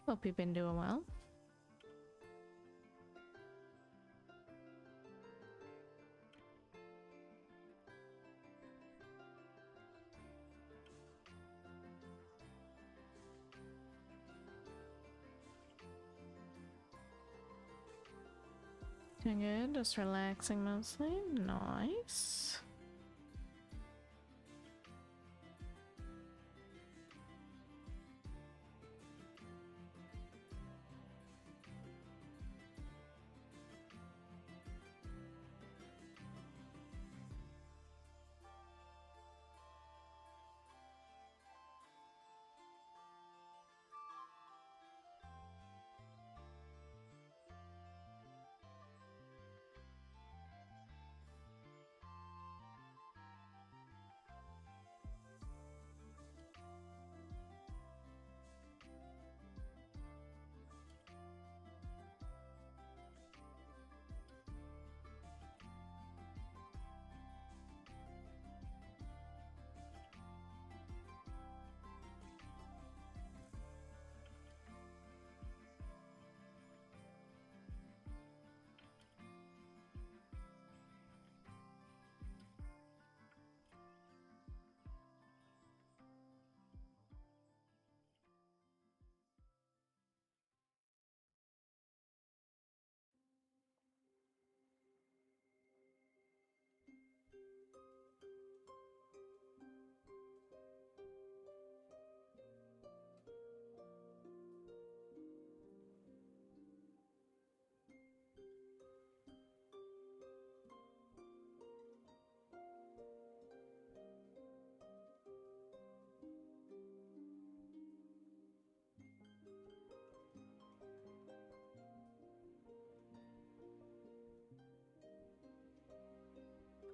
Hope you've been doing well. Doing good, just relaxing mostly. Nice.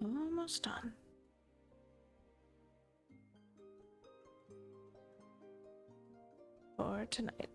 Almost done. For tonight.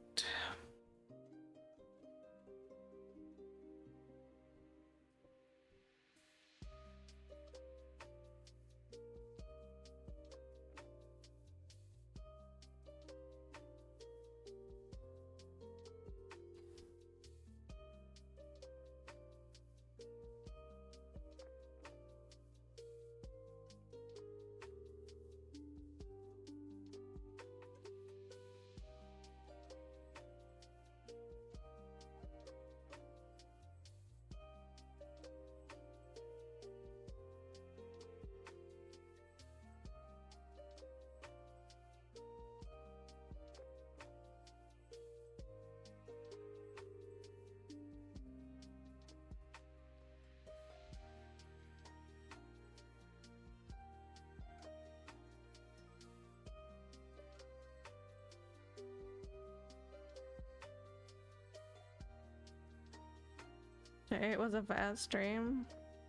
It was a fast stream.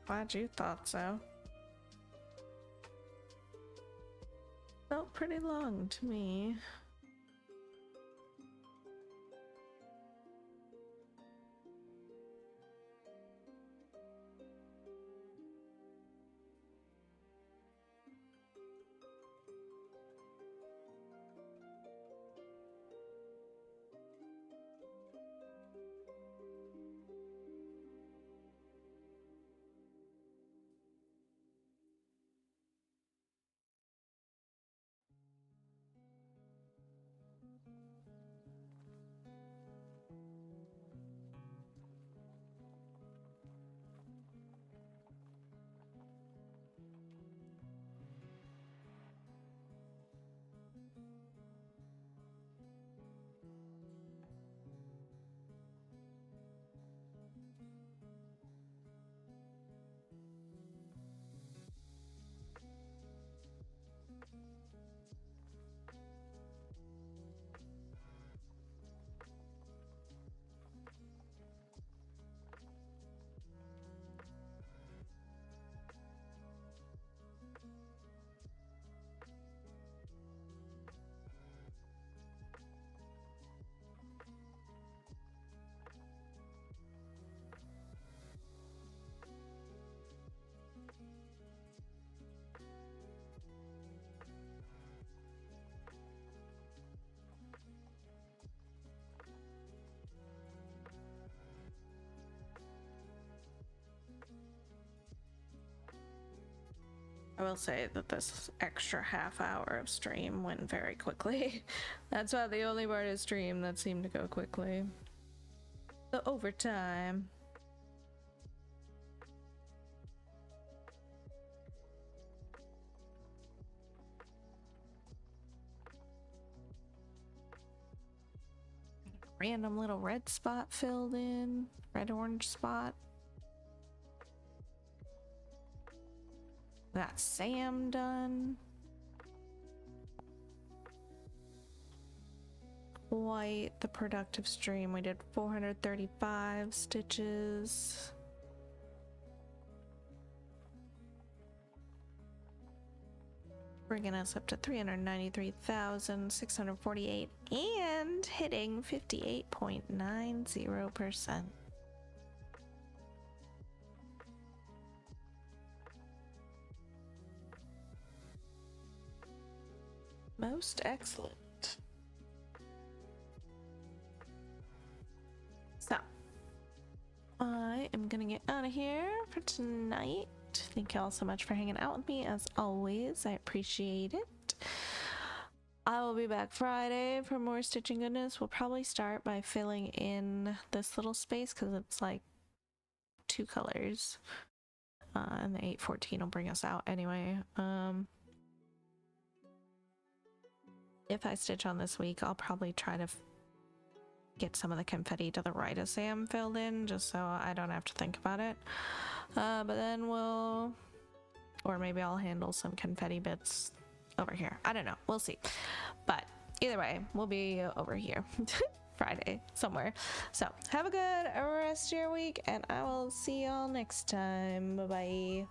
Glad you thought so. Felt pretty long to me. I will say that this extra half hour of stream went very quickly. That's about the only part of stream that seemed to go quickly. The overtime. Random little red spot filled in. Red orange spot. Got Sam done. Quite the productive stream. We did 435 stitches. Bringing us up to 393,648 and hitting 58.90%. Most excellent. So, I am gonna get out of here for tonight. Thank you all so much for hanging out with me as always. I appreciate it. I will be back Friday for more stitching goodness. We'll probably start by filling in this little space because it's like 2 colors. And the 814 will bring us out anyway. If I stitch on this week, I'll probably try to get some of the confetti to the right of Sam filled in just so I don't have to think about it. But then we'll, or maybe I'll handle some confetti bits over here. I don't know. We'll see. But either way, we'll be over here Friday somewhere. So have a good rest of your week and I will see y'all next time. Bye bye.